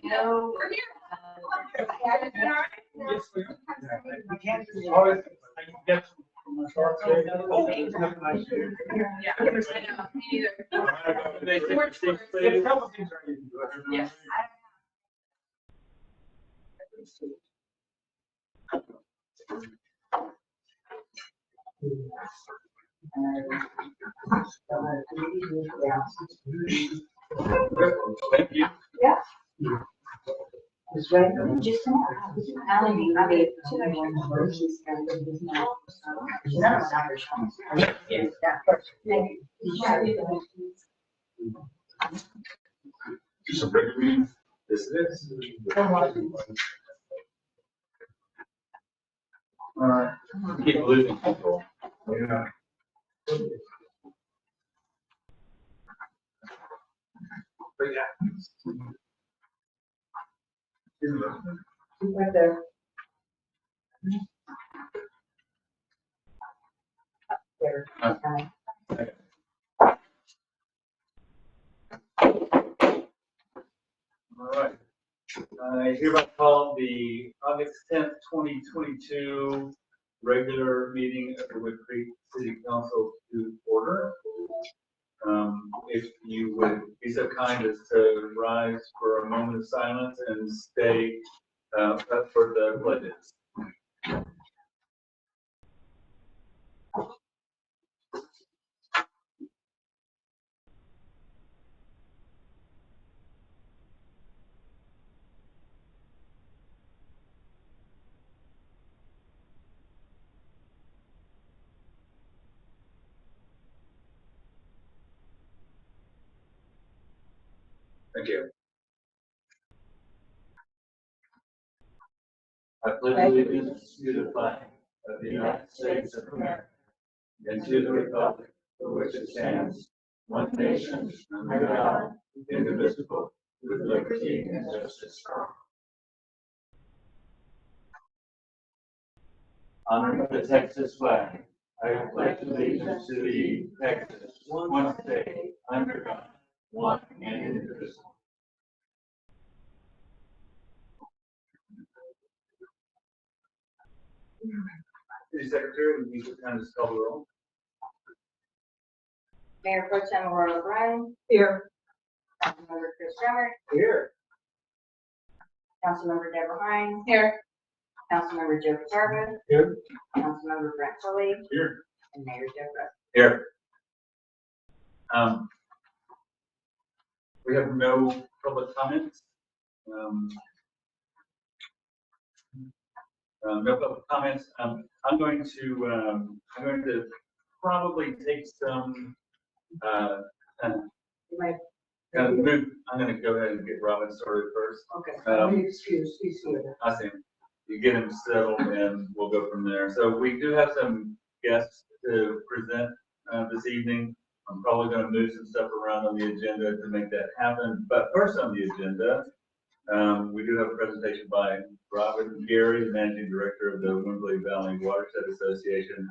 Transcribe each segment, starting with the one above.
No. We can't always get from the short day. Yeah, I know, me neither. A couple things are easy. Yes. Thank you. Just I mean, Some regular meetings. This is. All right. Keep losing people. Yeah. But yeah. right there. There. All right. I hereby call the August 10th, 2022 regular meeting of the Wood Creek City Council to order. If you would be so kind as to rise for a moment of silence and stay up for the pledges. Thank you. I pledge allegiance to the flag of the United States of America and to the republic for which it stands, one nation, under God, indivisible, with liberty and justice for all. Honoring the Texas flag, I pledge allegiance to the Texas, one state, under God, one and indivisible. City Secretary, would you kind of just call the roll? Mayor Pro Tem Aurora O'Brien, Here. Councilmember Chris Drummer, Here. Councilmember Deborah Hines, Here. Councilmember Joe Carver, Here. Councilmember Brent Foley, Here. and Mayor Jeff Russ. Here. We have no public comments. No public comments. I'm going to probably take some, You might, kind of move. I'm going to go ahead and get Robin started first. okay, excuse, he's here. I see him. You get him settled and we'll go from there. So we do have some guests to present this evening. I'm probably going to move some stuff around on the agenda to make that happen. But first on the agenda, we do have a presentation by Robin Gary, the Managing Director of the Wimberley Valley Watershed Association.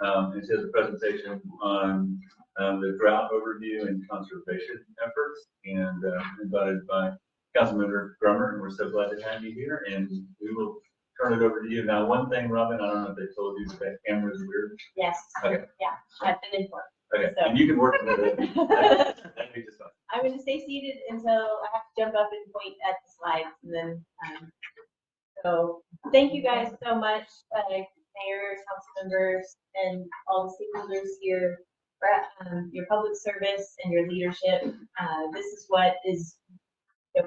It has a presentation on the drought overview and conservation efforts, and invited by Councilmember Drummer, and we're so glad to have you here. And we will turn it over to you. Now, one thing, Robin, I don't know if they told you that camera is weird. Yes. Okay. Yeah, I've been informed. Okay, So. and you can work with it. That'd be just fine. I'm going to stay seated until I have to jump up and point at the slides, and then. So thank you guys so much, mayors, council members, and all the stakeholders here for your public service and your leadership. This is what is,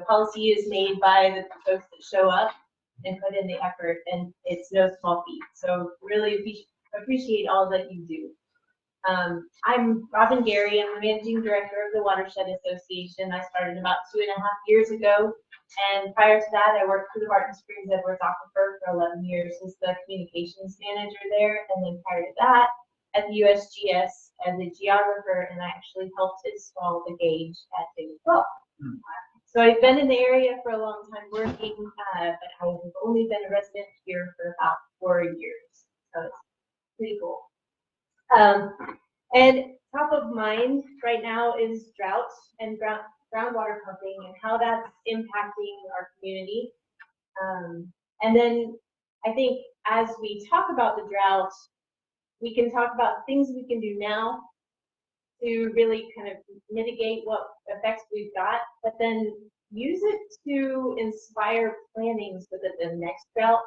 policy is made by the folks that show up and put in the effort, and it's no small feat. So really appreciate all that you do. I'm Robin Gary. I'm the Managing Director of the Watershed Association. I started about 2.5 years ago. And prior to that, I worked for the Barton Springs Edwards Aquifer for 11 years as the communications manager there. And then prior to that, at the USGS as a geographer, and I actually helped install the gauge at Big 12. So I've been in the area for a long time working, but I have only been a resident here for about 4 years. So it's pretty cool. And top of mind right now is drought and groundwater pumping and how that's impacting our community. And then I think as we talk about the drought, we can talk about things we can do now to really kind of mitigate what effects we've got, but then use it to inspire planning so that the next drought,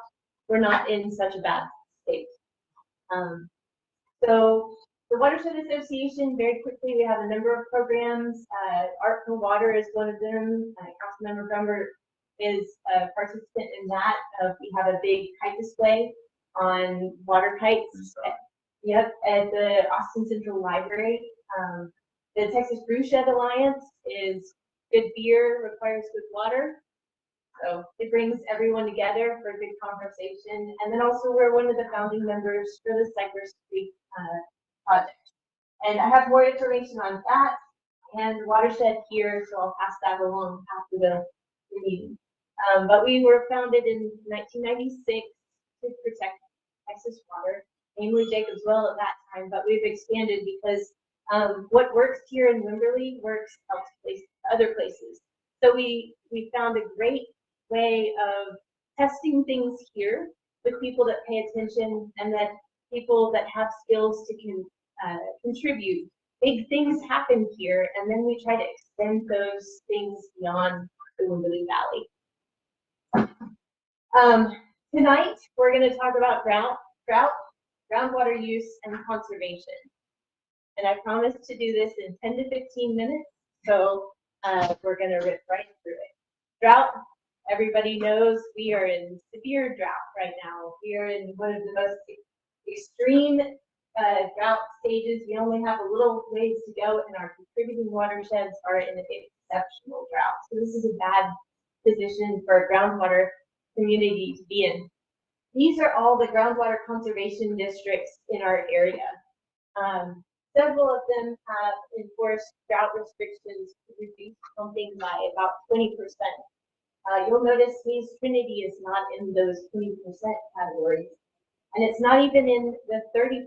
we're not in such a bad state. So the Watershed Association, very quickly, we have a number of programs. Art for Water is one of them. Councilmember Grumber is a participant in that. We have a big kite display on water kites. Yep, at the Austin Central Library. The Texas Brewshed Alliance is good beer requires good water. So it brings everyone together for a good conversation. And then also we're one of the founding members for the Cypress Creek project. And I have more information on that and Watershed here, so I'll pass that along after the meeting. But we were founded in 1996 to protect Texas water, namely Jacobs Well at that time, but we've expanded because what works here in Wimberley works other places. So we found a great way of testing things here with people that pay attention and that people that have skills to contribute. Big things happen here, and then we try to extend those things beyond the Wimberley Valley. Tonight, we're going to talk about drought, groundwater use, and conservation. And I promised to do this in 10 to 15 minutes, so we're going to rip right through it. Drought, everybody knows we are in severe drought right now. We are in one of the most extreme drought stages. We only have a little ways to go, and our contributing watersheds are in exceptional drought. So this is a bad position for a groundwater community to be in. These are all the groundwater conservation districts in our area. Several of them have enforced drought restrictions to reduce pumping by about 20%. You'll notice Hayes Trinity is not in those 20% categories, and it's not even in the 30%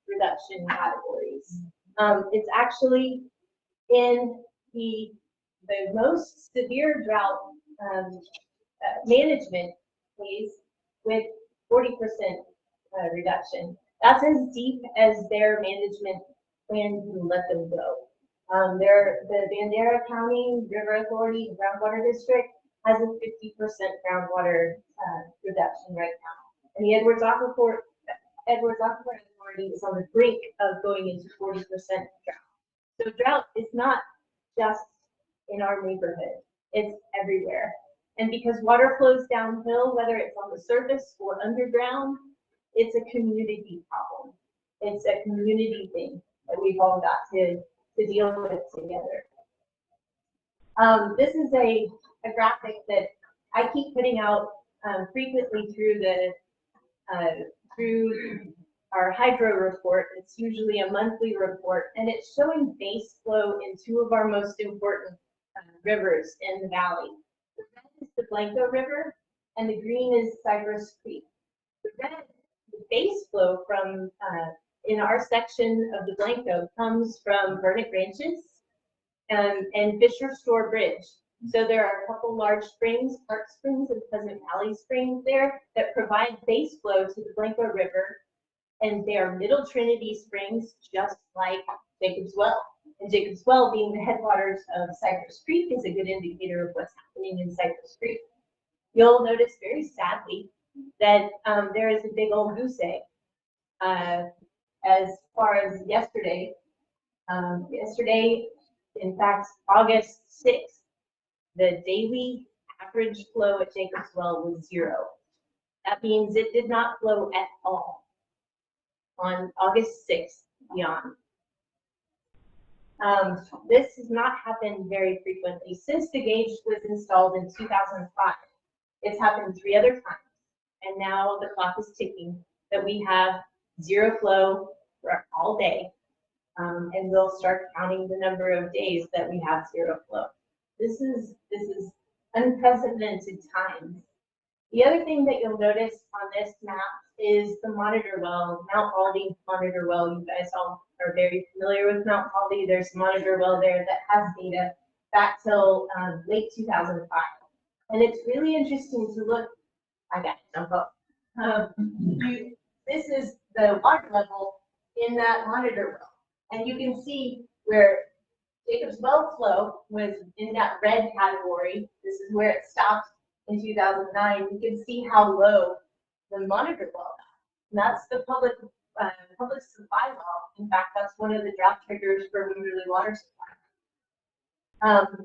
reduction categories. It's actually in the most severe drought management phase with 40% reduction. That's as deep as their management plan can let them go. The Bandera County River Authority Groundwater District has a 50% groundwater reduction right now. And the Edwards Aquifer Authority is on the brink of going into 40% drought. So drought is not just in our neighborhood, it's everywhere. And because water flows downhill, whether it's on the surface or underground, it's a community problem. It's a community thing that we've all got to deal with together. This is a graphic that I keep putting out frequently through our hydro report. It's usually a monthly report, and it's showing base flow in two of our most important rivers in the valley. The red is the Blanco River, and the green is Cypress Creek. The red, the base flow from in our section of the Blanco comes from Burnet Ranches and Fisher Store Bridge. So there are a couple large springs, Park Springs and Pleasant Valley Springs there, that provide base flow to the Blanco River, and they are Middle Trinity Springs, just like Jacobs Well. And Jacobs Well, being the headwaters of Cypress Creek, is a good indicator of what's happening in Cypress Creek. You'll notice very sadly that there is a big old goose egg. As far as yesterday, in fact, August 6th, the daily average flow at Jacobs Well was 0. That means it did not flow at all on August 6th beyond. This has not happened very frequently. Since the gauge was installed in 2005, it's happened 3 other times. And now the clock is ticking that we have 0 flow for all day. And we'll start counting the number of days that we have 0 flow. This is unprecedented times. The other thing that you'll notice on this map is the monitor well, Mount Aldi monitor well. You guys all are very familiar with Mount Aldi. There's a monitor well there that has data back till late 2005. And it's really interesting to look, I got to jump up. This is the water level in that monitor well. And you can see where Jacob's well flow was in that red category. This is where it stopped in 2009. You can see how low the monitor well got. And that's the public supply law. In fact, that's one of the drought triggers for Winterly water supply.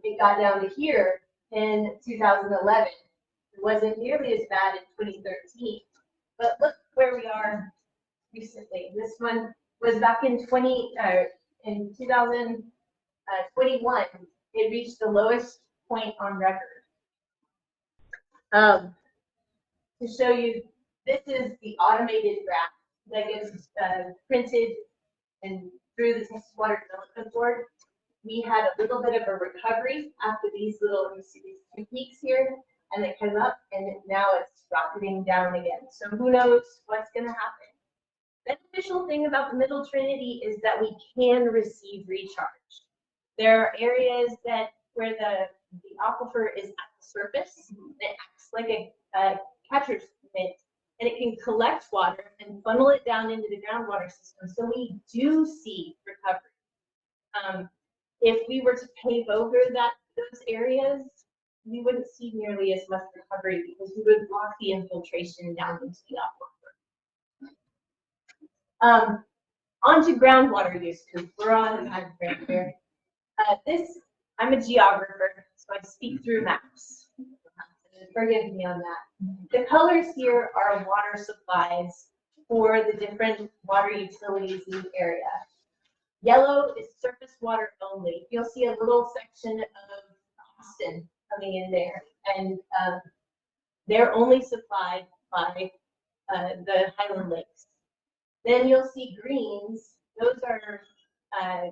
It got down to here in 2011. It wasn't nearly as bad in 2013. But look where we are recently. This one was back in 2021. It reached the lowest point on record. To show you, this is the automated graph that gets printed and through the Texas Water Development Board. We had a little bit of a recovery after these little, you see these two peaks here, and it came up, and now it's rocketing down again. So who knows what's going to happen? The beneficial thing about the Middle Trinity is that we can receive recharge. There are areas where the aquifer is at the surface. It acts like a catcher's mitt, and it can collect water and funnel it down into the groundwater system. So we do see recovery. If we were to pave over those areas, we wouldn't see nearly as much recovery because we would block the infiltration down into the aquifer. Onto groundwater use, because we're on the time frame here. I'm a geographer, so I speak through maps. Forgive me on that. The colors here are water supplies for the different water utilities in the area. Yellow is surface water only. You'll see a little section of Austin coming in there, and they're only supplied by the Highland Lakes. Then you'll see greens. Those are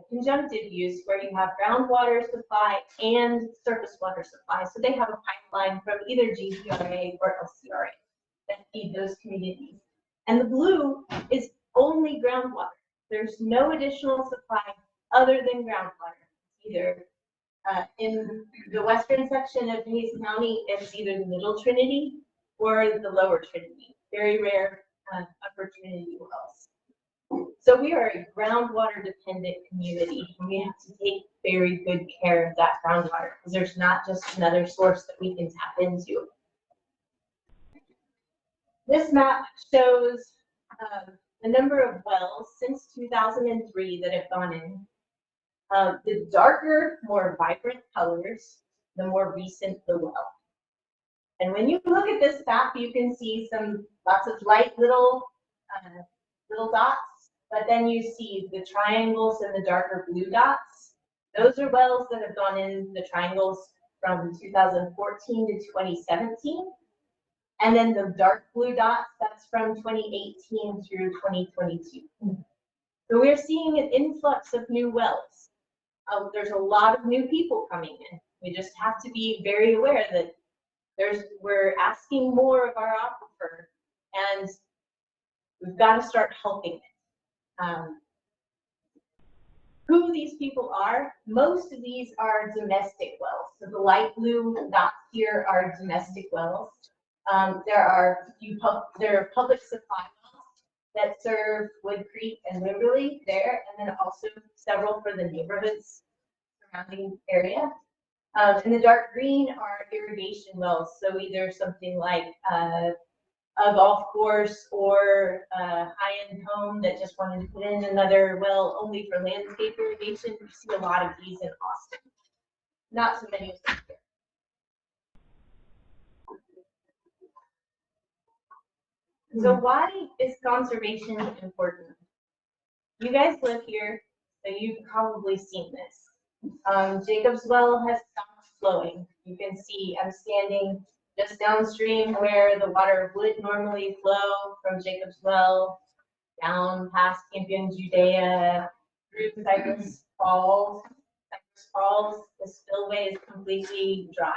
conjunctive use where you have groundwater supply and surface water supply. So they have a pipeline from either GCRA or LCRA that feed those communities. And the blue is only groundwater. There's no additional supply other than groundwater. Either in the western section of Hays County, it's either the Middle Trinity or the Lower Trinity. Very rare Upper Trinity wells. So we are a groundwater dependent community, and we have to take very good care of that groundwater because there's not just another source that we can tap into. This map shows the number of wells since 2003 that have gone in. The darker, more vibrant colors, the more recent the well. And when you look at this map, you can see lots of light little dots, but then you see the triangles and the darker blue dots. Those are wells that have gone in the triangles from 2014 to 2017. And then the dark blue dots, that's from 2018 through 2022. So we're seeing an influx of new wells. There's a lot of new people coming in. We just have to be very aware that we're asking more of our aquifer, and we've got to start helping it. Who these people are, most of these are domestic wells. So the light blue dots here are domestic wells. There are public supply wells that serve Wood Creek and Waverly there, and then also several for the neighborhoods surrounding area. And the dark green are irrigation wells, so either something like a golf course or a high-end home that just wanted to put in another well only for landscape irrigation. We see a lot of these in Austin. Not so many of them here. So why is conservation important? You guys live here, so you've probably seen this. Jacob's well has stopped flowing. You can see I'm standing just downstream where the water would normally flow from Jacob's well, down past Campion, Judea, through Cypress Falls. Cypress Falls, the spillway is completely dry.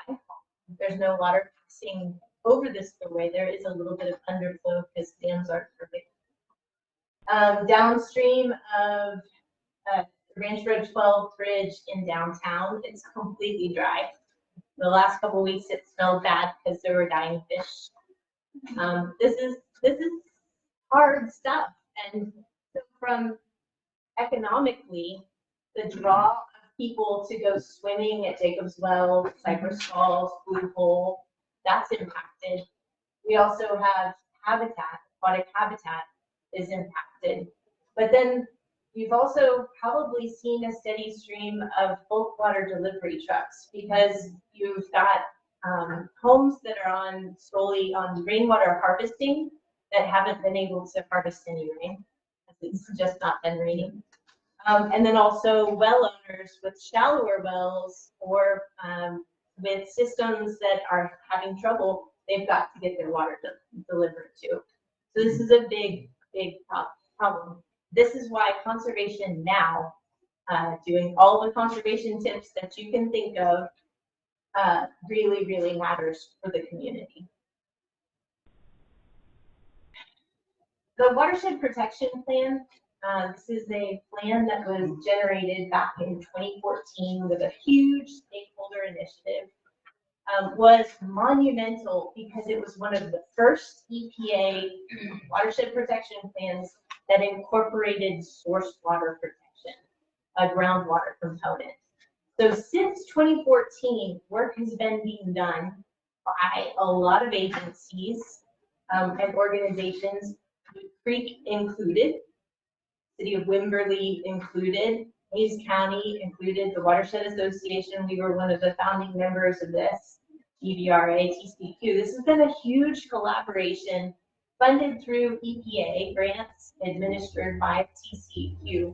There's no water passing over the spillway, there is a little bit of underflow because dams aren't perfect. Downstream of Ranch Road 12 Bridge in downtown, it's completely dry. The last couple weeks it smelled bad because there were dying fish. This is hard stuff. And so from economically, the draw of people to go swimming at Jacob's Well, Cypress Falls, Blue Hole, that's impacted. We also have habitat, aquatic habitat is impacted. But then you've also probably seen a steady stream of bulk water delivery trucks because you've got homes that are solely on rainwater harvesting that haven't been able to harvest any rain. It's just not been raining. And then also well owners with shallower wells or with systems that are having trouble, they've got to get their water delivered to. So this is a big, big problem. This is why Conservation Now, doing all the conservation tips that you can think of, really, really matters for the community. The Watershed Protection Plan, this is a plan that was generated back in 2014 with a huge stakeholder initiative. Was monumental because it was one of the first EPA watershed protection plans that incorporated source water protection, a groundwater component. So since 2014, work has been being done by a lot of agencies and organizations, Creek included, City of Wimberley included, Hayes County included, the Watershed Association. We were one of the founding members of this. EVRA, TCEQ. This has been a huge collaboration funded through EPA grants administered by TCEQ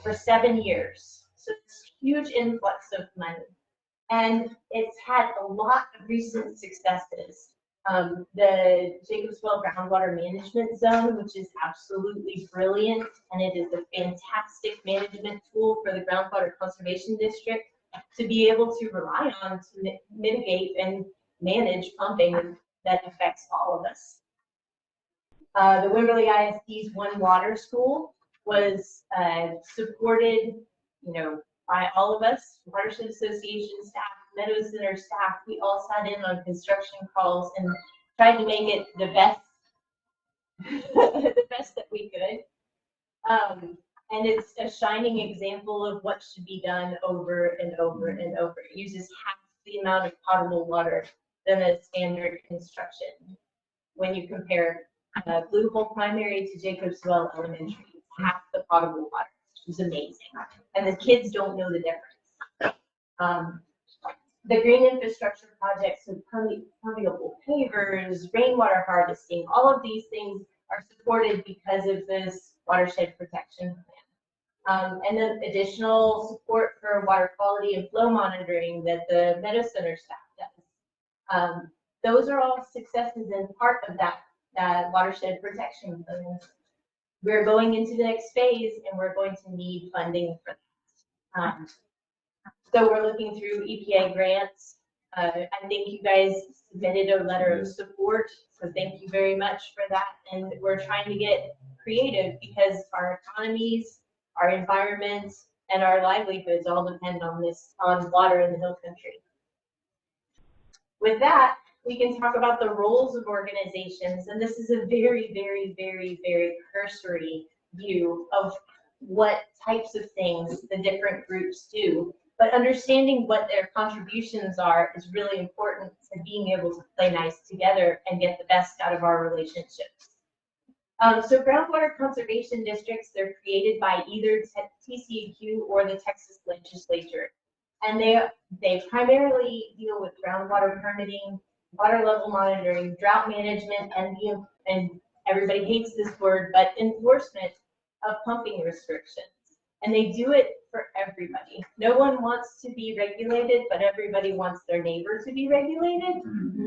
for 7 years. So it's a huge influx of money. And it's had a lot of recent successes. The Jacobs Well Groundwater Management Zone, which is absolutely brilliant, and it is a fantastic management tool for the Groundwater Conservation District to be able to rely on to mitigate and manage pumping that affects all of us. The Wimberley ISD's One Water School was supported, by all of us, Watershed Association staff, Meadow Center staff. We all sat in on construction calls and tried to make it the best, the best that we could. And it's a shining example of what should be done over and over and over. It uses half the amount of potable water than a standard construction. When you compare Blue Hole Primary to Jacobs Well Elementary, it's half the potable water, which is amazing. And the kids don't know the difference. The green infrastructure projects with permeable pavers, rainwater harvesting, all of these things are supported because of this watershed protection plan. And then additional support for water quality and flow monitoring that the Meadow Center staff does. Those are all successes and part of that watershed protection plan. We're going into the next phase and we're going to need funding for that. So we're looking through EPA grants. I think you guys submitted a letter of support, so thank you very much for that. And we're trying to get creative because our economies, our environment, and our livelihoods all depend on water in the hill country. With that, we can talk about the roles of organizations, and this is a very, very, very, very cursory view of what types of things the different groups do. But understanding what their contributions are is really important to being able to play nice together and get the best out of our relationships. So groundwater conservation districts, they're created by either TCEQ or the Texas legislature. And they primarily deal with groundwater permitting, water level monitoring, drought management, and everybody hates this word, but enforcement of pumping restrictions. And they do it for everybody. No one wants to be regulated, but everybody wants their neighbor to be regulated.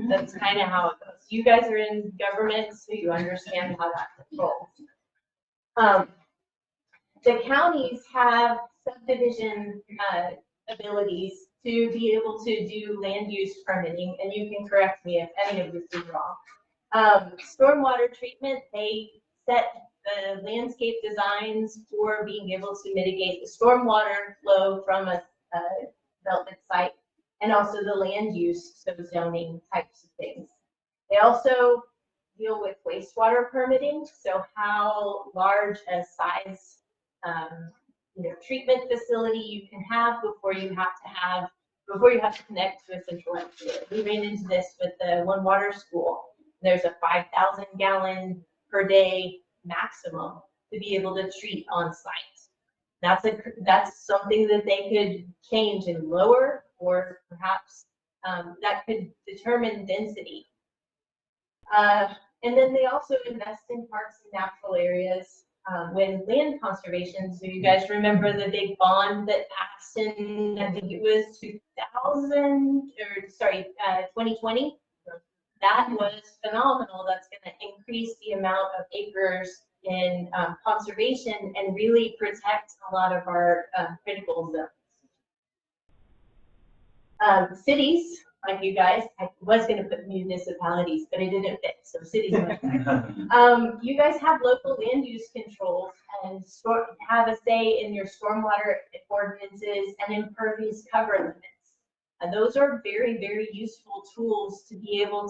That's kind of how it goes. You guys are in government, so you understand how that rolls. The counties have subdivision abilities to be able to do land use permitting, and you can correct me if any of this is wrong. Stormwater treatment, they set the landscape designs for being able to mitigate the stormwater flow from a development site, and also the land use, so zoning types of things. They also deal with wastewater permitting, so how large a size treatment facility you can have before you have to connect to a centralized grid. We ran into this with the One Water School. There's a 5,000 gallon per day maximum to be able to treat on site. That's something that they could change and lower, or perhaps that could determine density. And then they also invest in parks and natural areas when land conservation. So you guys remember the big bond that passed in, I think it was 2020? That was phenomenal. That's going to increase the amount of acres in conservation and really protect a lot of our critical zones. Cities, like you guys, I was going to put municipalities, but it didn't fit, so cities went there. You guys have local land use controls and have a say in your stormwater ordinances and impervious cover limits. And those are very, very useful tools to be able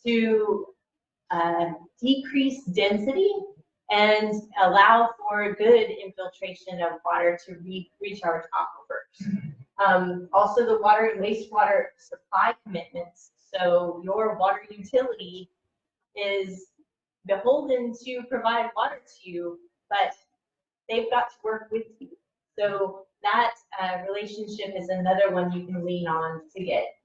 to decrease density and allow for good infiltration of water to recharge aquifers. Also the water and wastewater supply commitments. So your water utility is beholden to provide water to you, but they've got to work with you. So that relationship is another one you can lean on to get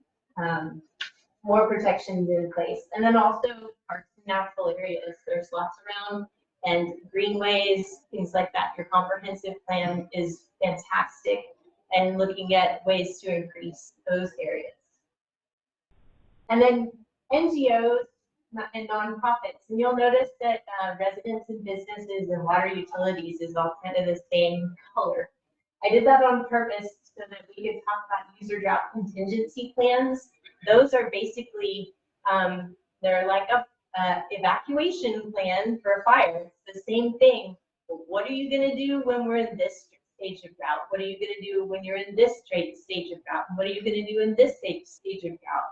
more protections in place. And then also parks and natural areas. There's lots around, and greenways, things like that. Your comprehensive plan is fantastic, and looking at ways to increase those areas. And then NGOs and nonprofits. And you'll notice that residents and businesses and water utilities is all kind of the same color. I did that on purpose so that we could talk about user drought contingency plans. Those are basically, they're like a evacuation plan for a fire. It's the same thing. What are you going to do when we're in this stage of drought? What are you going to do when you're in this stage of drought? What are you going to do in this stage of drought?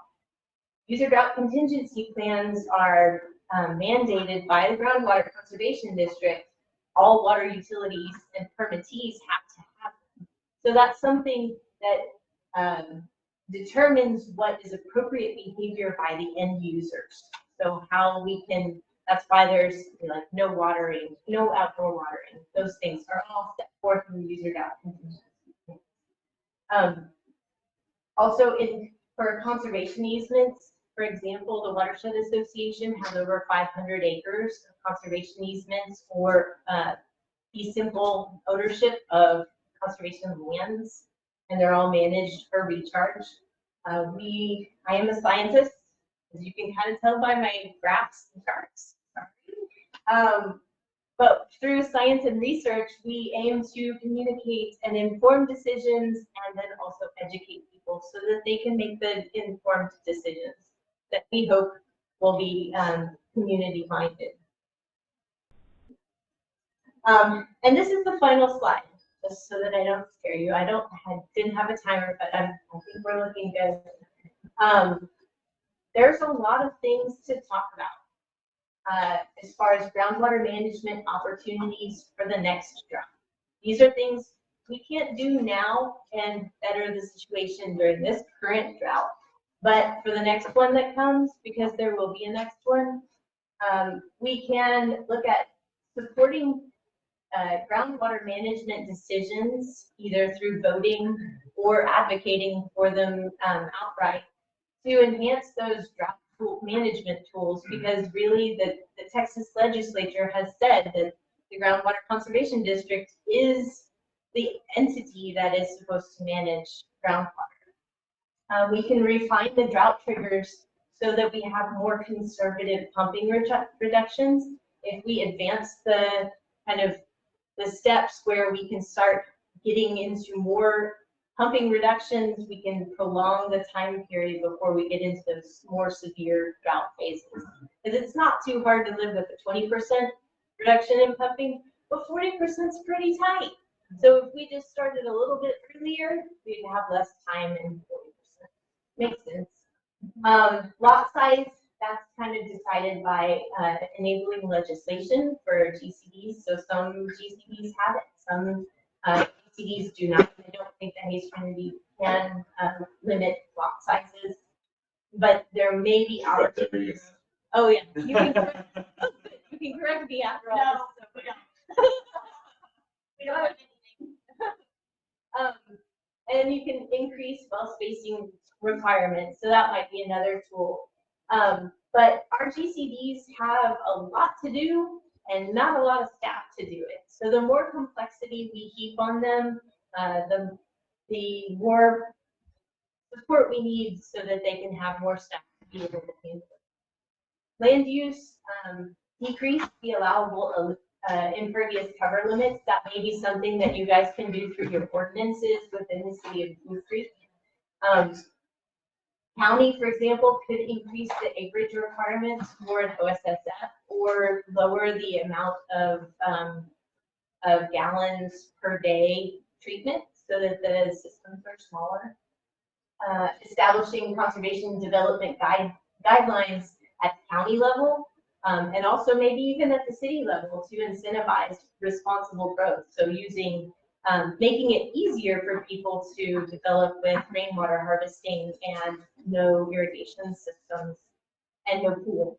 User drought contingency plans are mandated by the Groundwater Conservation District. All water utilities and permittees have to have them. So that's something that determines what is appropriate behavior by the end users. So how we can, that's why there's like no watering, no outdoor watering. Those things are all set forth in the user drought contingency plan. Also, for conservation easements, for example, the Watershed Association has over 500 acres of conservation easements for fee simple ownership of conservation lands, and they're all managed for recharge. I am a scientist, as you can kind of tell by my graphs and charts. But through science and research, we aim to communicate and inform decisions, and then also educate people so that they can make the informed decisions that we hope will be community minded. And this is the final slide, just so that I don't scare you. I didn't have a timer, but I think we're looking good. There's a lot of things to talk about as far as groundwater management opportunities for the next drought. These are things we can't do now and better the situation during this current drought. But for the next one that comes, because there will be a next one, we can look at supporting groundwater management decisions, either through voting or advocating for them outright, to enhance those drought management tools, because really the Texas legislature has said that the Groundwater Conservation District is the entity that is supposed to manage groundwater. We can refine the drought triggers so that we have more conservative pumping reductions. If we advance the kind of the steps where we can start getting into more pumping reductions, we can prolong the time period before we get into those more severe drought phases. Because it's not too hard to live with a 20% reduction in pumping, but 40% is pretty tight. So if we just started a little bit earlier, we'd have less time and 40%. Makes sense. Lot size, that's kind of decided by enabling legislation for GCDs. So some GCDs have it, some GCDs do not. I don't think that Hayes Trinity can limit lot sizes, but there may be opportunities. Oh yeah, you can correct, you can correct me after all No, this. So we don't have anything. And you can increase well spacing requirements, so that might be another tool. But our GCDs have a lot to do and not a lot of staff to do it. So the more complexity we heap on them, the more support we need so that they can have more staff to be able to handle it. Land use decrease the allowable impervious cover limits. That may be something that you guys can do through your ordinances within the city of Blue Creek. County, for example, could increase the acreage requirements for an OSSF or lower the amount of gallons per day treatment so that the systems are smaller. Establishing conservation development guidelines at the county level, and also maybe even at the city level to incentivize responsible growth. So using, making it easier for people to develop with rainwater harvesting and no irrigation systems and no pool,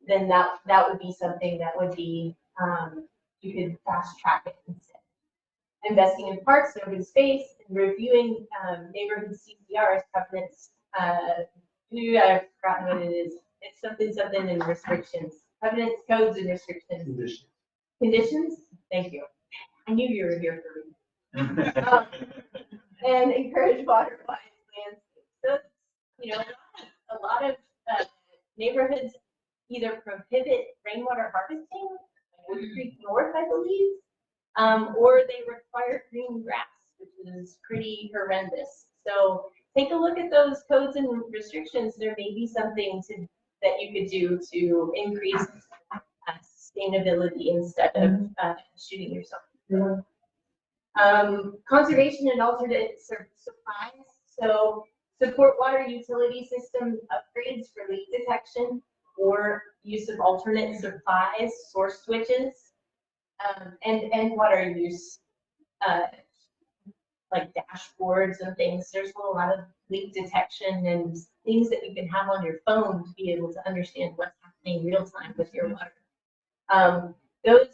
then that would be something that would be, you could fast track it instead. Investing in parks and open space, and reviewing neighborhood CCRs, covenants, I've forgotten what it is. It's something in restrictions. Covenants, codes, and restrictions. Conditions? Thank you. I knew you were here for me. And encourage water-wise landscapes. So, you know, a lot of neighborhoods either prohibit rainwater harvesting, like Wood Creek North, I believe, or they require green grass, which is pretty horrendous. So take a look at those codes and restrictions. There may be something that you could do to increase sustainability instead of shooting yourself. Conservation and alternate supplies. So support water utility system upgrades for leak detection or use of alternate supplies, source switches, and water use, like dashboards and things. There's a lot of leak detection and things that you can have on your phone to be able to understand what's happening real time with your water. Those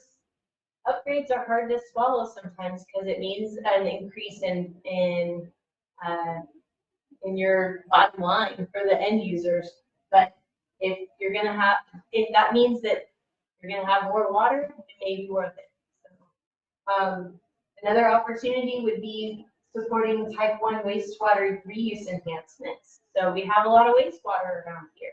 upgrades are hard to swallow sometimes because it means an increase in your bottom line for the end users. But if that means that you're gonna have more water, it may be worth it. So, another opportunity would be supporting type 1 wastewater reuse enhancements. So we have a lot of wastewater around here.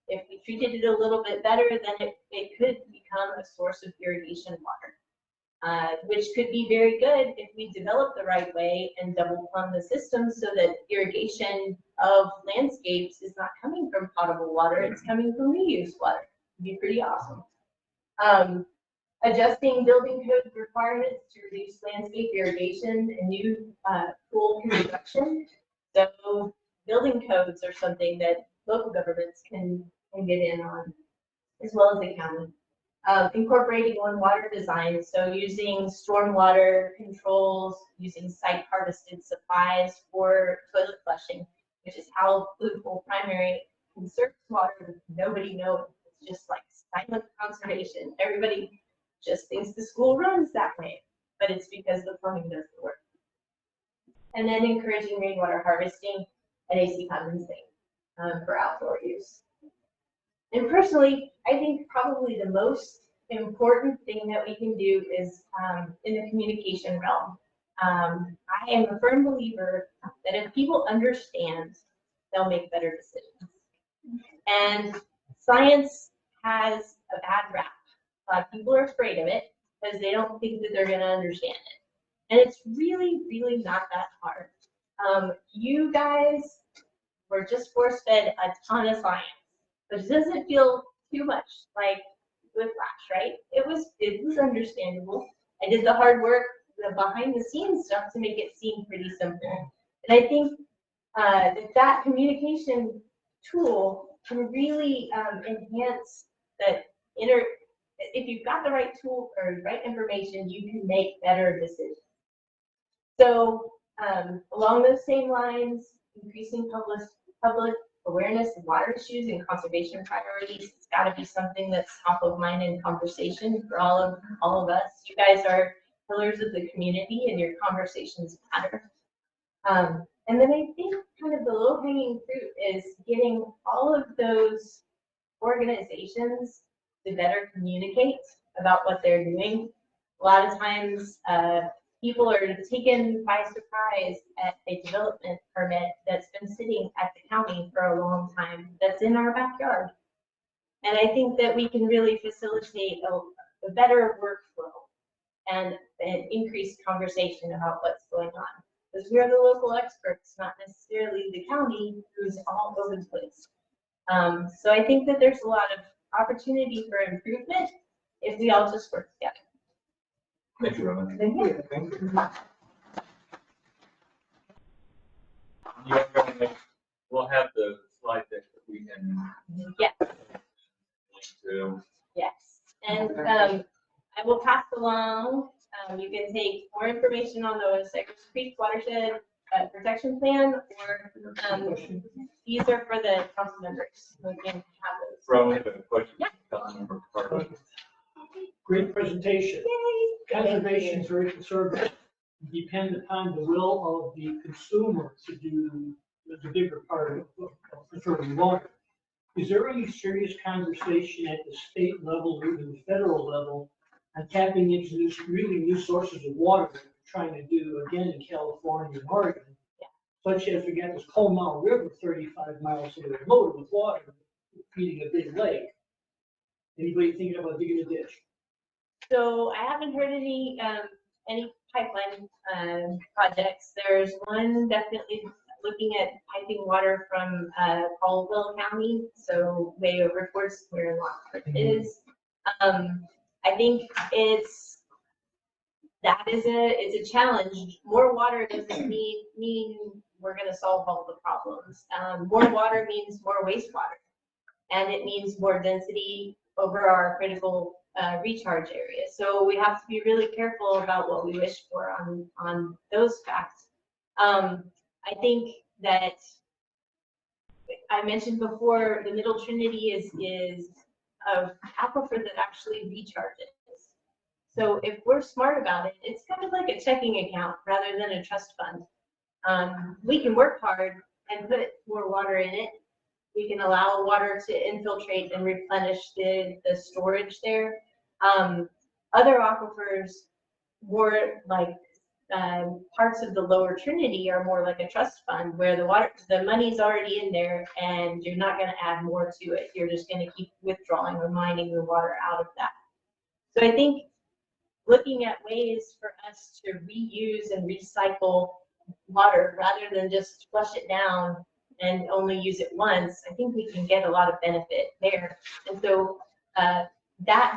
If we treated it a little bit better, then it could become a source of irrigation water, which could be very good if we develop the right way and double plumb the system so that irrigation of landscapes is not coming from potable water, it's coming from reused water. It'd be pretty awesome. Adjusting building code requirements to reduce landscape irrigation and new pool construction. So building codes are something that local governments can get in on, as well as the county. Incorporating on water design, so using stormwater controls, using site harvested supplies for toilet flushing, which is how Blue Pool Primary conserves water. Nobody knows. It's just like silent conservation. Everybody just thinks the school runs that way, but it's because the plumbing does the work. And then encouraging rainwater harvesting and AC condensing for outdoor use. And personally, I think probably the most important thing that we can do is in the communication realm. I am a firm believer that if people understand, they'll make better decisions. And science has a bad rap. A lot of people are afraid of it because they don't think that they're going to understand it. And it's really, really not that hard. You guys were just force fed a ton of science, but it doesn't feel too much like with Flash, right? It was understandable. I did the hard work, the behind the scenes stuff to make it seem pretty simple. And I think that communication tool can really enhance that inner, if you've got the right tool or right information, you can make better decisions. So along those same lines, increasing public awareness of water issues and conservation priorities, it's got to be something that's top of mind in conversation for all of us. You guys are pillars of the community and your conversations matter. And then I think kind of the low hanging fruit is getting all of those organizations to better communicate about what they're doing. A lot of times, people are taken by surprise at a development permit that's been sitting at the county for a long time, that's in our backyard. And I think that we can really facilitate a better workflow and an increased conversation about what's going on. Because we're the local experts, not necessarily the county who's all over the place. So I think that there's a lot of opportunity for improvement if we all just work together. Thank you, Roman. Thank you. Thank you. We'll have the slide deck that we can. Yeah. To. Yes, and I will pass along, you can take more information on the Cypress Creek Watershed Protection Plan, or these are for the council members. We can have those. Roman, we have a question. Yeah. Councilmember Carter. Great presentation. Conservation is very conservative. Depend upon the will of the consumer to do the bigger part of conserving water. Is there any serious conversation at the state level or even the federal level on tapping into this really new sources of water that we're trying to do again in California and Oregon? Yeah. Such as we got this Coal Mountain River 35 miles away, loaded with water, feeding a big lake. Anybody thinking about digging a ditch? So I haven't heard any pipeline projects. There's one definitely looking at piping water from Caldwell County, so way over towards where Lockport is. I think it's a challenge. More water doesn't mean we're going to solve all the problems. More water means more wastewater, and it means more density over our critical recharge areas. So we have to be really careful about what we wish for on those facts. I think that I mentioned before, the Middle Trinity is an aquifer that actually recharges. So if we're smart about it, it's kind of like a checking account rather than a trust fund. We can work hard and put more water in it. We can allow water to infiltrate and replenish the storage there. Other aquifers, more like parts of the Lower Trinity, are more like a trust fund where the money's already in there and you're not going to add more to it. You're just going to keep withdrawing or mining the water out of that. So I think looking at ways for us to reuse and recycle water rather than just flush it down and only use it once, I think we can get a lot of benefit there. And so that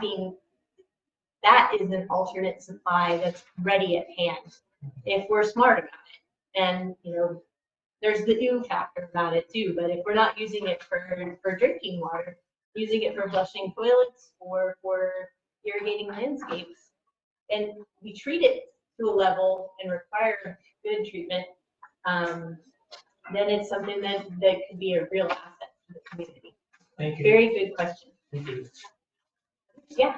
is an alternate supply that's ready at hand if we're smart about it. And there's the new factor about it too. But if we're not using it for drinking water, using it for flushing toilets or for irrigating landscapes, and we treat it to a level and require good treatment, then it's something that could be a real asset to the community. Thank you. Very good question. Thank you. Yeah.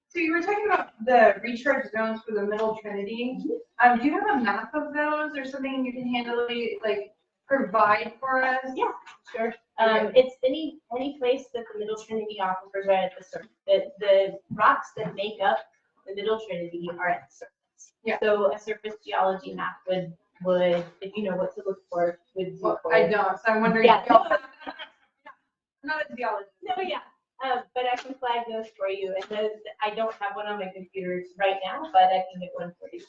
So you were talking about the recharge zones for the Middle Trinity. Do you have a map of those or something you can handily provide for us? Yeah, sure. It's any place that the Middle Trinity aquifers are at the surface. The rocks that make up the Middle Trinity are at the surface. Yeah. So a surface geology map would, if you know what to look for, would do Well, for I you. don't, so I'm wondering. Yeah. If y'all- I'm not a geologist. No, yeah. But I can flag those for you. And those, I don't have one on my computer right now, but I can get one for you.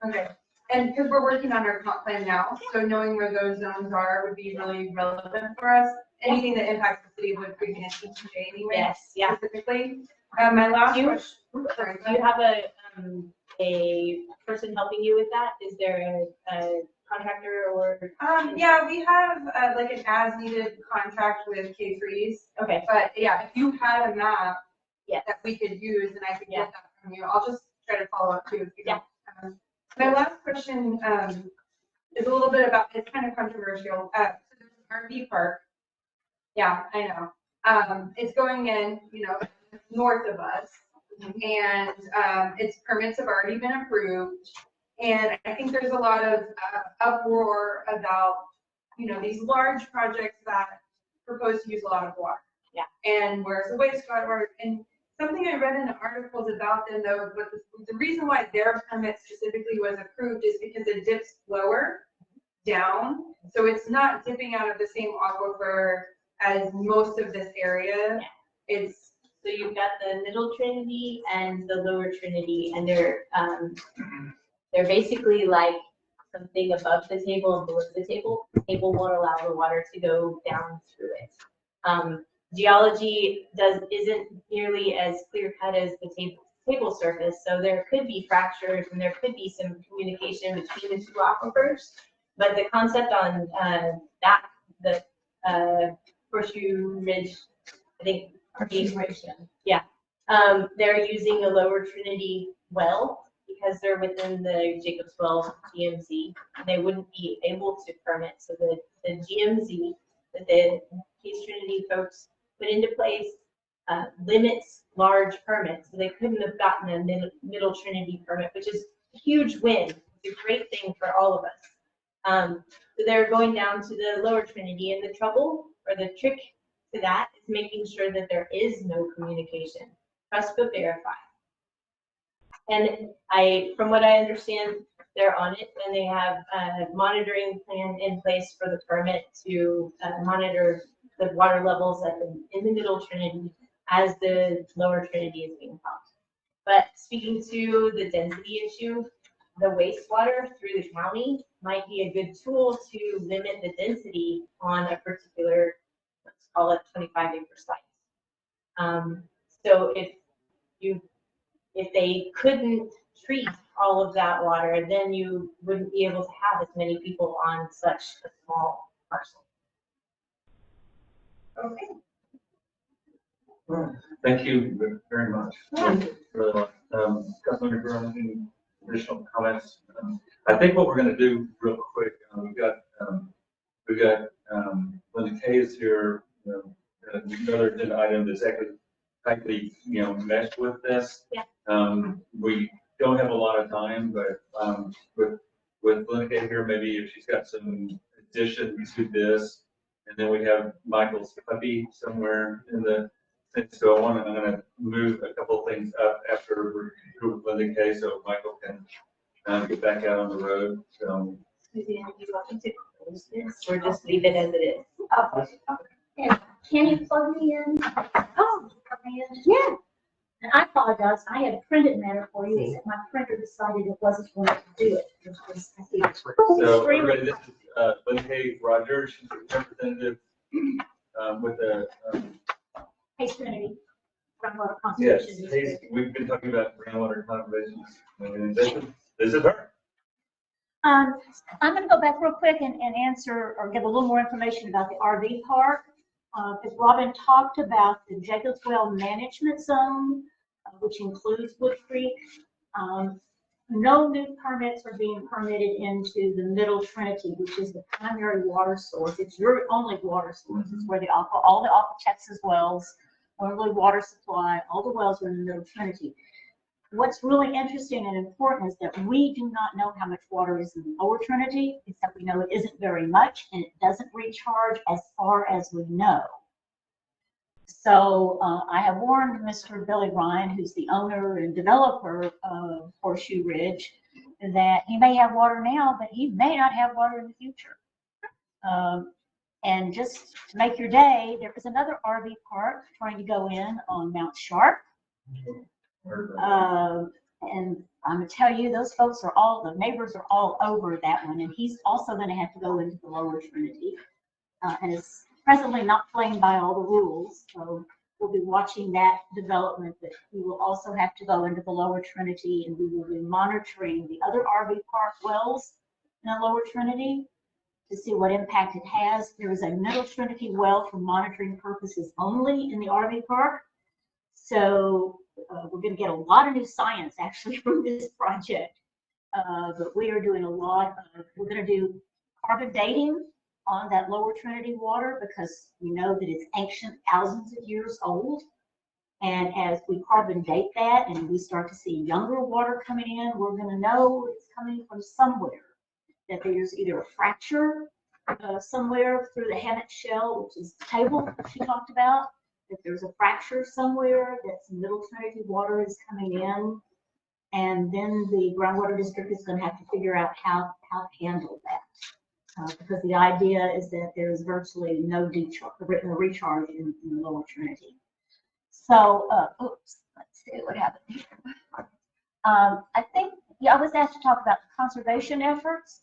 Okay. And because we're working on our comp plan now, so knowing where those zones are would be really relevant for us. Anything that impacts the city would bring in ETJ anyway, Yes, yeah. specifically. My last You- question, sorry, Do you have a person helping you with that? Is there a contractor or? yeah, we have, like an as-needed contract with K-Freeze, Okay, but yeah, if you had a map yes. that we could use, and I could Yeah. get that from you, I'll just try to follow up too. If you Yeah. don't. My last question, is a little bit about, it's kind of controversial, so there's an RV park. Yeah, I know, it's going in, north of us, and, its permits have already been approved. And I think there's a lot of uproar about, these large projects that propose to use a lot of water. Yeah. And where's the wastewater, and something I read in the articles about them though, but the reason why their permit specifically was approved is because it dips lower down. So it's not dipping out of the same aquifer as most of this area. Yeah. It's, So you've got the Middle Trinity and the Lower Trinity, and they're basically like something above the table and below the table. The table won't allow the water to go down through it. Geology isn't nearly as clear cut as the table surface, so there could be fractures and there could be some communication between the two aquifers. But the concept on the Horseshoe Ridge, I think. Yeah, they're using a Lower Trinity well because they're within the Jacobs Well GMZ. And they wouldn't be able to permit, so the GMZ that the Case Trinity folks put into place limits large permits. So they couldn't have gotten a Middle Trinity permit, which is a huge win. It's a great thing for all of us. So they're going down to the Lower Trinity, and the trouble or the trick to that is making sure that there is no communication. Trust but verify. And from what I understand, they're on it, and they have a monitoring plan in place for the permit to monitor the water levels in the Middle Trinity as the Lower Trinity is being pumped. But speaking to the density issue, the wastewater through the county might be a good tool to limit the density on a particular, let's call it 25-acre site. So if they couldn't treat all of that water, then you wouldn't be able to have as many people on such a small parcel. okay. Thank you very much. Really much. Councilmember Graham, any additional comments? I think what we're going to do real quick, we've got Linda Kay is here, another agenda item that's actually tightly, meshed with this. Yeah. We don't have a lot of time, but with Linda Kay here, maybe if she's got some addition to this, and then we have Michael's puppy somewhere in the. So I'm going to move a couple of things up after we're through with Linda Kay, so Michael can get back out on the road. So, Suzanne, do you want me to close this or just leave it as it is? Can you plug me in? Oh, Plug me in? Yeah. And I apologize, I had a printed matter for you, except my printer decided it wasn't going to do it. so everybody, this is Linda Kay Rogers, she's a representative with the. Hey, Trinity, Groundwater Yes, Conservation hey, District. we've been talking about groundwater conservation, and this is her. I'm going to go back real quick and answer or give a little more information about the RV park. Because Robin talked about the Jacobs Well Management Zone, which includes Wood Creek. No new permits are being permitted into the Middle Trinity, which is the primary water source. It's your only water source. It's where all the Aqua Texas wells, only water supply, all the wells are in the Middle Trinity. What's really interesting and important is that we do not know how much water is in the Lower Trinity, except we know it isn't very much, and it doesn't recharge as far as we know. So I have warned Mr. Billy Ryan, who's the owner and developer of Horseshoe Ridge, that he may have water now, but he may not have water in the future. And just to make your day, there is another RV park trying to go in on Mount Sharp. And And I'm gonna tell you, those folks are all, the neighbors are all over that one, and he's also gonna have to go into the Lower Trinity. And is presently not playing by all the rules, so we'll be watching that development, but we will also have to go into the Lower Trinity, and we will be monitoring the other RV park wells in the Lower Trinity to see what impact it has. There is a Middle Trinity well for monitoring purposes only in the RV park. So we're going to get a lot of new science actually from this project. But we are doing a lot of, we're going to do carbon dating on that Lower Trinity water because we know that it's ancient, thousands of years old. And as we carbon date that and we start to see younger water coming in, we're going to know it's coming from somewhere. That there's either a fracture somewhere through the Hammett Shell, which is the table she talked about, that there's a fracture somewhere, that some Middle Trinity water is coming in, and then the groundwater district is going to have to figure out how to handle that. Because the idea is that there is virtually no recharge in the Lower Trinity. So, oops, let's see what happened here. I think, I was asked to talk about the conservation efforts.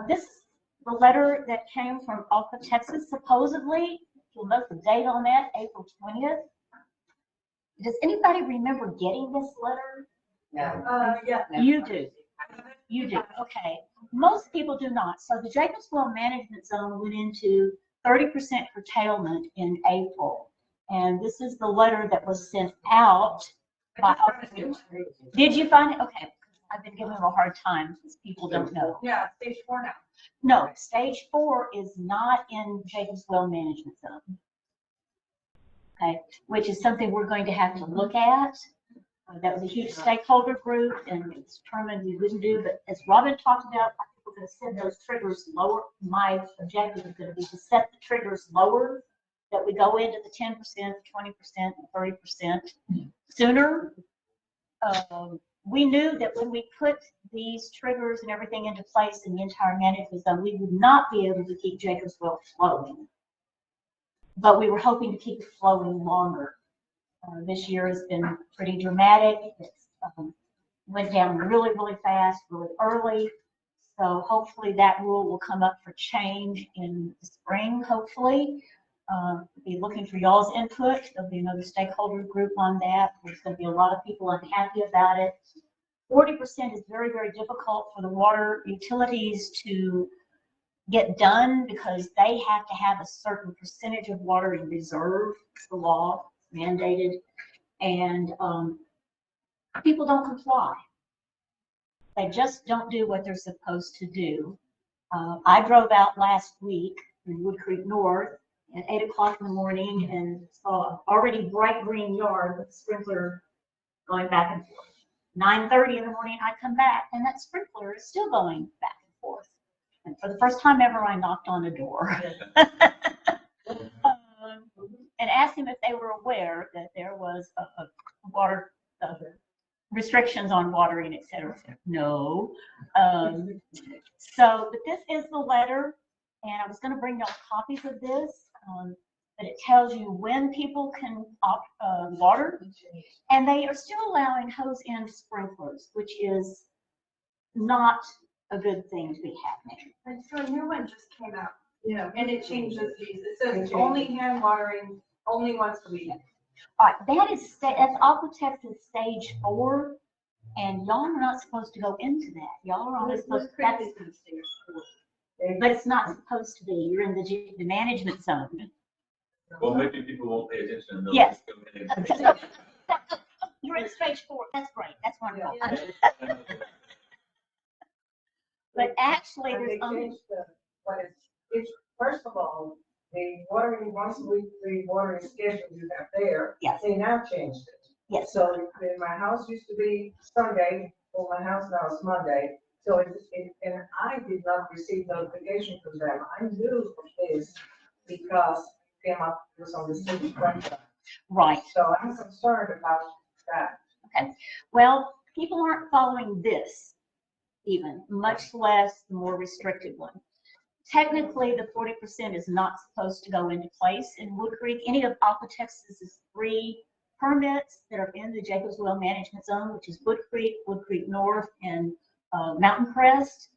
This is the letter that came from Alpha, Texas, supposedly. You'll note the date on that, April 20th. Does anybody remember getting this letter? Yeah. You do. You do. Okay. Most people do not. So the Jacobs Well Management Zone went into 30% curtailment in April. And this is the letter that was sent out. Did you find it? Okay. I've been giving them a hard time because people don't know. Yeah, stage 4 now. No, stage 4 is not in Jacobs Well Management Zone. Okay, which is something we're going to have to look at. That was a huge stakeholder group and it's determined we wouldn't do, but as Robin talked about, we're going to set those triggers lower. My objective is going to be to set the triggers lower, that we go into the 10%, 20%, 30% sooner. We knew that when we put these triggers and everything into place in the entire management zone, we would not be able to keep Jacobs Well flowing. But we were hoping to keep it flowing longer. This year has been pretty dramatic. It went down really, really fast, really early. So hopefully that rule will come up for change in the spring, hopefully. Be looking for y'all's input. There'll be another stakeholder group on that. There's going to be a lot of people unhappy about it. 40% is very, very difficult for the water utilities to get done because they have to have a certain percentage of water in reserve. It's the law, it's mandated, and people don't comply. They just don't do what they're supposed to do. I drove out last week in Wood Creek North at 8 o'clock in the morning and saw an already bright green yard with a sprinkler going back and forth. 9:30 in the morning, I come back and that sprinkler is still going back and forth. And for the first time ever, I knocked on a door and asked them if they were aware that there was a water restrictions on watering, et cetera. No. So, but this is the letter, and I was going to bring y'all copies of this. But it tells you when people can water, and they are still allowing hose-end sprinklers, which is not a good thing to be happening. And so a new one just came out, and it changes these. It says only hand watering, only once a week. All right, that's Aqua Texas stage 4, and y'all are not supposed to go into that. Y'all are only supposed to, that's, but it's not supposed to be. You're in the management zone. Well, maybe people won't pay attention. And they'll Yes. just go in and- You're in stage 4. That's great. That's wonderful. But actually, They there's only, changed it's first of all, the watering, once a week, the watering schedule you have there. Yes. They now changed it. yes. So my house used to be Sunday, well, my house now is Monday. So and I did not receive notification from them. I knew of this because it came up, it was on the city's website. Right. So I'm concerned about that. Okay. Well, people aren't following this even, much less the more restricted one. Technically, the 40% is not supposed to go into place in Wood Creek. Any of Aqua Texas's 3 permits that are in the Jacobs Well Management Zone, which is Wood Creek North, and Mountain Crest.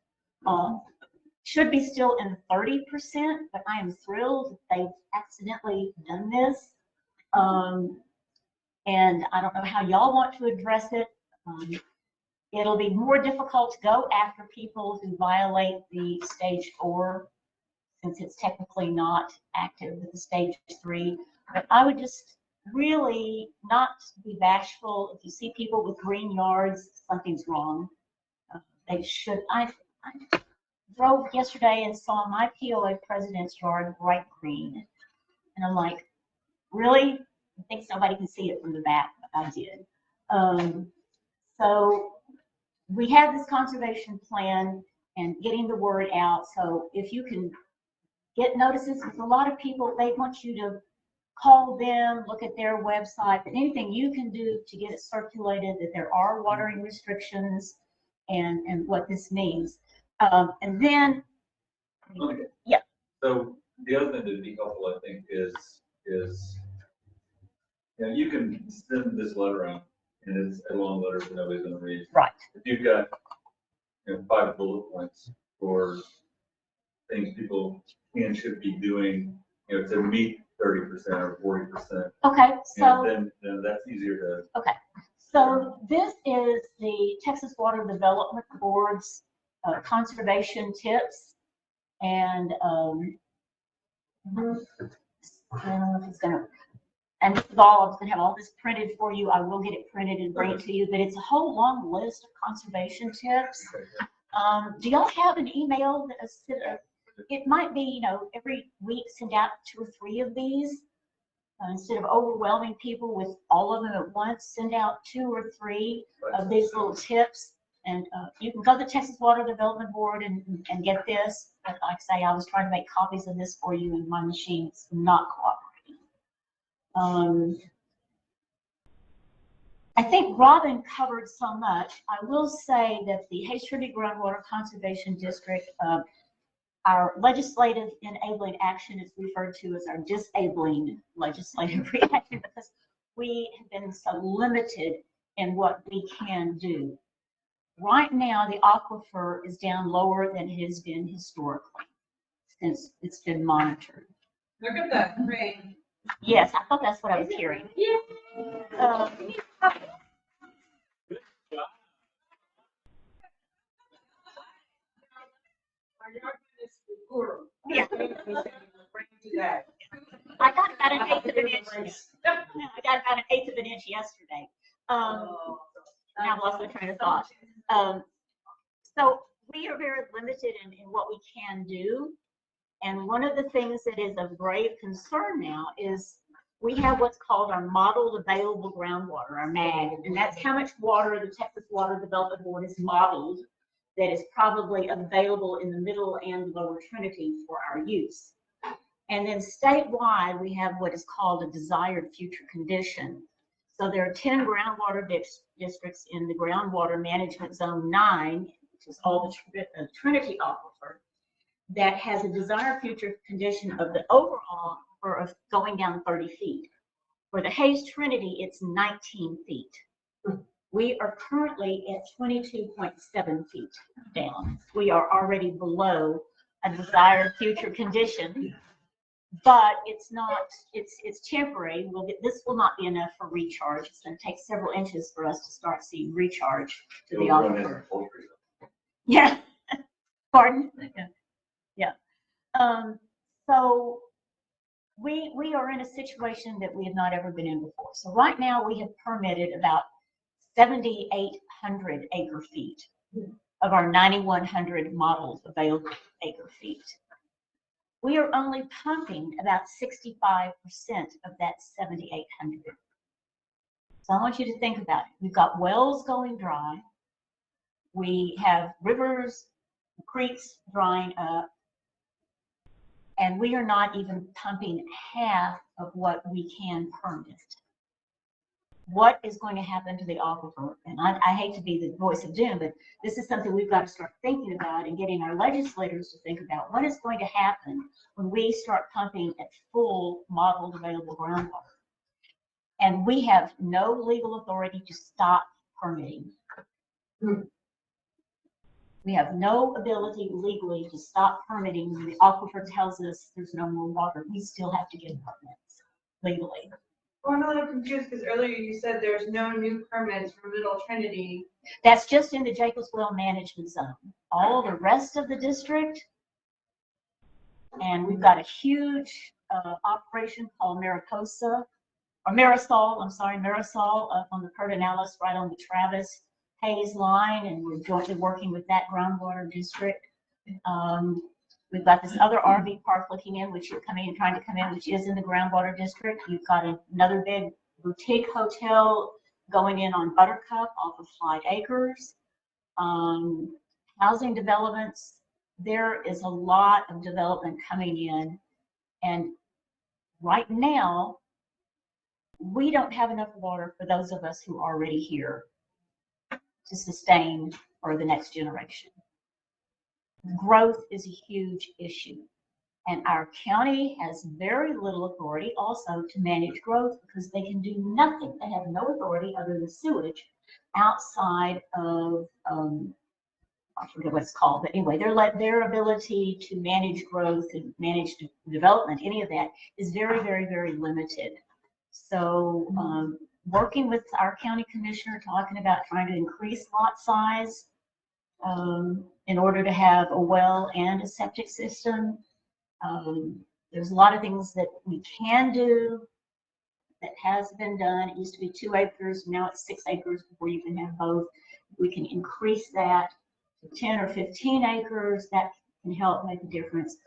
Should be still in 30%, but I am thrilled that they've accidentally done this. And I don't know how y'all want to address it. It'll be more difficult to go after people who violate the stage 4, since it's technically not active with the stage 3. But I would just really not be bashful. If you see people with green yards, something's wrong. They should. I drove yesterday and saw my POA president's yard bright green. And I'm like, really? I think somebody can see it from the back, but I did. So we have this conservation plan and getting the word out. So if you can get notices, because a lot of people, they want you to call them, look at their website, but anything you can do to get it circulated that there are watering restrictions and what this means. And then, Okay. Yeah. So the other thing that'd be helpful, I think, is, you can send this letter out, and it's a long letter that nobody's gonna read. right, If you've got, 5 bullet points for things people can and should be doing, to meet 30% or 40%, okay, so. and then that's easier to. So this is the Texas Water Development Board's conservation tips. And I don't know if it's gonna, and this is all, I was gonna have all this printed for you. I will get it printed and bring it to you, but it's a whole long list of conservation tips. Do y'all have an email that it might be, every week send out 2 or 3 of these. Instead of overwhelming people with all of them at once, send out 2 or 3 of these little tips. And you can go to the Texas Water Development Board and get this. But like I say, I was trying to make copies of this for you, and my machine's not cooperating. I think Robin covered so much. I will say that the Hayes Trinity Groundwater Conservation District, our legislative enabling action is referred to as our disabling legislative reaction, because we have been so limited in what we can do. Right now, the aquifer is down lower than it has been historically since it's been monitored. Look at that rain. Yes, I thought that's what I was hearing. Yeah. I got about an eighth of an inch. I got about an eighth of an inch yesterday. Now I've lost my train of thought. So we are very limited in what we can do. And one of the things that is of grave concern now is we have what's called our modeled available groundwater, our MAG, and that's how much water the Texas Water Development Board has modeled that is probably available in the Middle and Lower Trinity for our use. And then statewide, we have what is called a desired future condition. So there are 10 groundwater districts in the Groundwater Management Zone 9, which is all the Trinity aquifer, that has a desired future condition of the overall aquifer of going down 30 feet. For the Hayes Trinity, it's 19 feet. We are currently at 22.7 feet down. We are already below a desired future condition, but it's not, it's temporary. This will not be enough for recharge. It's going to take several inches for us to start seeing recharge to the aquifer. Yeah. Pardon? Yeah. So we are in a situation that we have not ever been in before. So right now we have permitted about 7,800 acre feet of our 9,100 modeled available acre feet. We are only pumping about 65% of that 7,800. So I want you to think about it. We've got wells going dry. We have rivers, creeks drying up, and we are not even pumping half of what we can permit. What is going to happen to the aquifer? And I hate to be the voice of doom, but this is something we've got to start thinking about and getting our legislators to think about. What is going to happen when we start pumping at full modeled available groundwater? And we have no legal authority to stop permitting. We have no ability legally to stop permitting when the aquifer tells us there's no more water. We still have to get permits legally. Well, I'm a little confused because earlier you said there's no new permits for Middle Trinity. That's just in the Jacobs Well Management Zone. All the rest of the district, and we've got a huge operation called Mariposa, or Marisol, I'm sorry, Marisol up on the Pedernales, right on the Travis Hayes line, and we're jointly working with that groundwater district. We've got this other RV park looking in, which you're trying to come in, which is in the groundwater district. You've got another big boutique hotel going in on Buttercup off of Flight Acres. Housing developments, there is a lot of development coming in. And right now, we don't have enough water for those of us who are already here to sustain for the next generation. Growth is a huge issue. And our county has very little authority also to manage growth because they can do nothing. They have no authority other than sewage outside of, I forget what it's called, but anyway, their ability to manage growth and manage development, any of that, is very, very, very limited. So working with our county commissioner, talking about trying to increase lot size in order to have a well and a septic system. There's a lot of things that we can do that has been done. It used to be 2 acres, now it's 6 acres before you can have both. We can increase that to 10 or 15 acres. That can help make a difference.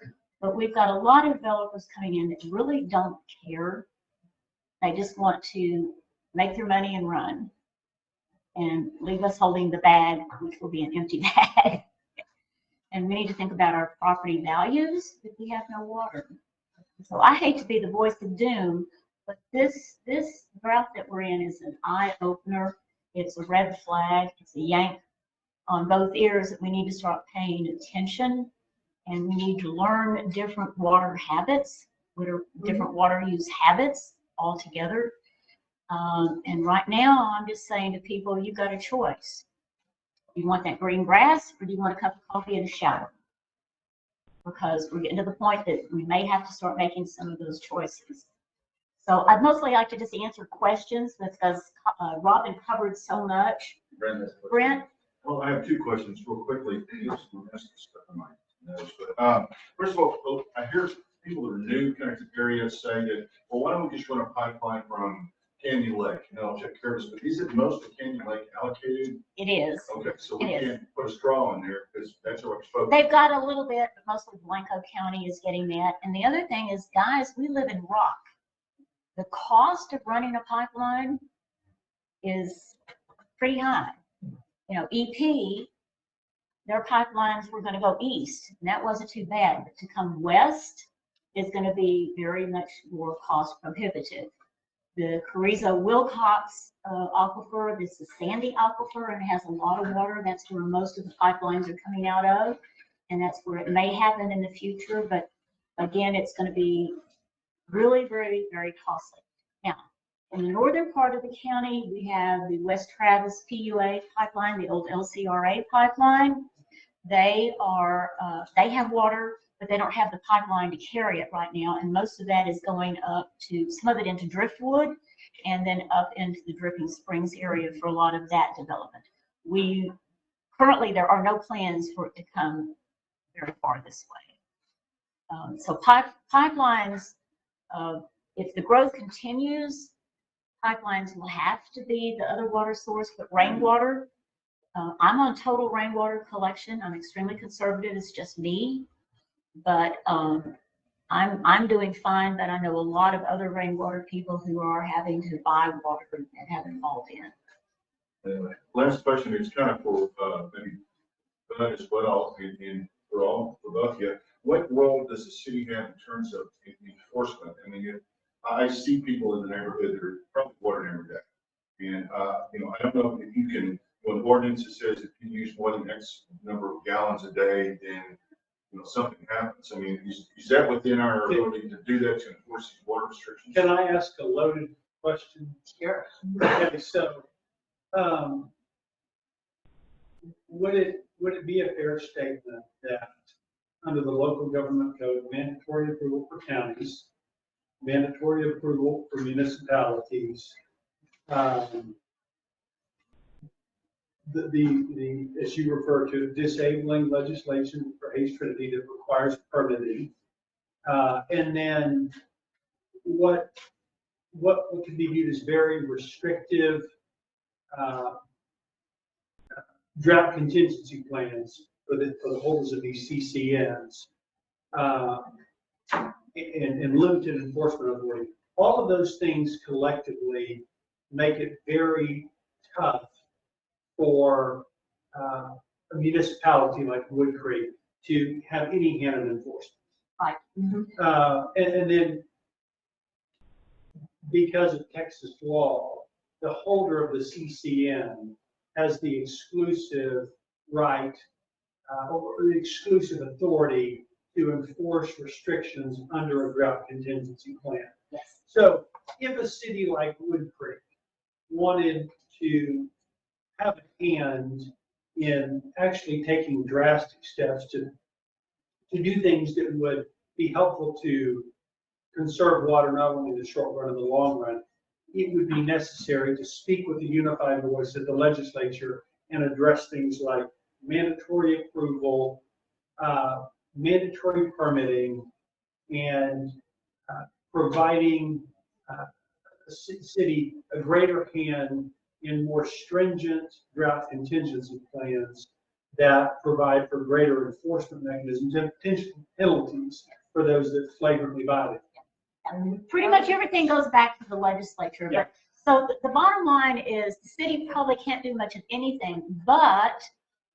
But we've got a lot of developers coming in that really don't care. They just want to make their money and run and leave us holding the bag, which will be an empty bag. And we need to think about our property values if we have no water. So I hate to be the voice of doom, but this drought that we're in is an eye opener. It's a red flag. It's a yank on both ears that we need to start paying attention, and we need to learn different water habits, different water use habits altogether. And right now, I'm just saying to people, you've got a choice. Do you want that green grass, or do you want a cup of coffee and a shower? Because we're getting to the point that we may have to start making some of those choices. So I'd mostly like to just answer questions because Robin covered so much. Brent? Well, I have 2 questions real quickly. First of all, I hear people that are new kind of to the area say that, well, why don't we just run a pipeline from Canyon Lake, and I'll take care of this, but is it most of Canyon Lake allocated? It is. Okay, so we It is. can't put a straw in there because that's what we're supposed to. They've got a little bit, but mostly Blanco County is getting that. And the other thing is, guys, we live in rock. The cost of running a pipeline is pretty high. You know, EP, their pipelines were going to go east, and that wasn't too bad. But to come west is going to be very much more cost prohibitive. The Carrizo Wilcox aquifer, this is sandy aquifer, and it has a lot of water. That's where most of the pipelines are coming out of, and that's where it may happen in the future. But again, it's going to be really, very, very costly. Now, in the northern part of the county, we have the West Travis PUA pipeline, the old LCRA pipeline. They have water, but they don't have the pipeline to carry it right now. And most of that is going up to, some of it into Driftwood, and then up into the Dripping Springs area for a lot of that development. Currently, there are no plans for it to come very far this way. So pipelines, if the growth continues, pipelines will have to be the other water source, but rainwater, I'm on total rainwater collection. I'm extremely conservative. It's just me. But I'm doing fine, but I know a lot of other rainwater people who are having to buy water and haven't hauled in. Anyway, last question is kind of for maybe Bud as well, and for both of you. What role does the city have in terms of enforcement? I mean, I see people in the neighborhood that are probably watering every day, and I don't know if you can. When ordinance says if you use more than X number of gallons a day, then something happens. I mean, is that within our ability to do that, to enforce these water restrictions? Can I ask a loaded question? Sure. Okay, so, would it be a fair statement that under the local government code, mandatory approval for counties, mandatory approval for municipalities, as you refer to, disabling legislation for Hays Trinity that requires permitting, and then what could be viewed as very restrictive drought contingency plans for the holders of these CCNs, and limited enforcement authority. All of those things collectively make it very tough for a municipality like Wood Creek to have any hand in enforcement. Right. And then because of Texas law, the holder of the CCN has the exclusive right or the exclusive authority to enforce restrictions under a drought contingency plan. Yes. So if a city like Wood Creek wanted to have a hand in actually taking drastic steps to do things that would be helpful to conserve water, not only in the short run and the long run, it would be necessary to speak with a unified voice at the legislature and address things like mandatory approval, mandatory permitting, and providing the city a greater hand in more stringent drought contingency plans that provide for greater enforcement mechanisms and potential penalties for those that flagrantly violate. Pretty much everything goes back to the legislature, Yeah. but, so the bottom line is, the city probably can't do much of anything, but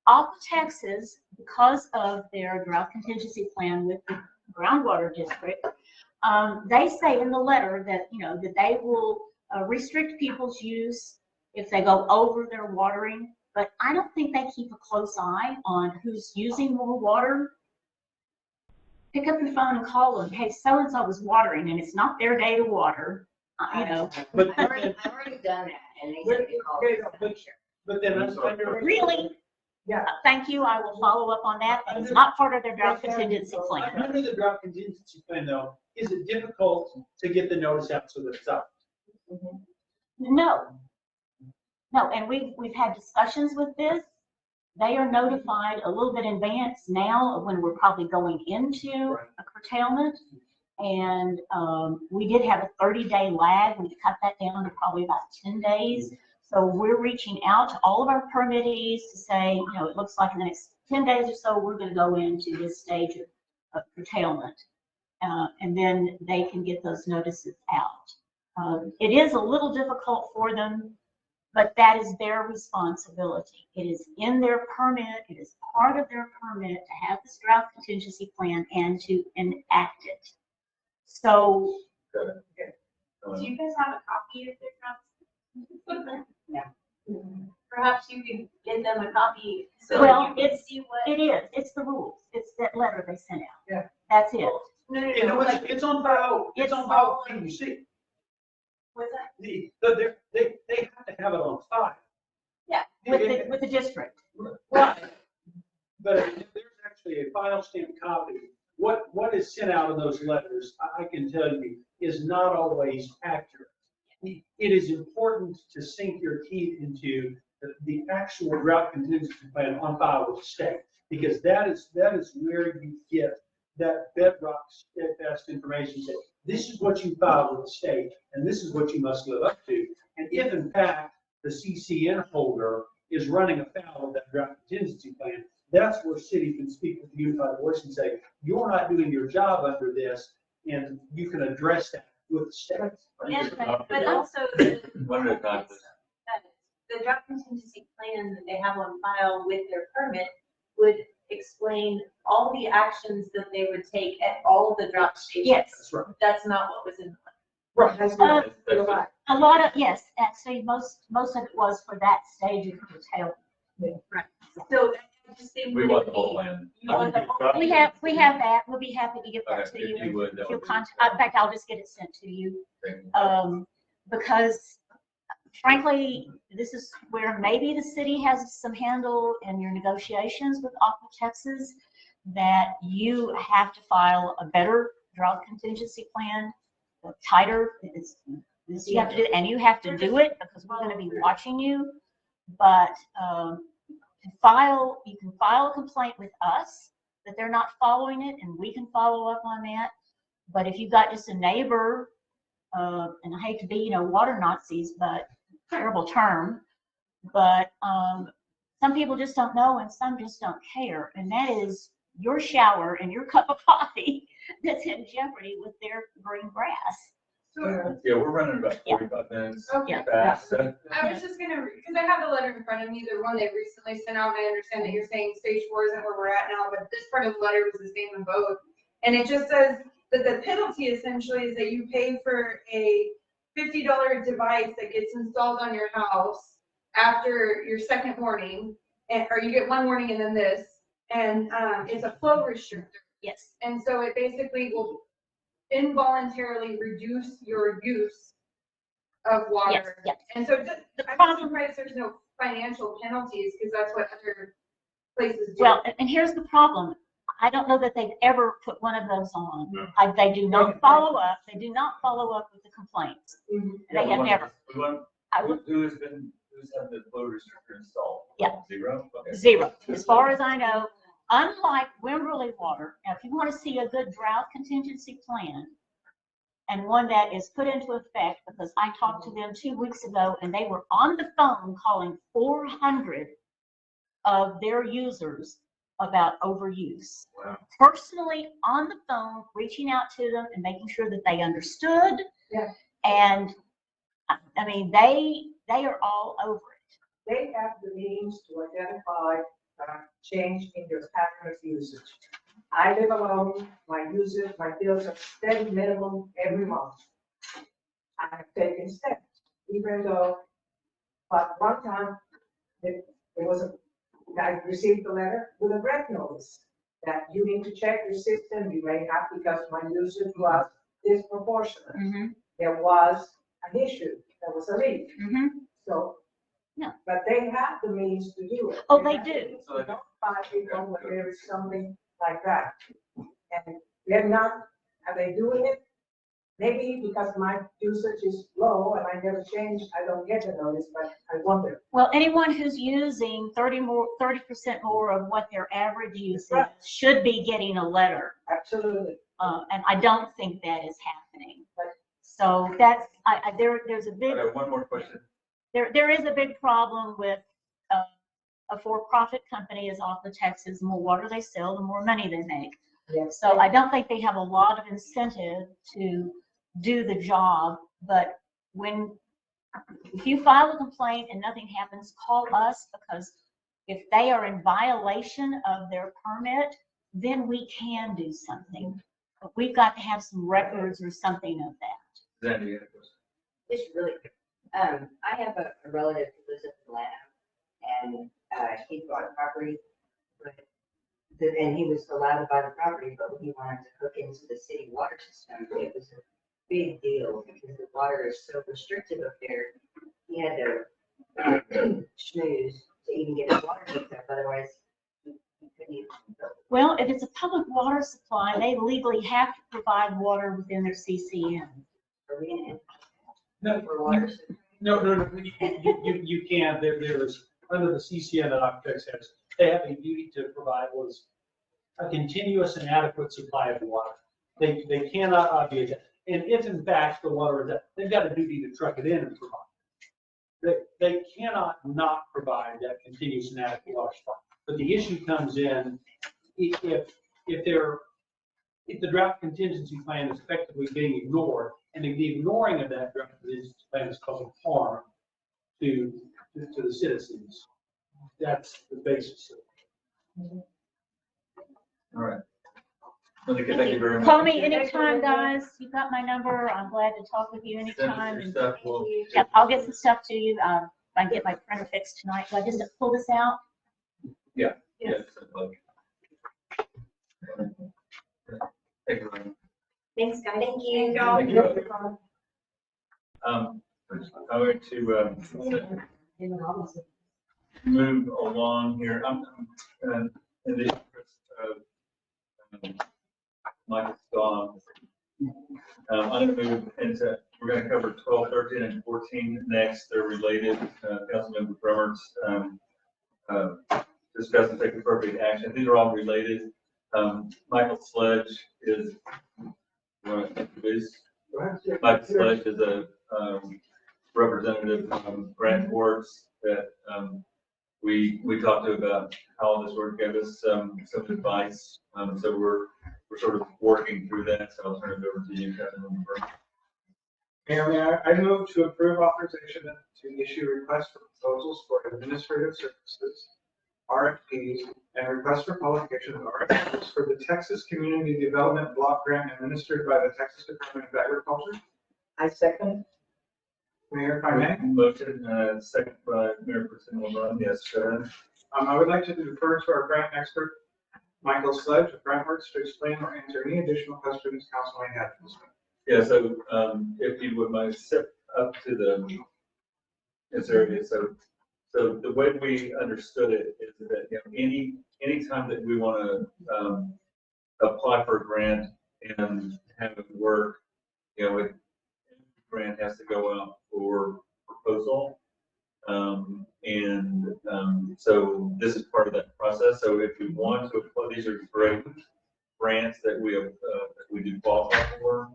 Aqua Texas, because of their drought contingency plan with the groundwater district, they say in the letter that, that they will restrict people's use if they go over their watering, but I don't think they keep a close eye on who's using more water. Pick up your phone and call them, hey, so-and-so was watering, and it's not their day to water, But I've already done that, and they said they called. But then under. Really? Yeah. Thank you, I will follow up on that, and it's not part of their drought contingency plan. Under the drought contingency plan though, is it difficult to get the notice out so that it's up? No. No, and we've had discussions with this. They are notified a little bit in advance now of when we're probably going into a curtailment. And we did have a 30-day lag. We've cut that down to probably about 10 days. So we're reaching out to all of our permittees to say, it looks like in the next 10 days or so, we're going to go into this stage of curtailment. And then they can get those notices out. It is a little difficult for them, but that is their responsibility. It is in their permit, it is part of their permit to have this drought contingency plan and to enact it. So. Do you guys have a copy of their drought? Yeah. Perhaps you could get them a copy so Well, you can see what. It's the rules. It's that letter they sent out. Yeah. That's it. No. It's on file, it's on file, you see. What's that? They have to have it on file. Yeah. With the district. Right. But there's actually a file stamped copy. What is sent out in those letters, I can tell you, is not always accurate. It is important to sink your teeth into the actual drought contingency plan on file with the state, because that is where you get that bedrock steadfast information that this is what you filed with the state and this is what you must live up to. And if in fact the CCN holder is running afoul of that drought contingency plan, that's where city can speak with the unified voice and say, you're not doing your job under this, and you can address that with the state. Yeah, but also the One at a time. drought contingency plan that they have on file with their permit would explain all the actions that they would take at all of the drought stations. Yes. That's right. That's not what was in the plan. Right. You're right. A lot of, yes, actually, most of it was for that stage of curtailment. So I just think. We that want it the whole would be- plan. You want the whole. We have that. We'll be happy to get that Okay, to you. if you would, that If you'll would be- contact, in fact, I'll just get it sent to you. Thank you. because frankly, this is where maybe the city has some handle in your negotiations with Aqua Texas, that you have to file a better drought contingency plan, tighter, this you have to do, and you have to do it because we're gonna be watching you. But, you can file a complaint with us that they're not following it, and we can follow up on that. But if you've got just a neighbor, and I hate to be, water Nazis, but terrible term, but some people just don't know and some just don't care. And that is your shower and your cup of coffee that's in jeopardy with their green grass. So Yeah, we're running about 45 minutes Okay. fast. So I was just gonna, because I have the letter in front of me, the one they recently sent out. I understand that you're saying stage 4 isn't where we're at now, but this part of the letter was the same in both. And it just says that the penalty essentially is that you pay for a $50 device that gets installed on your house after your second warning, or you get one warning and then this, and it's a flow restrictor. Yes. And so it basically will involuntarily reduce your use of water. Yes. And so The I'm problem- surprised there's no financial penalties, because that's what other places do. Well, and here's the problem. I don't know that they've ever put one of those on. They do not follow up. They do not follow up with the complaints. They have never. Who's had the flow restrictor installed? Yeah. Zero? Okay. Zero. As far as I know, unlike Wimberley Water, now if you want to see a good drought contingency plan and one that is put into effect, because I talked to them 2 weeks ago and they were on the phone calling 400 of their users about overuse. Wow. Personally on the phone, reaching out to them and making sure that they understood. Yeah. And I mean, they are all over it. They have the means to identify change in your pattern of usage. I live alone, my bills are steady minimum every month. I have taken steps, even though, but one time, I received a letter with a red notice that you need to check your system, you may have, because my usage was disproportionate. Mm-hmm. There was an issue, there was a leak, Mm-hmm. so. Yeah. But they have the means to do it. Oh, they do. So they- Notify people when there is something like that. And they're not, are they doing it? Maybe because my usage is low and I never change, I don't get the notice, but I wonder. Well, anyone who's using 30% more of what their average use is Right. should be getting a letter. Absolutely. And I don't think that is happening. Right. So that's, there's a big, Okay, one more question. there is a big problem with a for-profit company is Aqua Texas. The more water they sell, the more money they make. Yes. So I don't think they have a lot of incentive to do the job, but if you file a complaint and nothing happens, call us, because if they are in violation of their permit, then we can do something. But we've got to have some records or something of that. Zandy, you had a question? Just really quick. I have a relative who lives in Atlanta, and he bought a property, and he was allowed to buy the property, but he wanted to hook into the city water system. It was a big deal because the water is so restricted up there. He had to schmooze to even get his water hooked up, otherwise he couldn't even build. Well, if it's a public water supply, they legally have to provide water within their CCN. Arena No, for water. system. no, you can't. There's, under the CCN that Aquatex has, they have a duty to provide was a continuous and adequate supply of water. They cannot obviate that. And if in fact the water is that, they've got a duty to truck it in and provide. They cannot not provide that continuous and adequate water supply. But the issue comes in if the drought contingency plan is effectively being ignored, and the ignoring of that drought contingency plan is causing harm to the citizens. That's the basis of it. All right. Malika, thank you very much. Call me anytime, guys. You got my number. I'm glad to talk with you anytime. Send us your stuff. We'll- Yep, I'll get some stuff to you. If I can get my printer fixed tonight. Do I just pull this out? Yeah. Yes. Yes. Like- Thank you, Ryan. Thanks, guys. Thank you. Thank you. I'm going to move along here. In the interest of Michael's gone. I'm going to move into, we're going to cover 12, 13, and 14 next. They're related. Councilmember Brummer's discuss and take appropriate action. These are all related. Michael Sledge is, Michael Sledge is a representative from Grant Works that we talked to about how all this work, gave us some advice. So we're sort of working through that. So I'll turn it over to you, Councilmember Brummer. Mayor, I move to approve authorization to issue requests for proposals for administrative services, RFPs, and requests for qualification of RFPs for the Texas Community Development Block Grant administered by the Texas Department of Agriculture. I second. Mayor, if I may, Motion, second by Mayor Pro Tem LeBrun. Yes, go ahead. I would like to defer to our grant expert, Michael Sledge of GrantWorks, to explain or answer any additional questions council may have. Yeah, so if you would mind step up to this area. So the way we understood it is that, you know, any time that we want to apply for a grant and have it work, you know, grant has to go out for proposal. So this is part of that process. So if we want to apply, these are great grants that we do qualify for,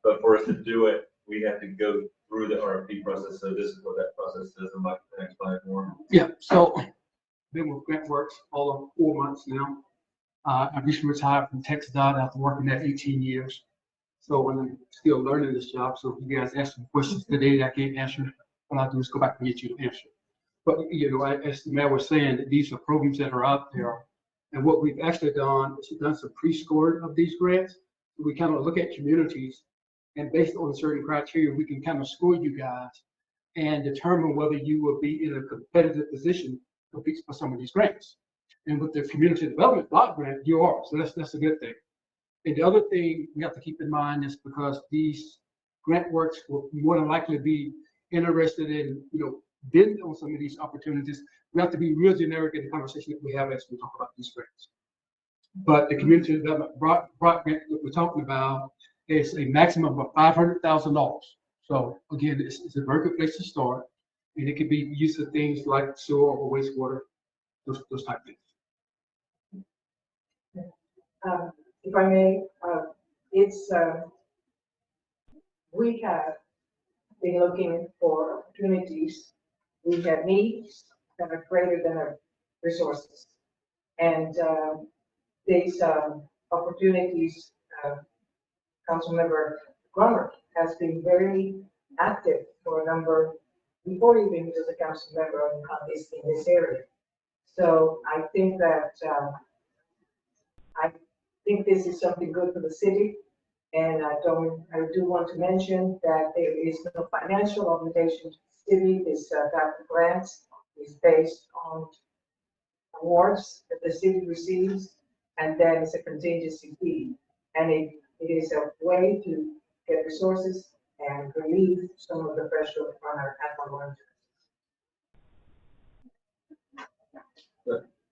but for us to do it, we have to go through the RFP process. So this is what that process is. And Mike can explain more. Yeah, so been with GrantWorks all of 4 months now. I recently retired from TxDOT after working there 18 years. So I'm still learning this job. So if you guys ask some questions today that I can't answer, what I'll do is go back and get you the answer. But, you know, as the mayor was saying, that these are programs that are out there. And what we've actually done is done some pre-scoring of these grants. We kind of look at communities, and based on certain criteria, we can kind of score you guys and determine whether you will be in a competitive position for some of these grants. And with the community development block grant, you are. So that's a good thing. And the other thing we have to keep in mind is because these GrantWorks will more than likely be interested in, you know, bidding on some of these opportunities, we have to be real generic in the conversation that we have as we talk about these grants. But the community development block grant that we're talking about is a maximum of $500,000. So again, it's a very good place to start, and it can be used for things like sewer or wastewater, those type of things. If I may, we have been looking for opportunities. We have needs that are greater than our resources. And these opportunities, Councilmember Grummer has been very active for a number, before even he was a council member in this area. So I think that this is something good for the city. And I do want to mention that there is no financial obligation to the city. This type of grants is based on awards that the city receives, and then it's a contingency fee. And it is a way to get resources and relieve some of the pressure on our capital.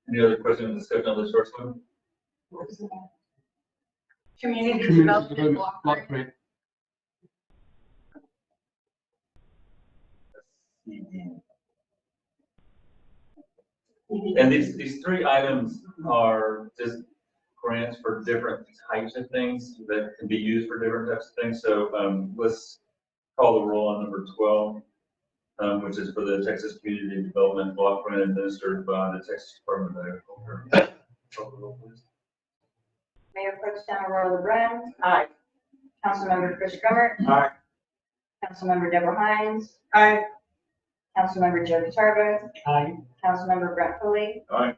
Any other questions or discussion on this first one? Community Community development block grant. grant. And these three items are just grants for different types of things that can be used for different types of things. So let's call the roll on number 12, which is for the Texas Community Development Block Grant administered by the Texas Department of Agriculture. Call the roll, please. Mayor Pro Tem Aurora LeBrun. Aye. Councilmember Chris Grummer. Aye. Councilmember Deborah Hines. Aye. Councilmember Joe DeCharbo. Aye. Councilmember Brett Foley. Aye.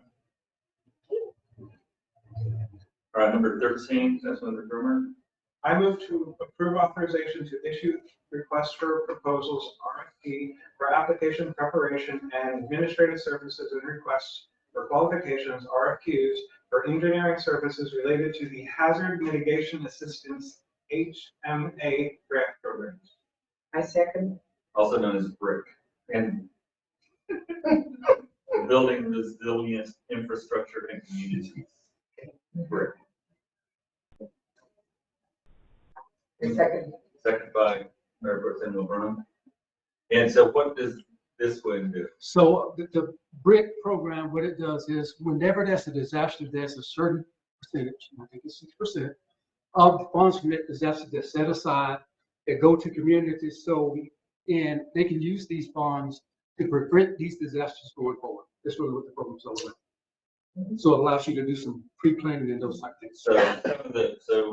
All right, number 13, Councilmember Grummer. I move to approve authorization to issue requests for proposals, RFP, for application preparation and administrative services and requests for qualifications, RFQs, for engineering services related to the Hazard Mitigation Assistance HMA grant programs. I second. also known as BRIC, and Building Resilient Infrastructure and Communities. BRIC. Second. Second by Mayor Pro Tem Burnham. And so what does this one do? So the BRIC program, what it does is whenever there's a disaster, there's a certain percentage, I think it's 6%, of the funds from that disaster that's set aside that go to communities. So, and they can use these funds to prevent these disasters going forward. That's really what the program's all about. So it allows you to do some pre-planning and those type things. So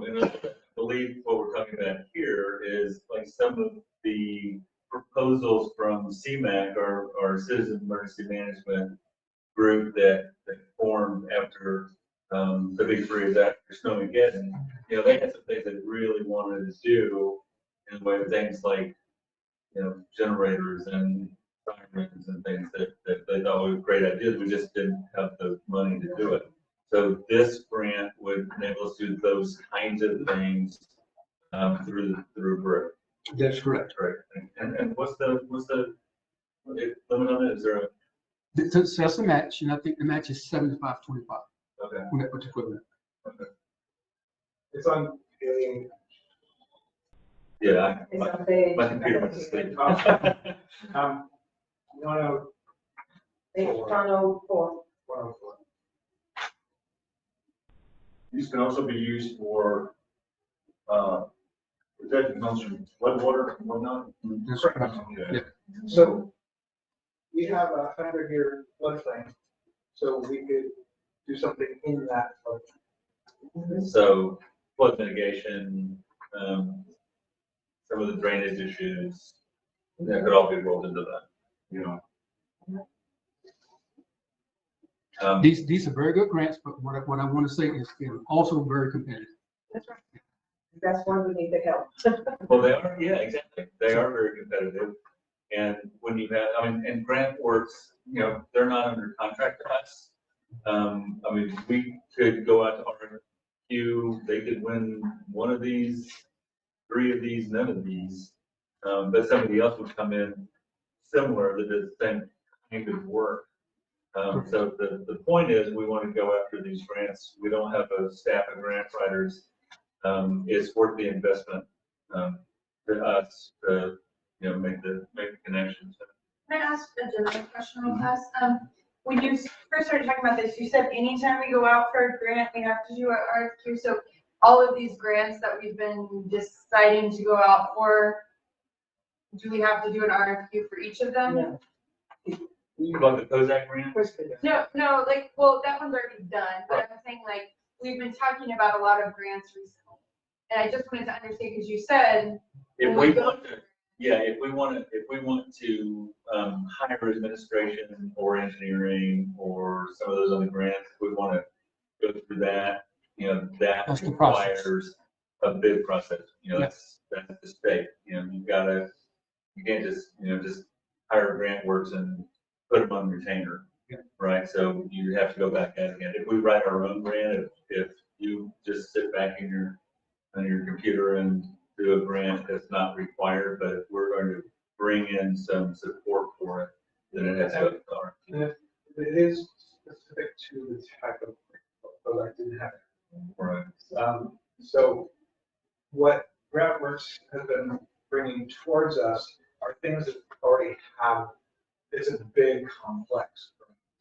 and I believe what we're talking about here is like some of the proposals from CMAC, our Citizen Emergency Management group that formed after the big three is after Snowmageddon. You know, they had some things they really wanted to do in the way of things like, you know, generators and sirens and things that they thought were great ideas. We just didn't have the money to do it. So this grant would enable us to do those kinds of things through BRIC. That's correct. Right. And what's the limit on it? Is there a? So that's a match, and I think the match is 75-25 Okay. on that particular. It's on Alien. Yeah. It's on page. My computer went to sleep. No, Page 104. 104. These can also be used for, protecting homes from floodwater and whatnot. That's correct. Yeah. So we have a 100-year floodplain, so we could do something in that floodplain. So flood mitigation, some of the drainage issues, that could all be rolled into that. You know, These are very good grants, but what I want to say is they're also very competitive. That's right. That's why we need the help. Well, they are, yeah, exactly. They are very competitive. And when you have, I mean, and GrantWorks, you know, they're not under contract to us. I mean, we could go out to RFQ, they could win one of these, 3 of these, none of these. But somebody else would come in similar that does the same kind of work. So the point is, we want to go after these grants. We don't have a staff of grant writers. It's worth the investment for us to, you know, make the connections. Can I ask a general question real fast? When you first started talking about this, you said anytime we go out for a grant, we have to do an RFQ. So all of these grants that we've been deciding to go out for, do we have to do an RFQ for each of them? No. About the Kozak grant? No, like, well, that one's already done, but I'm saying like, we've been talking about a lot of grants recently. And I just wanted to understand, because you said. If we want to, yeah, if we want to hire administration or engineering or some of those other grants, if we want to go through that, you know, that That's the process. requires a bid process. You know, Yeah. that's the state. You know, you can't just, you know, just hire GrantWorks and put them on retainer. Yeah. Right? So you have to go back at it again. If we write our own grant, if you just sit back on your computer and do a grant that's not required, but if we're going to bring in some support for it, then it has to go to our. And if it is specific to the type of, but I didn't have Right. it. So what GrantWorks has been bringing towards us are things that already have, it's a big complex.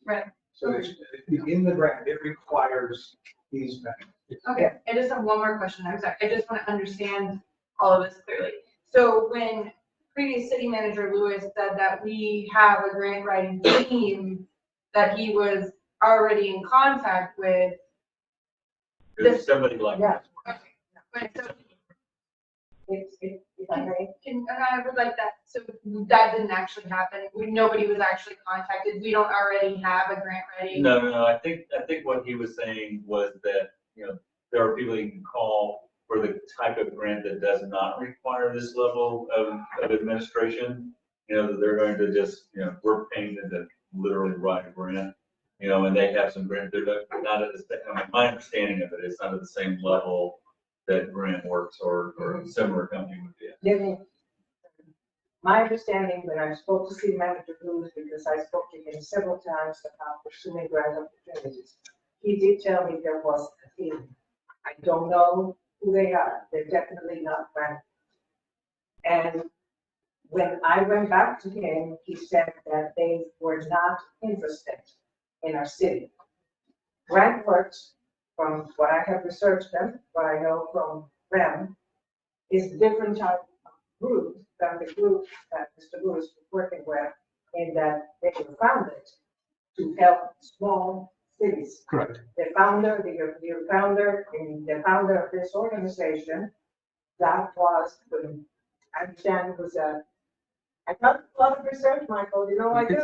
Right. So it's, in the grant, it requires these measures. Okay, I just have one more question. I'm sorry. I just want to understand all of this clearly. So when previous city manager Lewis said that we have a grant writing team that he was already in contact with. There's somebody like. Yeah. Okay, but so If I may. and I would like that. So that didn't actually happen. Nobody was actually contacted. We don't already have a grant writing. No. I think what he was saying was that, you know, there are people you can call for the type of grant that does not require this level of administration. You know, that they're going to just, you know, we're paying them to literally write a grant, you know, and they have some grant, they're not at the same, I mean, my understanding of it is not at the same level that GrantWorks or a similar company would be at. My understanding when I spoke to City Manager Cruz, because I spoke to him several times about pursuing grant opportunities, he did tell me there was a team. I don't know who they are. They're definitely not grant. And when I went back to him, he said that they were not interested in our city. Grant Works, from what I have researched them, what I know from them, is different type of group than the group that Mr. Lewis was working with, in that they were founded to help small cities. Correct. The founder of this organization, that was, I understand, was a, I got a lot of research, Michael, you know I do.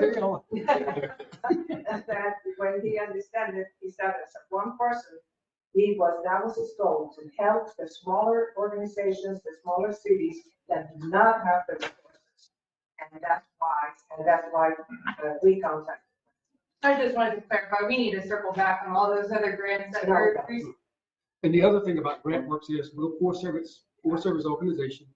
That when he understood it, he said, as one person, that was his goal, to help the smaller organizations, the smaller cities that do not have the resources. And that's why we contacted. I just wanted to clarify, we need to circle back on all those other grants that were. And the other thing about GrantWorks is we're a for-service organization.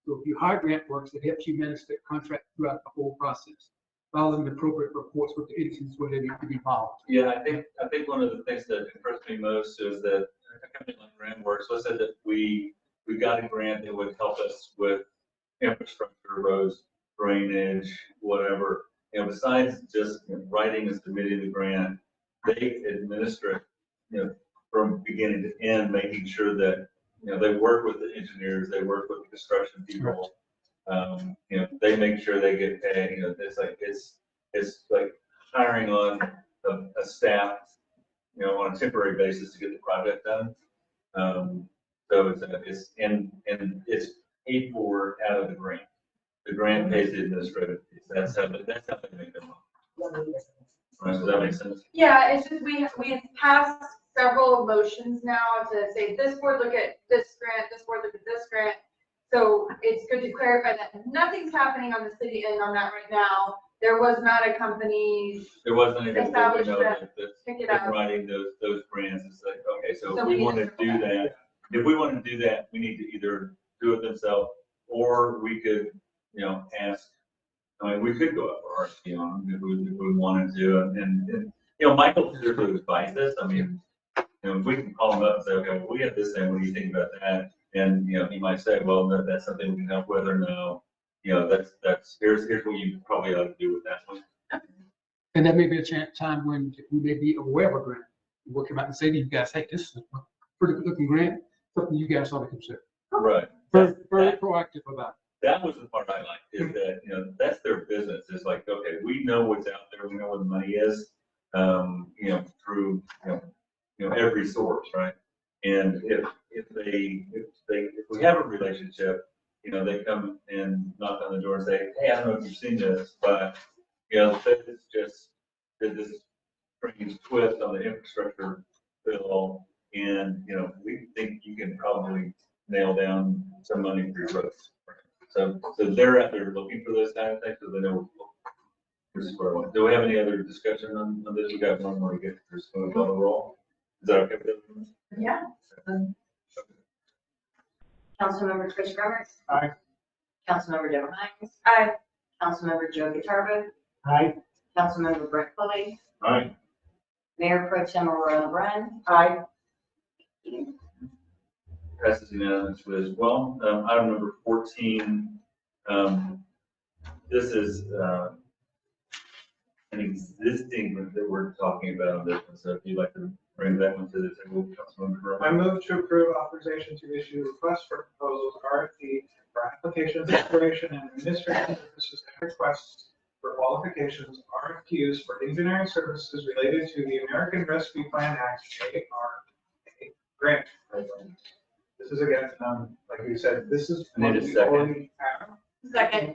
So if you hire GrantWorks, it helps you manage that contract throughout the whole process, filing the appropriate reports with the entities where they need to be filed. Yeah, I think one of the things that impressed me most is that a company like GrantWorks, let's say that we got a grant that would help us with infrastructure, roads, drainage, whatever. Besides just writing and submitting the grant, they administer it, from beginning to end, making sure that, they work with the engineers, they work with the construction people. They make sure they get paid, it's like hiring on a staff, on a temporary basis to get the project done. So it's paid for out of the grant. The grant pays the administrative fees. That's how they make their money. Right, does that make sense? Yeah, it's just, we have passed several motions now to say, this board look at this grant, this board look at this grant. So it's good to clarify that nothing's happening on the city end on that right now. There was not a company There wasn't anything that we established know that, pick it that's up. writing those grants. It's like, okay, so So if we we need want to to circle do back. that, if we want to do that, we need to either do it themselves, or we could, ask. I mean, we could go up for RFP on them if we wanted to, and Michael typically advises this. I mean, we can call him up and say, okay, well, we have this thing, what do you think about that? And, he might say, well, no, that's something we can help with, or no, here's what you probably ought to do with that one. And that may be a time when we may be aware of a grant. We'll come out and say to you guys, hey, this is a pretty good looking grant, something you guys ought to consider. Right. Very proactive about it. That was the part I liked, is that, that's their business. It's like, okay, we know what's out there, we know where the money is, through, every source, right? And if we have a relationship, they come and knock on the door and say, hey, I don't know if you've seen this, but, it's just, this strange twist on the infrastructure bill, and, we think you can probably nail down some money for your roads. So they're out there looking for those kind of things, so they know we're square one. Do we have any other discussion on this? We got one more to get through, so we'll call the roll. Is that okay with everyone? Yeah. Councilmember Chris Grummer. Aye. Councilmember Deborah Hines. Aye. Councilmember Joe Guitarba. Aye. Councilmember Brett Foley. Aye. Mayor Pro Tem Aurora Brun. I, Passes unanimously as well. Item number 14, this is an existing one that we're talking about on this one. So if you'd like to bring that one to the table, Councilmember Burrow. I move to approve authorization to issue requests for proposals, RFP, for applications, exploration, and administrative services and requests for qualifications, RFQs for engineering services related to the American Rescue Plan Act, ARA grant program. This is again, like you said, this is I need what a we second. already have. Second.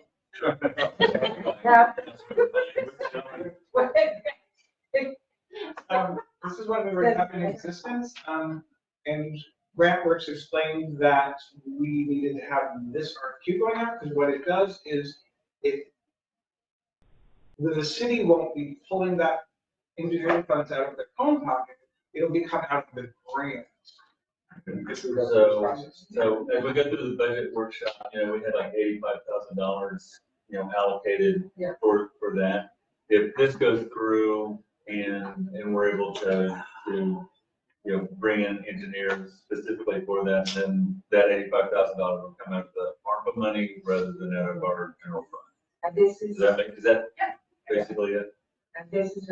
This is what we already have in existence, and GrantWorks explained that we needed to have this RFQ going out, because what it does is the city won't be pulling that engineering funds out of their own pocket, it'll be coming out of the grant. So as we go through the budget workshop, we had like $85,000 allocated Yeah. for that. If this goes through and we're able to, bring in engineers specifically for that, then that $85,000 will come out of the ARPA money rather than out of our general fund. And this is, Is that basically it? and this is,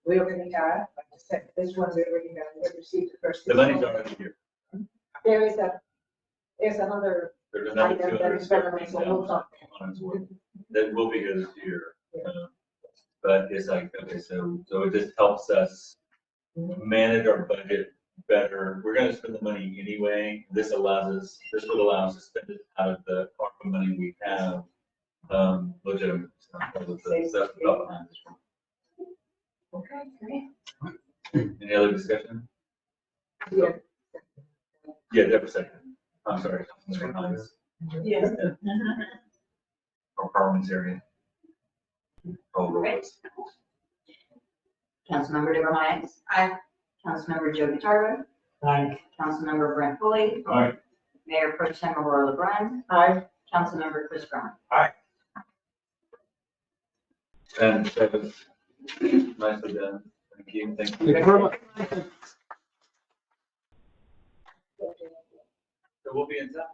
we already have, like I said, this one we already have, we received the first. The money's already here. There's another, There's another Item that is relevant, so we'll talk. That will be here this year. But it's like, okay, so it just helps us manage our budget better. We're gonna spend the money anyway. This would allow us to spend it out of the ARPA money we have, legitimate. That's the thought behind this one. okay, great. Any other discussion? Yeah. Yeah, Deborah second. I'm sorry. Councilmember Hines. Yes. Or parliamentarian. Oh, roll. Right. Councilmember Deborah Hines. Aye. Councilmember Joe DeTardo. Aye. Councilmember Brent Foley. All right, Mayor Pro Tem Aurora LeBrun. Aye. Councilmember Chris Brown. And that was nicely done. Thank you. Thank Thank you you. very much. So we'll be in touch.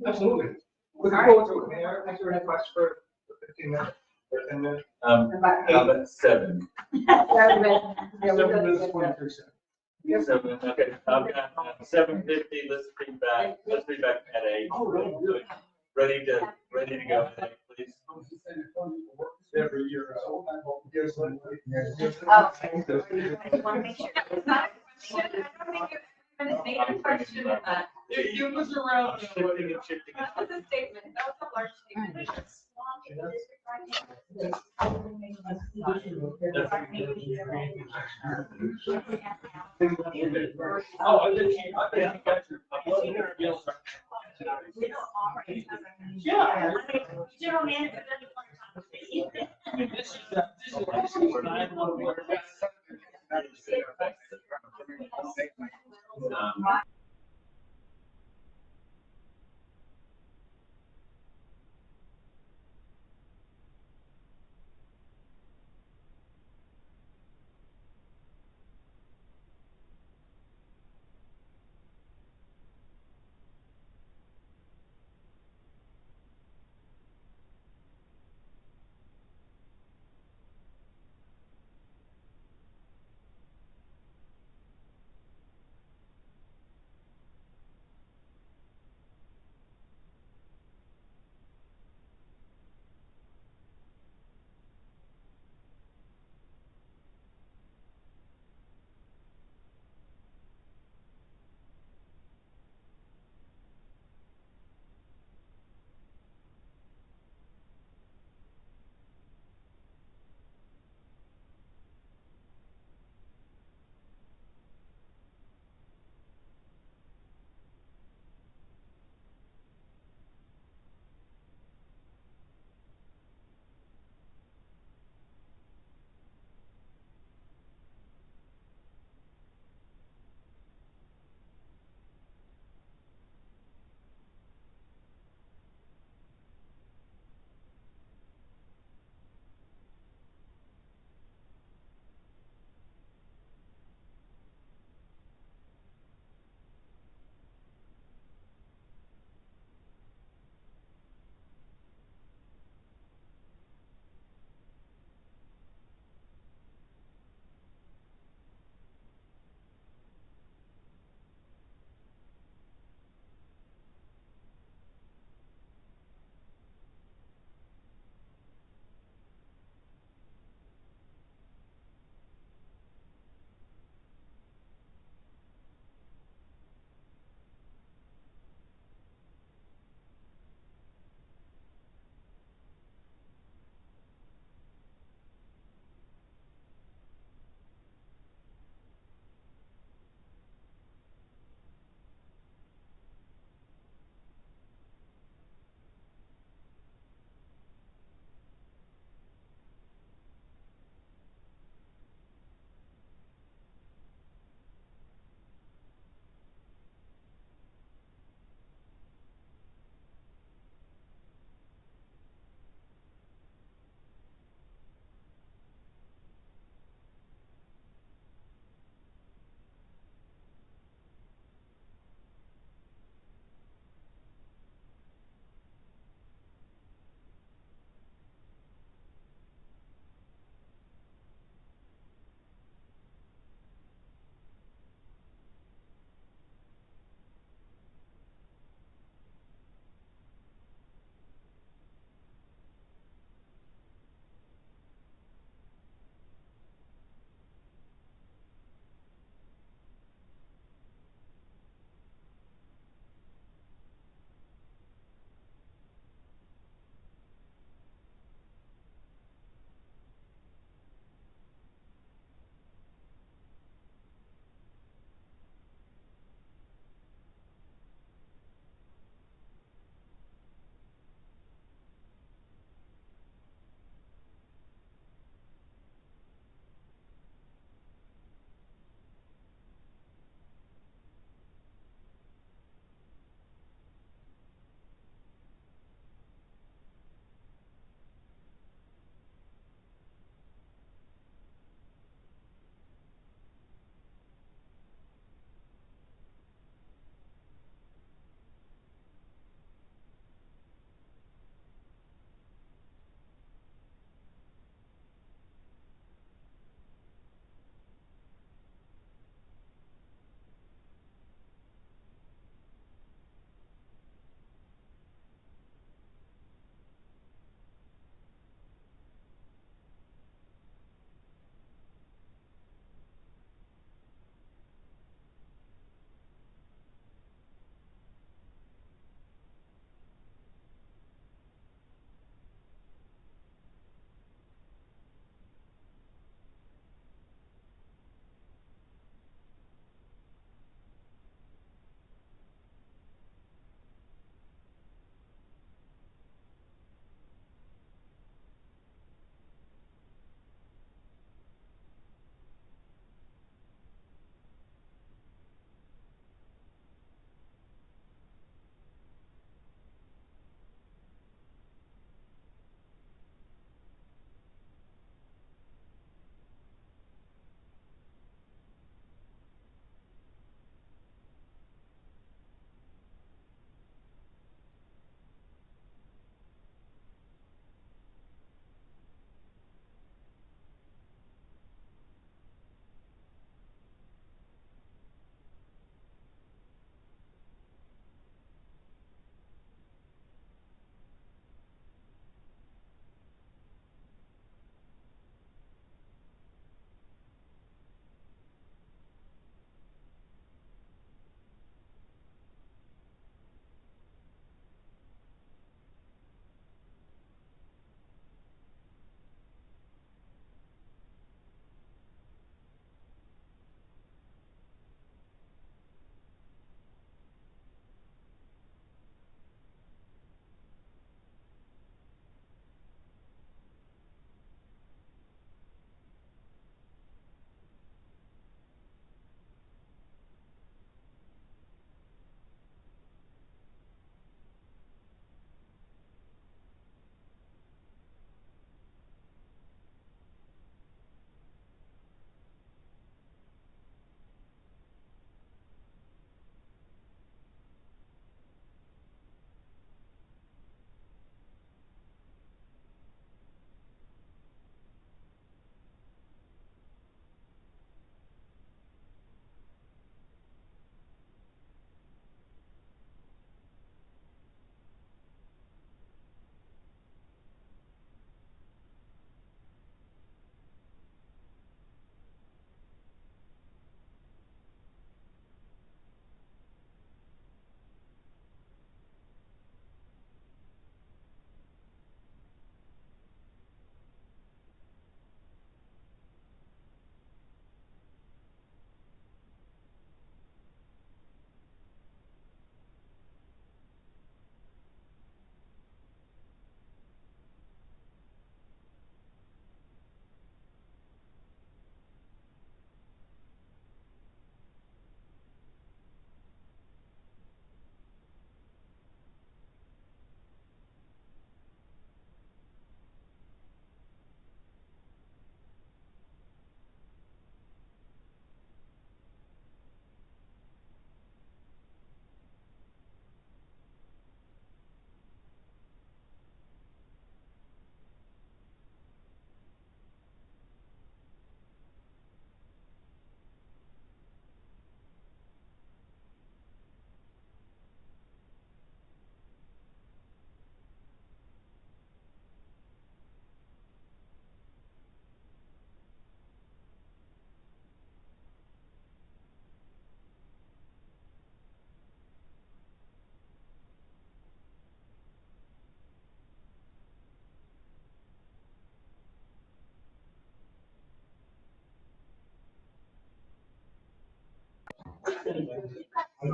Absolutely. Looking forward to it. Mayor, thanks for the request for 15 minutes, or 10 minutes. How about 7? 7 minutes, 23 seconds. 7, okay. I've got 7:50. Let's be back. Let's be back at 8. Oh, really? Good. Ready to go, please. Every year. Oh, I want to make sure. It's not a question. I don't think you're going to make a question of that. You was around. That was a statement. That was a large statement. Oh, I did. Yeah. General manager doesn't want to talk to you. This is where I want to work.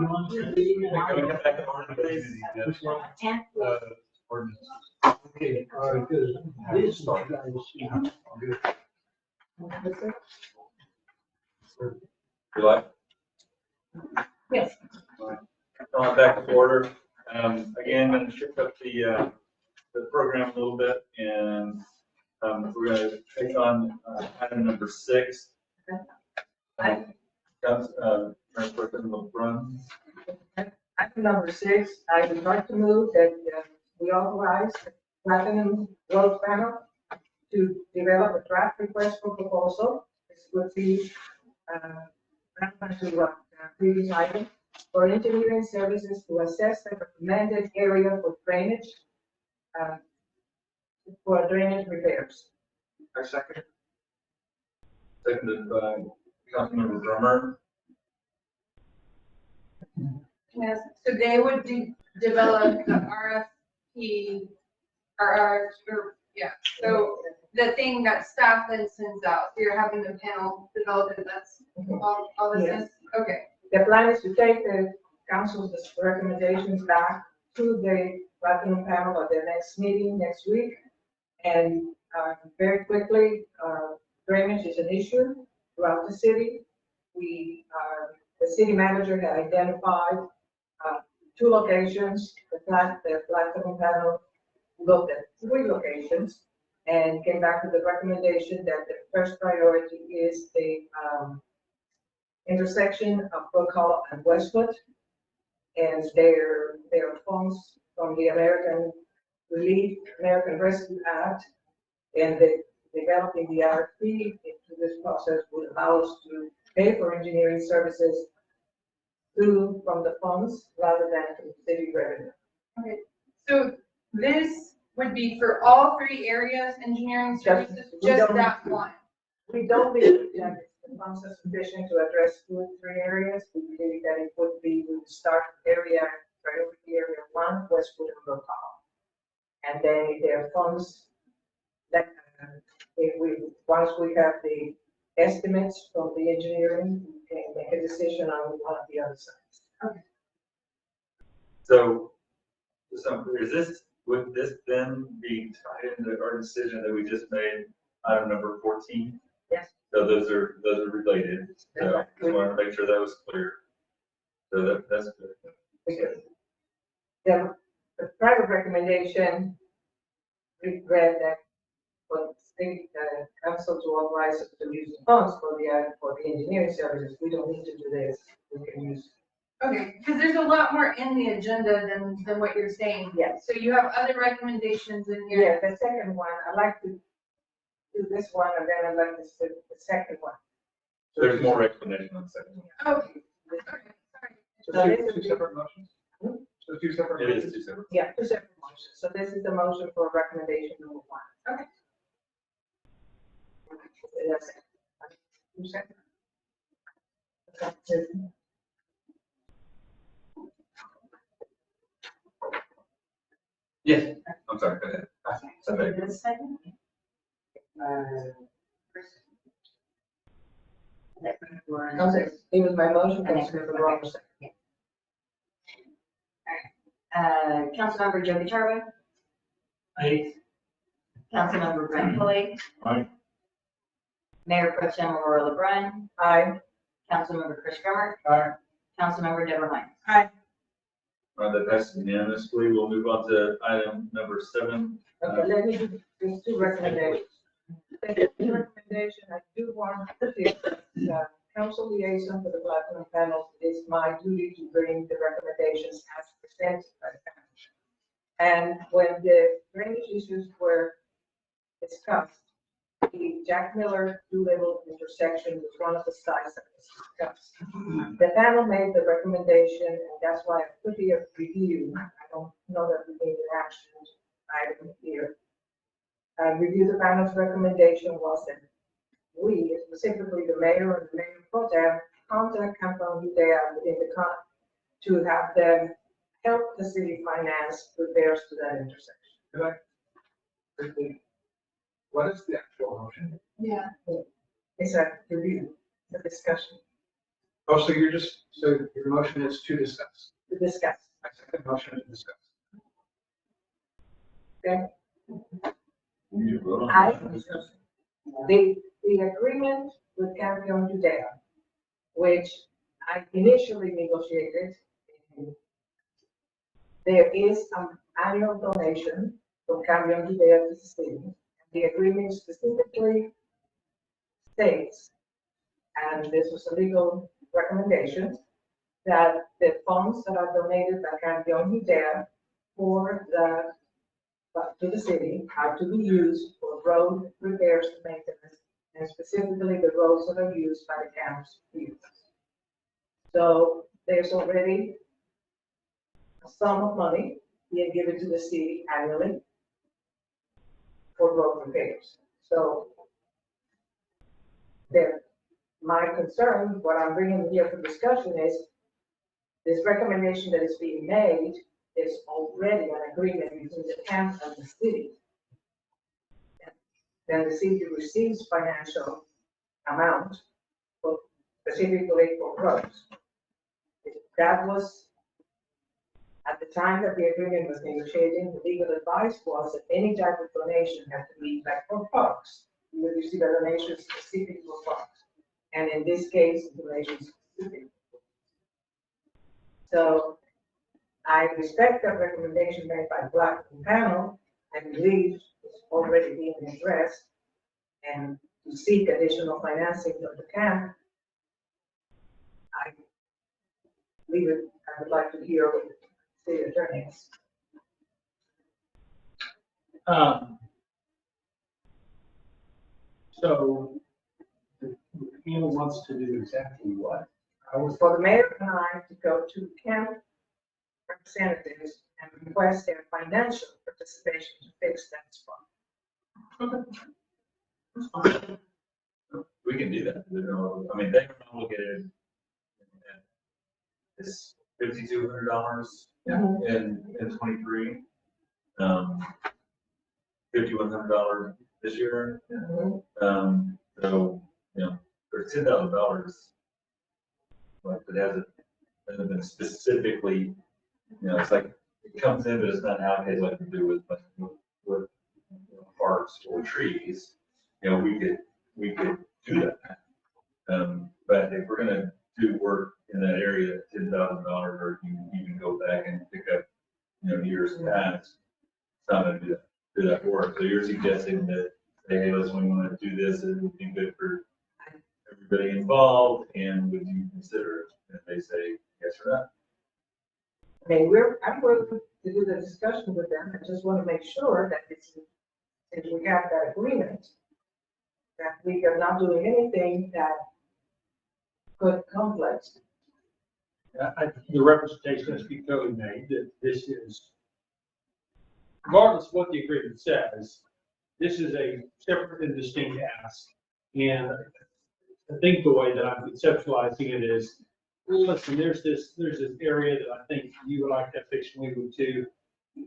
on to the, Can we come back to ordinance? which one? Ordinance. Okay, all right, good. This is what you guys, You like? Yes. Going back to order, again, gonna shift up the program a little bit, and, we're gonna take on, item number 6. Person LeBrun. Item number 6, I would like to move that we authorize the Platinum Growth Panel to develop a draft request for proposal. This would be, to previous item, for engineering services to assess the recommended area for drainage, for drainage repairs. I second. Seconded by Councilmember Drummer. Yes, so they would develop the RFP, so the thing that staff then sends out, so you're having the panel develop it, that's all this is? Okay. The plan is to take the council's recommendations back to the Platinum Panel at their next meeting next week. And very quickly, drainage is an issue throughout the city. The city manager had identified 2 locations. The Platinum Panel looked at 3 locations and came back to the recommendation that the first priority is the intersection of Brook Hall and Westwood. And their funds from the American Rescue Act and the developing the RFP into this process would allow us to pay for engineering services from the funds rather than from city revenue. Okay, so this would be for all 3 areas, engineering services, we just don't- that one? We don't believe that the funds are sufficient to address 2 or 3 areas. We believe that it would be, we would start priority area 1, Westwood and Brook Hall. And then if there are funds that, once we have the estimates from the engineering, we can make a decision on one of the other sides. So, would this then be tied into our decision that we just made, item number 14? Yes. So those are related, so just wanted to make sure that was clear. So that's good. Because the private recommendation, we read that for the state council to authorize us to use the funds for the engineering services, we don't need to do this. We can use. Okay, because there's a lot more in the agenda than what you're saying. Yes. So you have other recommendations in here. Yeah, the second one, I'd like to do this one and then I'd like to do the second one. There's more explanation on the second one. Okay, sorry. So 2 separate motions? So 2 separate It is motions? 2 separate. Yeah, 2 separate motions. So this is the motion for recommendation number 1. Okay. Yes. 2 separate. Yes, I'm sorry, go ahead. Somebody. The second? It was my motion, Councilmember Robertson. Councilmember Joe Viterbo, I, Councilmember Brent Foley. Aye. Mayor Pro Tem Aurora LeBrun, Aye. Councilmember Chris Grummer. Aye. Councilmember Deborah Hines. All right, that passes unanimously. We'll move on to item number 7. Okay, let me do these 2 recommendations. The recommendation, I do want to say, council liaison for the Platinum Panel, it is my duty to bring the recommendations as presented by the council. And when the drainage issues were discussed, the Jack Miller Doolittle intersection was one of the sites that was discussed. The panel made the recommendation, and that's why I put here review. I don't know that we made an action item here. Review the panel's recommendation was that we, specifically the mayor and the mayor pro tem, contact Canton Udea within the to have them help the city finance repairs to that intersection. Could I quickly, what is the actual motion? Yeah. It's a review, a discussion. Oh, so your motion is to discuss. to discuss. I second motion to discuss. You vote on I- it. The agreement with Campion Judea, which I initially negotiated, there is some annual donation from Campion Judea to the city. The agreement specifically states, and this was a legal recommendation, that the funds that are donated by Campion Judea for to the city are to be used for road repairs and maintenance, and specifically the roads that are used by the camp's youth. So there's already a sum of money being given to the city annually for road repairs. So my concern, what I'm bringing here for discussion is this recommendation that is being made is already an agreement between the camp and the city. Then the city receives financial amount for specifically for roads. That was, at the time that the agreement was negotiated, the legal advice was that any type of donation had to be like for parks. You would receive a donation specific for parks. And in this case, the donation is specific. So I respect that recommendation made by Black panel. I believe it's already being addressed. And to seek additional financing of the camp, I would like to hear what the city attorney is. So the panel wants to do exactly what? I was for the mayor and I to go to camp representatives and request their financial participation to fix that spot. We can do that. I mean, they can look at it. It's $5,200 in 23. $5,100 this year. So, for $10,000, like it hasn't been specifically, it's like it comes in, but it's not allocated like we do with parks or trees. We could do that. But if we're gonna do work in that area, $10,000, or you can even go back and pick up, years past, it's not gonna do that work. So you're suggesting that, hey, listen, we wanna do this, it would be good for everybody involved, and would you consider it? And they say yes or no. I mean, I'm willing to do the discussion with them. I just want to make sure that if we have that agreement, that we are not doing anything that could conflict. The representation has to be clearly made that this is, regardless of what the agreement says, this is a separate and distinct ask. And I think the way that I'm conceptualizing it is, listen, there's this area that I think you would like to fix, and we would too.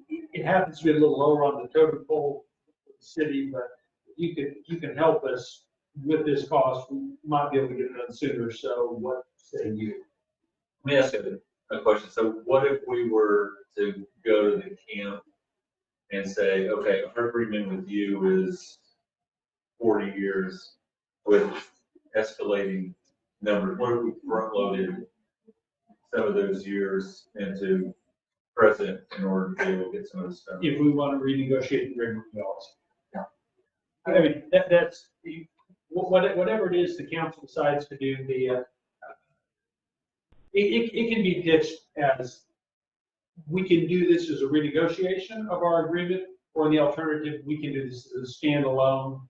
It happens to be a little lower on the totem pole of the city, but you can help us with this cost. We might be able to get it done sooner. So what say you? Let me ask you a question. So what if we were to go to the camp and say, okay, our agreement with you is 40 years with escalating numbers? What if we front loaded some of those years into present in order to be able to get some of this stuff? If we want to renegotiate the agreement, we also. I mean, that's whatever it is the council decides to do, it can be pitched as, we can do this as a renegotiation of our agreement, or the alternative, we can do this as a standalone.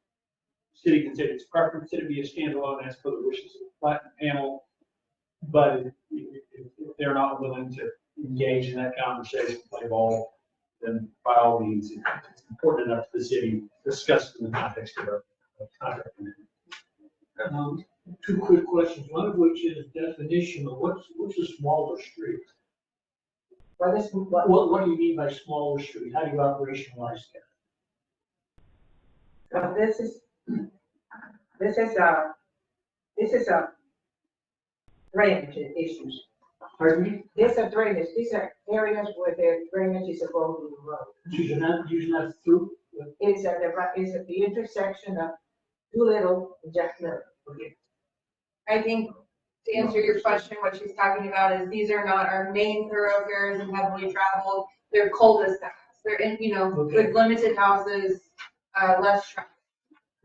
City can say it's preference that it be a standalone as per the wishes of the Platinum panel. But if they're not willing to engage in that conversation, play ball, then by all means, it's important enough to the city to discuss it in the context of our contract. Two quick questions, one of which is definition of what's a smaller street? What do you mean by smaller street? How do you operationalize that? This is a drainage issues. Pardon me? These are drainage, these are areas where the drainage is above the road. She's not using that through, It's at the intersection of Doolittle and Jack Miller. I think to answer your question, what she's talking about is these are not our main thoroughfares and heavily traveled. They're cul-de-sacs. They're in, you know, with limited houses, less traffic.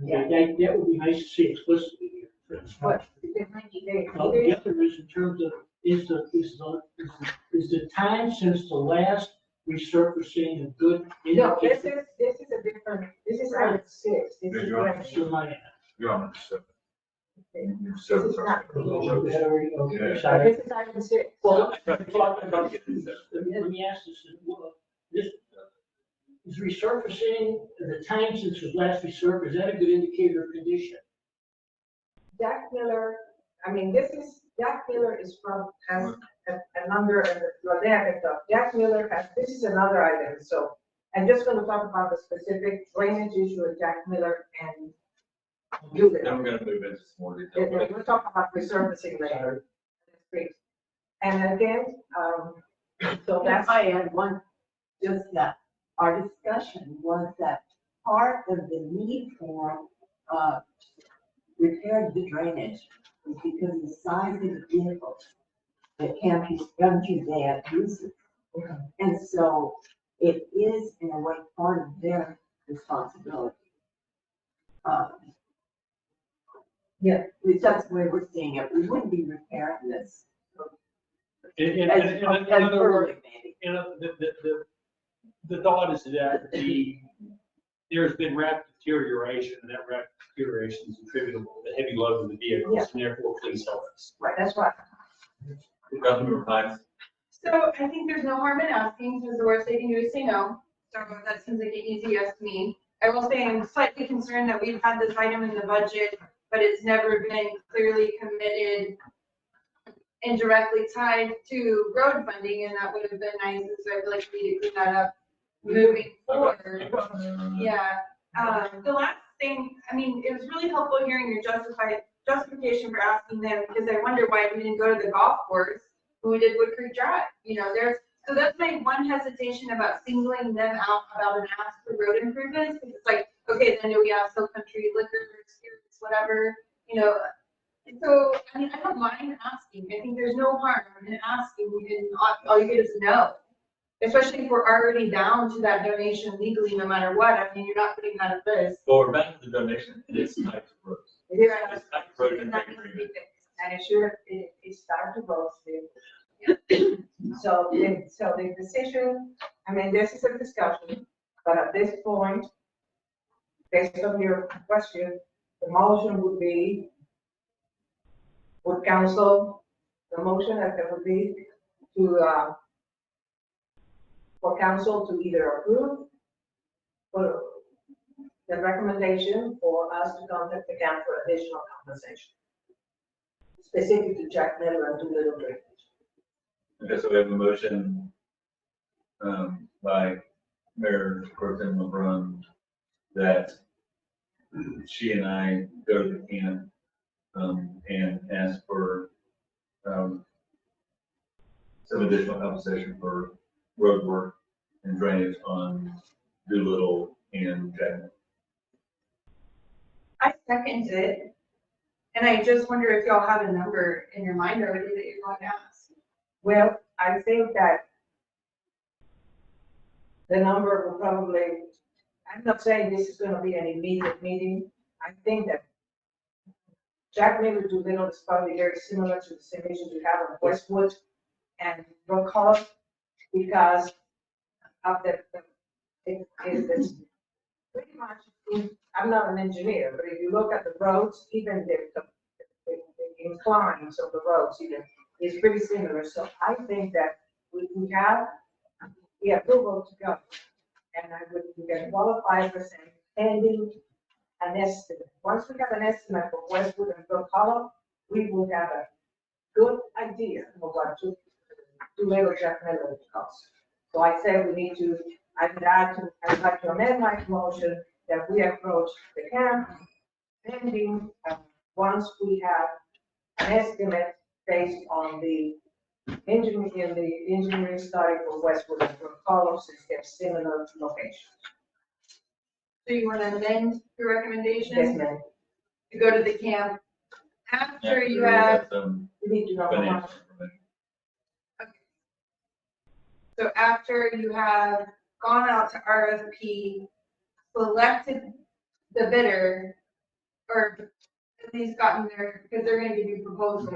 that would be nice to see explicitly here. for this But one. the 90 days. The other is in terms of, is the time since the last resurfacing a good No, this indicator? is a different, this is item 6. This is drainage. So my- You're on seven. You're This seven. is not. Okay, Yeah. sorry. This is item 6. Well, let me ask this, this, is resurfacing, the time since the last resurface, is that a good indicator of condition? Jack Miller, I mean, Jack Miller is from, has a number, and Jack Miller has, this is another item, so I'm just gonna talk about the specific drainage issue of Jack Miller and Doolittle. Then we're gonna move into some more And detail. then we'll talk about resurfacing later. And again, so that's. I add one, just that our discussion was that part of the need for, repair the drainage is because of the size of the vehicles that can be done to bad uses. And so it is in a way part of their responsibility. Yeah, that's the way we're seeing it. We wouldn't be repairing this In as other words, early, maybe. the thought is that there's been rapid deterioration, and that rapid deterioration is attributable to the heavy load of the vehicles, and therefore please help us. Right, that's right. Councilmember Hines? So I think there's no harm in asking, because the worst they can do is say no. So that seems like an easy yes to me. I will say I'm slightly concerned that we've had this item in the budget, but it's never been clearly committed and directly tied to road funding, and that would have been nice, and so I'd like you to clean that up moving forward. Yeah, the last thing, I mean, it was really helpful hearing your justification for asking them, because I wonder why we didn't go to the golf course when we did Wood Creek Drive, you know, so that's my one hesitation about singling them out about an ask for road improvements, because it's like, okay, then do we ask Hill Country Liquor, spirits, whatever, you know? And so, I mean, I don't mind asking, I think there's no harm in asking, and all you get is no. Especially if we're already down to that donation legally, no matter what, I mean, you're not putting that at risk. Well, we're back to the donation. It is tied to roads. It is. It's tied to road It's and not drainage gonna be agreement. fixed, and it's time to vote. So the decision, I mean, this is a discussion, but at this point, based on your question, the motion would be, would council, the motion that there would be to, for council to either approve or the recommendation for us to contact the county for additional compensation, specific to Jack Miller and Doolittle Drainage. Okay, so we have a motion, by Mayor Pro Tem LeBrun that she and I go to the camp, and ask for, some additional compensation for road work and drainage on Doolittle and Jackman. I second it, and I just wonder if y'all have a number in your mind already that you're going to ask. Well, I think that the number will probably, I'm not saying this is gonna be an immediate meeting. I think that Jack Miller Doolittle is probably very similar to the same issues we have on Westwood and Brook Hall, because of it's pretty much, I'm not an engineer, but if you look at the roads, even the inclines of the roads, even, is pretty similar. So I think that we have the approval to go. And we can qualify for saying pending an estimate. Once we have an estimate for Westwood and Brook Hollow, we will have a good idea of what to Doolittle Jack Miller costs. So I said we need to, I'd like to amend my motion that we approach the camp pending, once we have an estimate based on the engineering study for Westwood and for Carlos, since they're similar locations. So you want to amend your recommendation? Yes, ma'am. To go to the camp after you we have, some We need to know how financial much. information. so after you have gone out to RFP, selected the bidder, or at least gotten there, because they're gonna give you proposals.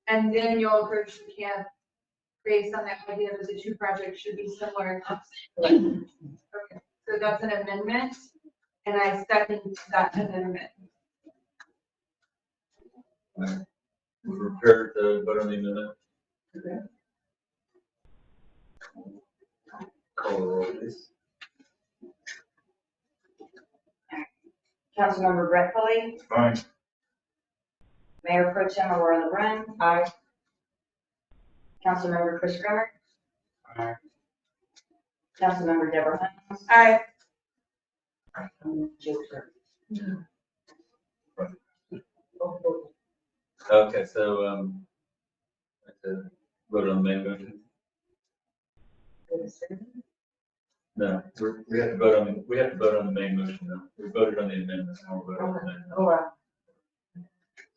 And then you'll approach the camp based on the idea that the two projects should be similar. Okay, so that's an amendment, and I second that amendment. We're prepared to vote on the amendment. Call the roll, please. Councilmember Brett Foley, Fine. Mayor Pro Tem Aurora LeBrun. Aye. Councilmember Chris Grummer. Aye. Councilmember Deborah Hines. Aye. Joe Turner. Okay, so, I have to vote on the main motion. No, we have to vote on the main motion though. We voted on the amendment, now we're voting on the amendment. All right.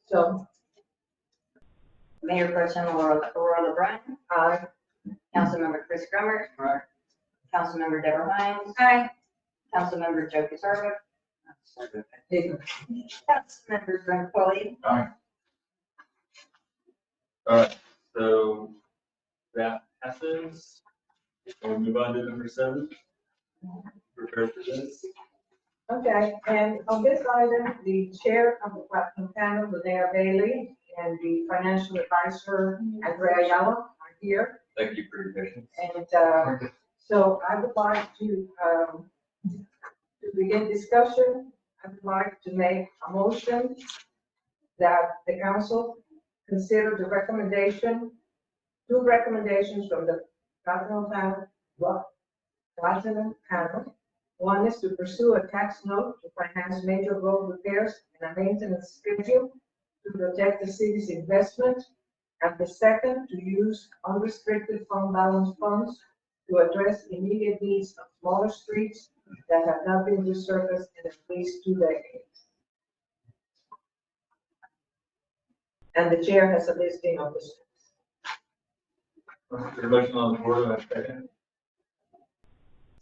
So, Mayor Pro Tem Aurora LeBrun. aye. Councilmember Chris Grummer. Aye. Councilmember Deborah Hines. Aye. Councilmember Joe Kutarba. Councilmember Brett Foley. Aye. All right, so that passes. We'll move on to number 7. Prepare for this. Okay, and on this item, the chair of the Platinum panel, Linnea Bailey, and the financial advisor, Andrea Ayala, are here. Thank you for your patience. And so I would like to begin discussion. I would like to make a motion that the council consider the recommendation, 2 recommendations from the Platinum panel. One is to pursue a tax note to finance major road repairs and a maintenance schedule to protect the city's investment. And the second, to use unrestricted fund balance funds to address immediate needs of smaller streets that have not been resurfaced in at least 2 decades. And the chair has a listing of the streets. There's a motion on the floor, do I have a second?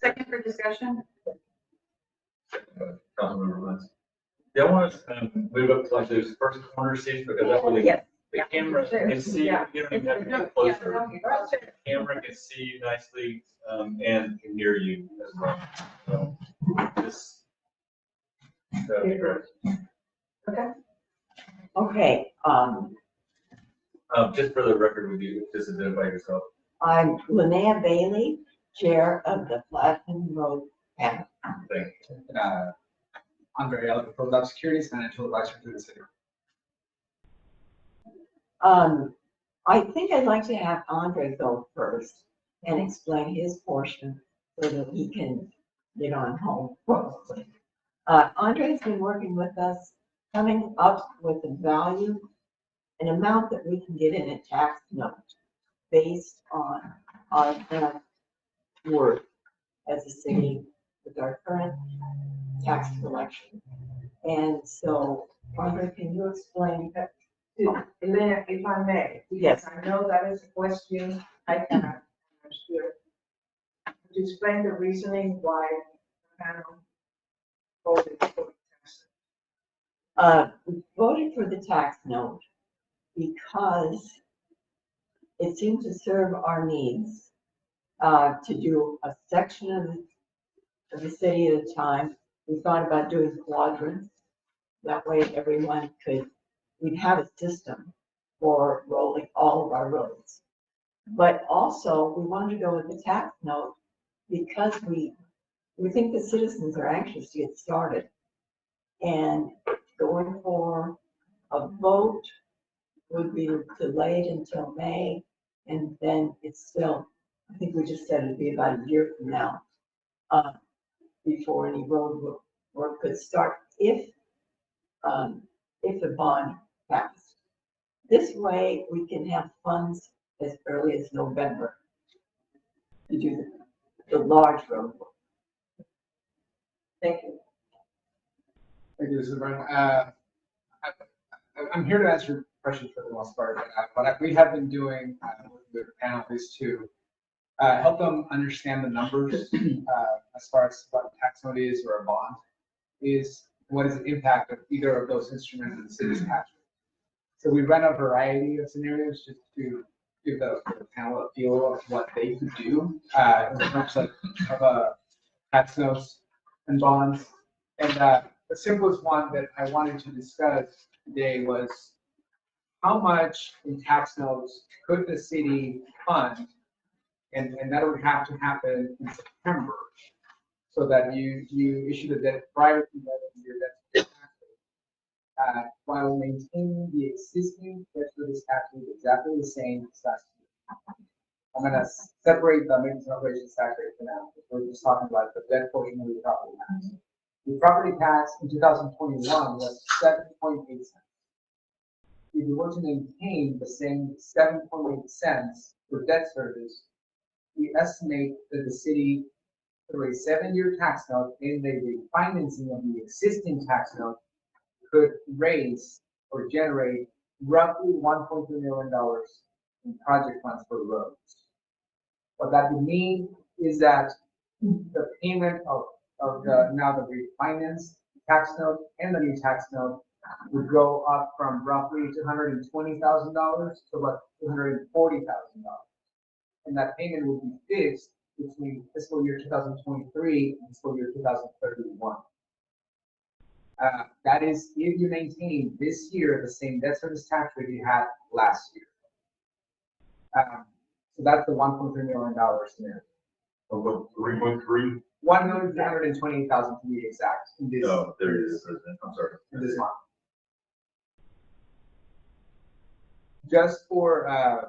Second for discussion? Councilmember Lentz. Yeah, I want to move up to like those first corner seats because that way Yes. the camera can see, you don't even have to get closer. Yeah. The camera can see you nicely, and can hear you as well. So, this, that'd be great. Okay. Okay, Just for the record, would you just identify yourself? I'm Linnea Bailey, Chair of the Platinum Road panel. Thank you. Andre Alec from Lab Securities, Financial Advisor to the city. I think I'd like to have Andre go first and explain his portion so that he can get on home. Andre's been working with us, coming up with a value, an amount that we can get in a tax note based on our current work as a city with our current tax collection. And so, Andre, can you explain that? Elena, if I may. Yes. I know that is a question I cannot answer. To explain the reasoning why the panel voted for the tax. We voted for the tax note because it seemed to serve our needs, to do a section of the city at a time. We thought about doing quadrants. That way everyone we'd have a system for rolling all of our roads. But also, we wanted to go with the tax note because we think the citizens are anxious to get started. And going for a vote would be delayed until May, and then it's still, I think we just said it'd be about a year from now, before any road work could start if the bond passed. This way, we can have funds as early as November to do the large road. Thank you. Thank you, Superman. I'm here to answer questions for the most part, but what we have been doing with the panel is to help them understand the numbers as far as what a tax note is or a bond is, what is the impact of either of those instruments in the city's tax rate. So we run a variety of scenarios just to give the panel a feel of what they could do in terms of tax notes and bonds. And the simplest one that I wanted to discuss today was how much in tax notes could the city fund? And that would have to happen in September, so that you issue the debt prior to that year debt tax rate, while maintaining the existing debt service tax rate exactly the same as last year. I'm gonna separate the maintenance and operations tax rate for now, because we're just talking about the debt portion of the property tax. The property tax in 2021 was 7.8 cents. If you were to maintain the same 7.8 cents for debt service, we estimate that the city, through a 7-year tax note and a refinancing of the existing tax note, could raise or generate roughly $1.2 million in project funds for roads. What that would mean is that the payment of the refinanced tax note and the new tax note would go up from roughly $220,000 to about $240,000. And that payment would be fixed between fiscal year 2023 and fiscal year 2031. That is, if you maintain this year the same debt service tax rate you had last year. So that's the $1.3 million scenario. About 3.3? 1,328,000 to be exact. In this, Oh, there it is, President. I'm sorry. in this month. Just for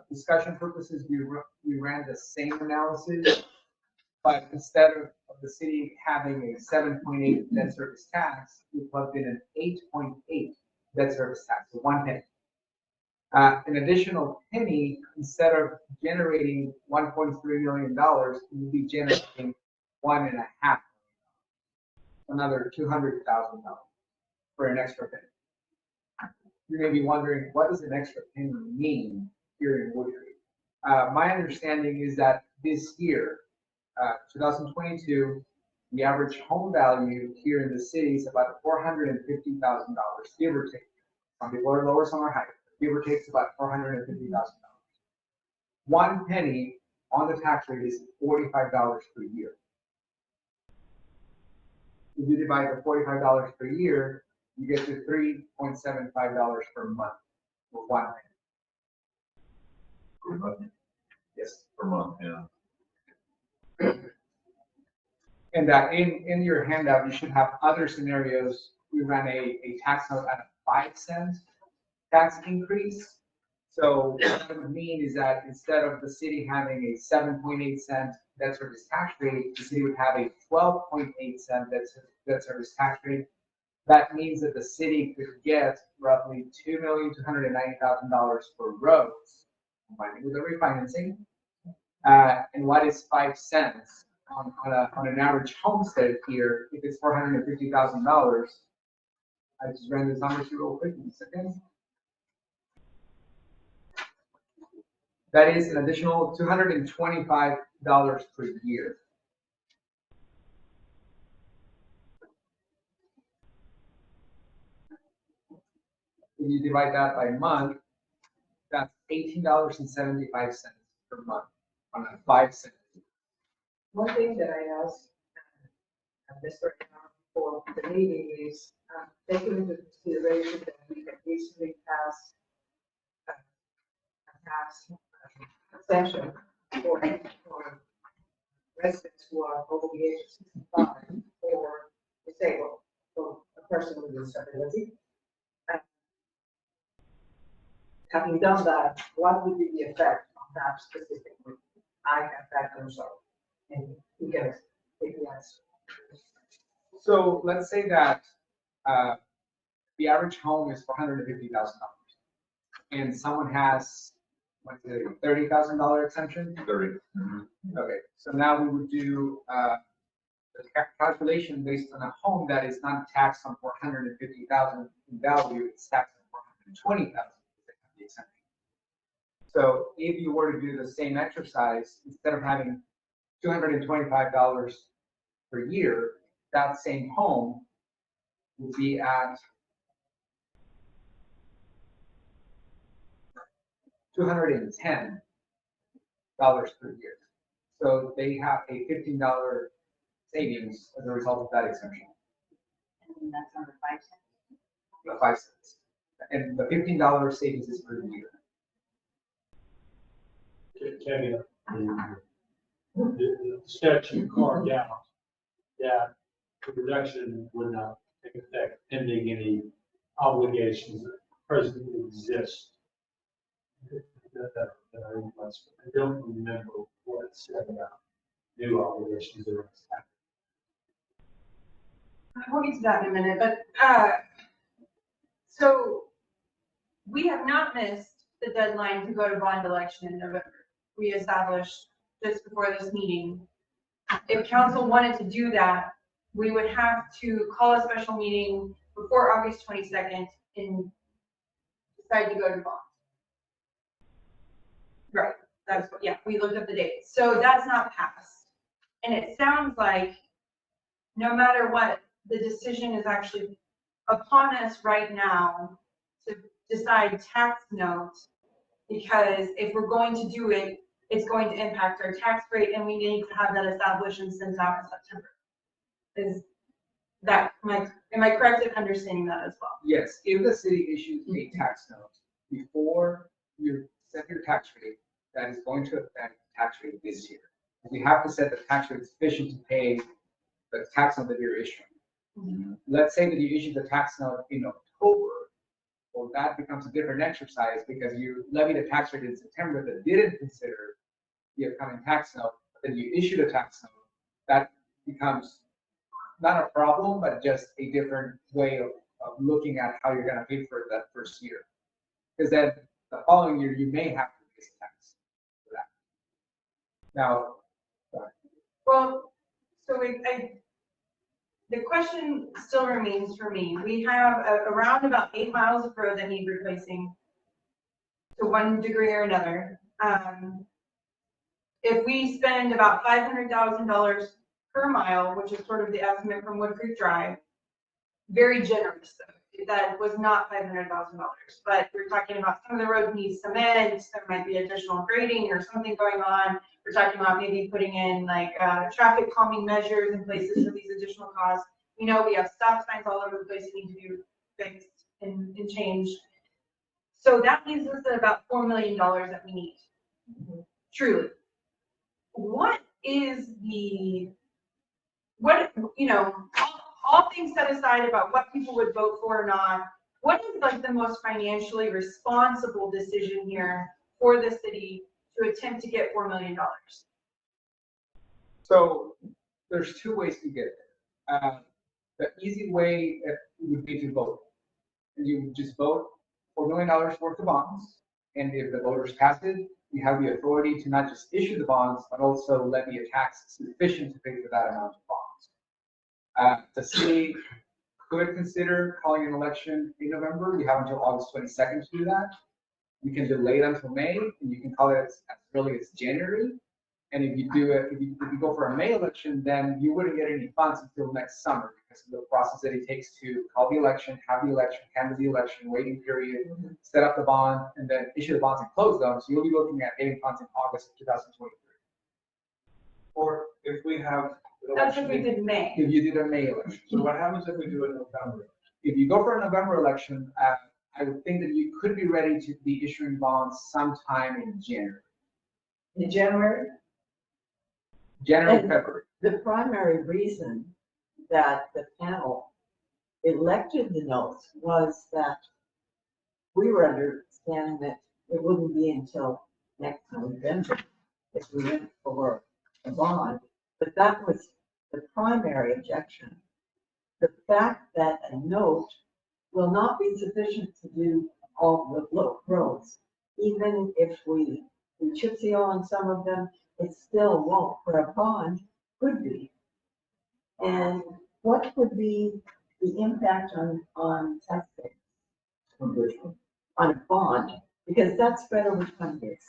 discussion purposes, we ran the same analysis, but instead of the city having a 7.8 debt service tax, we plugged in an 8.8 debt service tax, so 1 penny. An additional penny, instead of generating $1.3 million, we would be generating $1.5 million, another $200,000 for an extra penny. You may be wondering, what does an extra penny mean here in Woodbury? My understanding is that this year, 2022, the average home value here in the city is about $450,000, give or take. Some people are lower, some are higher. Give or take, about $450,000. 1 penny on the tax rate is $45 per year. If you divide the $45 per year, you get to $3.75 per month for 1 penny. Per month? Yes. Per month, yeah. And in your handout, you should have other scenarios. We ran a tax note at a 5-cent tax increase. So what that would mean is that instead of the city having a 7.8 cent debt service tax rate, the city would have a 12.8 cent debt service tax rate. That means that the city could get roughly $2,290,000 for roads, combined with the refinancing. And what is 5 cents on an average homestead here? If it's $450,000, I just ran this numbers here real quick in a second. That is an additional $225 per year. If you divide that by month, that's $18.75 per month on a 5 cent. One thing that I asked Mr. for the meeting is taking into consideration that we have recently passed a tax exemption for residents who are over the age of 65 or disabled, for a person with a disability. Having done that, what would be the effect on that specifically? I have that concern, and you can take the answer. So let's say that the average home is $450,000. and someone has, what's it, $30,000 exemption? 30. Okay, so now we would do, the calculation based on a home that is not taxed on 450,000 in value, it's taxed on 420,000. The exemption. So if you were to do the same exercise, instead of having $225 per year, that same home would be at $210 per year. So they have a $15 savings as a result of that exemption, And that's on the 5 cents. the 5 cents. And the $15 savings is per year. Kevin, the statute carved out that the reduction would not take effect pending any obligations that presently exist. I don't remember what it said about new obligations that are happening. We'll get to that in a minute, but, so we have not missed the deadline to go to bond election in November. We established just before this meeting. If council wanted to do that, we would have to call a special meeting before August 22nd and decide to go to bond. Right, that's what, yeah, we looked up the date. So that's not passed. And it sounds like no matter what, the decision is actually upon us right now to decide tax notes, because if we're going to do it, it's going to impact our tax rate, and we need to have that established and sent out in September. Is that, am I correct in understanding that as well? Yes, if the city issues a tax note before you set your tax rate, that is going to affect the tax rate this year. We have to set the tax rate sufficient to pay the tax note that you're issuing. Let's say that you issue the tax note in October, well, that becomes a different exercise because you levied a tax rate in September that didn't consider the upcoming tax note, but then you issued a tax note. That becomes not a problem, but just a different way of looking at how you're gonna pay for that first year. Because then the following year, you may have to pay some tax for that. Now, Well, so the question still remains for me. We have around about 8 miles of road that need replacing to one degree or another. If we spend about $500,000 per mile, which is sort of the estimate from Wood Creek Drive, very generous though. That was not $500,000, but we're talking about some of the roads need cement, there might be additional grading or something going on. We're talking about maybe putting in like traffic calming measures in places for these additional costs. You know, we have stop signs all over the place that need to be fixed and changed. So that leaves us at about $4 million that we need, truly. What is all things set aside about what people would vote for or not, what is like the most financially responsible decision here for the city to attempt to get $4 million? so there's two ways to get there. The easy way would be to vote. You would just vote $4 million worth of bonds, and if the voters pass it, you have the authority to not just issue the bonds, but also levy a tax sufficient to pay for that amount of bonds. The city could consider calling an election in November. We have until August 22nd to do that. You can delay it until May, and you can call it as early as January. And if you do it, if you go for a May election, then you wouldn't get any funds until next summer because of the process that it takes to call the election, have the election, canvass the election, waiting period, set up the bond, and then issue the bonds and close them. So you'll be looking at getting funds in August of 2023. Or if we have. That's what we did in May. If you did a May election. So what happens if we do it in November? If you go for a November election, I would think that you could be ready to be issuing bonds sometime in January. In January, January, And- February. the primary reason that the panel elected the notes was that we were understanding that it wouldn't be until next November if we went for a bond. But that was the primary objection. The fact that a note will not be sufficient to do all the little roads. Even if we chip seal on some of them, it still won't, but a bond could be. And what would be the impact on taxpayers? On a bond, because that's better with funders.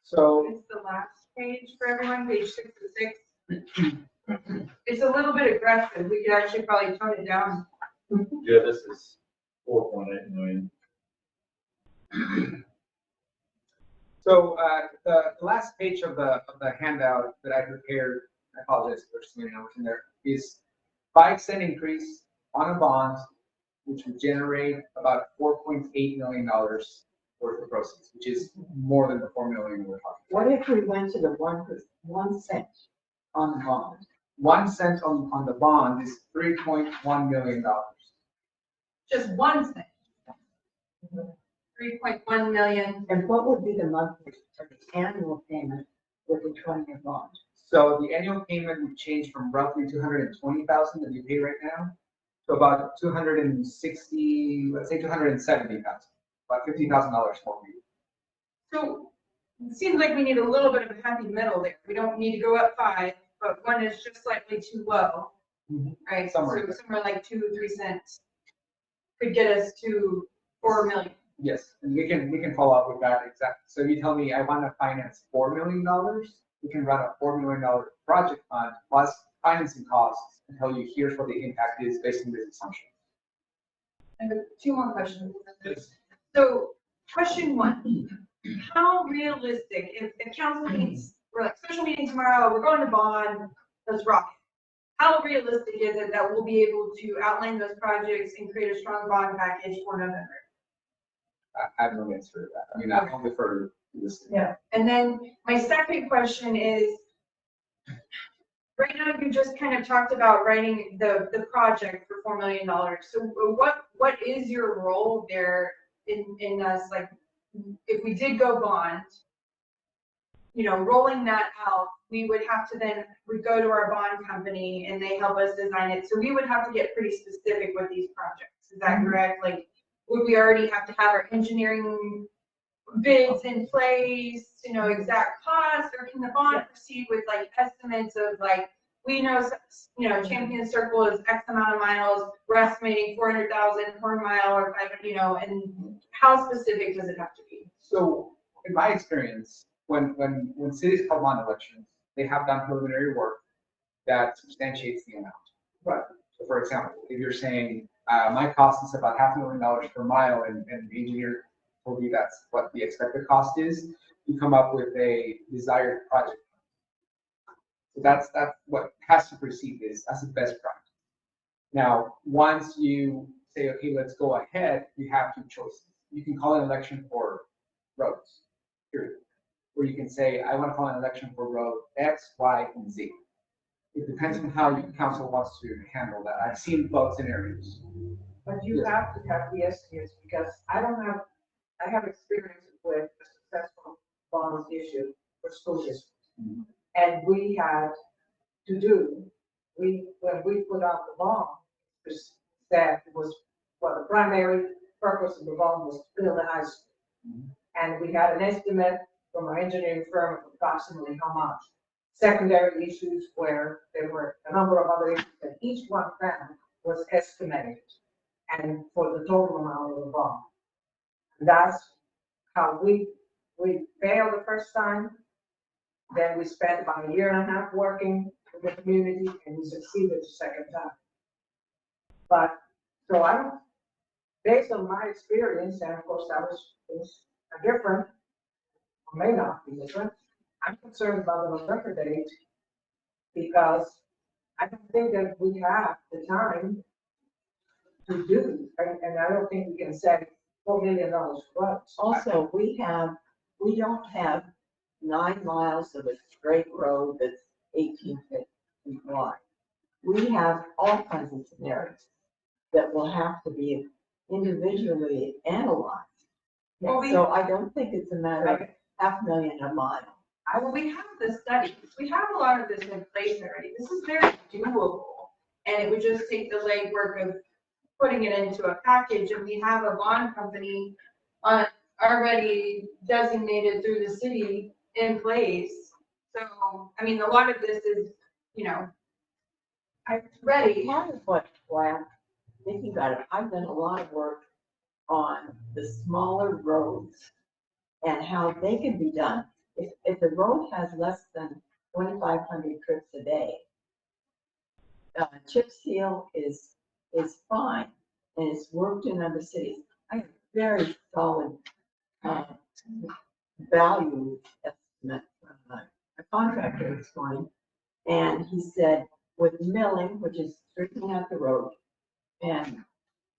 So, It's the last page for everyone, page 66. It's a little bit aggressive. We could actually probably tone it down. Yeah, this is 4.8 million. so, the last page of the handout that I prepared, I apologize for something else in there, is 5% increase on a bond, which would generate about $4.8 million worth of proceeds, which is more than the 4 million we're talking. What if we went to the 1 cent on the bond? 1 cent on the bond is $3.1 million. Just 1 cent. 3.1 million. And what would be the monthly or the annual payment with a 20-year bond? So the annual payment would change from roughly 220,000 that you pay right now to about 260, let's say 270,000, about $50,000 more per year. So it seems like we need a little bit of a happy middle there. We don't need to go up 5, but 1 is just slightly too low. Right, so Somewhere. somewhere like 2 or 3 cents could get us to 4 million. Yes, and we can follow up with that exactly. So you tell me I want to finance $4 million, we can run a $4 million project fund plus financing costs and tell you here's what the impact is based on this assumption. I have 2 more questions. So question 1, how realistic, if the council meets, we're like special meeting tomorrow, we're going to bond, let's rock it. How realistic is it that we'll be able to outline those projects and create a strong bond package for November? I have no answer to that. I mean, I'll defer to this. Yeah. And then my second question is, right now you just kind of talked about writing the project for $4 million. So what is your role there in us, like, if we did go bond, you know, rolling that out, we would have to then, we go to our bond company and they help us design it. So we would have to get pretty specific with these projects. Is that correct? Like, would we already have to have our engineering bids in place to know exact costs, or can the bond proceed with like estimates of like, we know, you know, Champion Circle is X amount of miles, we're estimating 400,000 per mile or 500, you know, and how specific does it have to be? So in my experience, when cities call bond elections, they have done preliminary work that substantiates the amount. Right. So for example, if you're saying, my cost is about $500,000 per mile, and the engineer told you that's what the expected cost is, you come up with a desired project. So that's what has to precede this as a best practice. Now, once you say, okay, let's go ahead, you have 2 choices. You can call an election for roads, period. Or you can say, I want to call an election for road X, Y, and Z. It depends on how your council wants to handle that. I've seen both scenarios. But you have to have the estimates, because I have experience with a successful bonds issue for school districts. And we had to do, when we put out the bond, that was, well, the primary purpose of the bond was to build a high school. And we had an estimate from our engineering firm of approximately how much. Secondary issues where there were a number of other issues, and each one of them was estimated, and for the total amount of the bond. That's how we failed the first time. Then we spent about 1.5 years working with the community, and we succeeded the second time. But, so based on my experience, and of course that was different, or may not be different, I'm concerned about the November date, because I don't think that we have the time to do, and I don't think we can say $4 million for roads. Also, we don't have 9 miles of a straight road that's 18 feet wide. We have all kinds of scenarios that will have to be individually analyzed. Well, So I don't think it's a matter of $500,000 a mile. Well, we have the studies, we have a lot of this in place already. This is very doable. And it would just take the legwork of putting it into a package, and we have a bond company already designated through the city in place. So, I mean, a lot of this is, ready. Part of what, thinking about it, I've done a lot of work on the smaller roads and how they can be done. If the road has less than 2,500 trips a day, chip seal is fine, and it's worked in other cities. I have very solid, value estimate from a contractor this morning. And he said with milling, which is straightening out the road and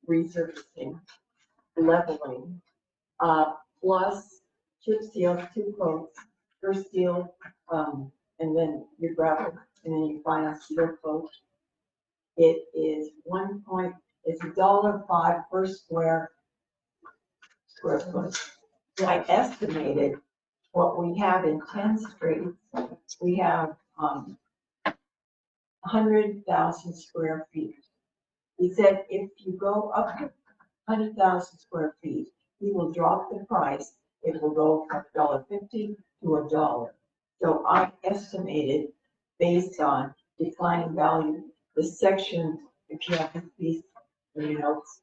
resurfacing, leveling, plus chip seal, 2 coats, first seal, and then your gravel, and then you final seal coat. It is it's $1.05 per square foot. I estimated what we have in 10 streets, we have, 100,000 square feet. He said if you go up to 100,000 square feet, he will drop the price. It will go from $1.50 to $1. So I estimated based on declining value, the section, if you have this piece in your notes,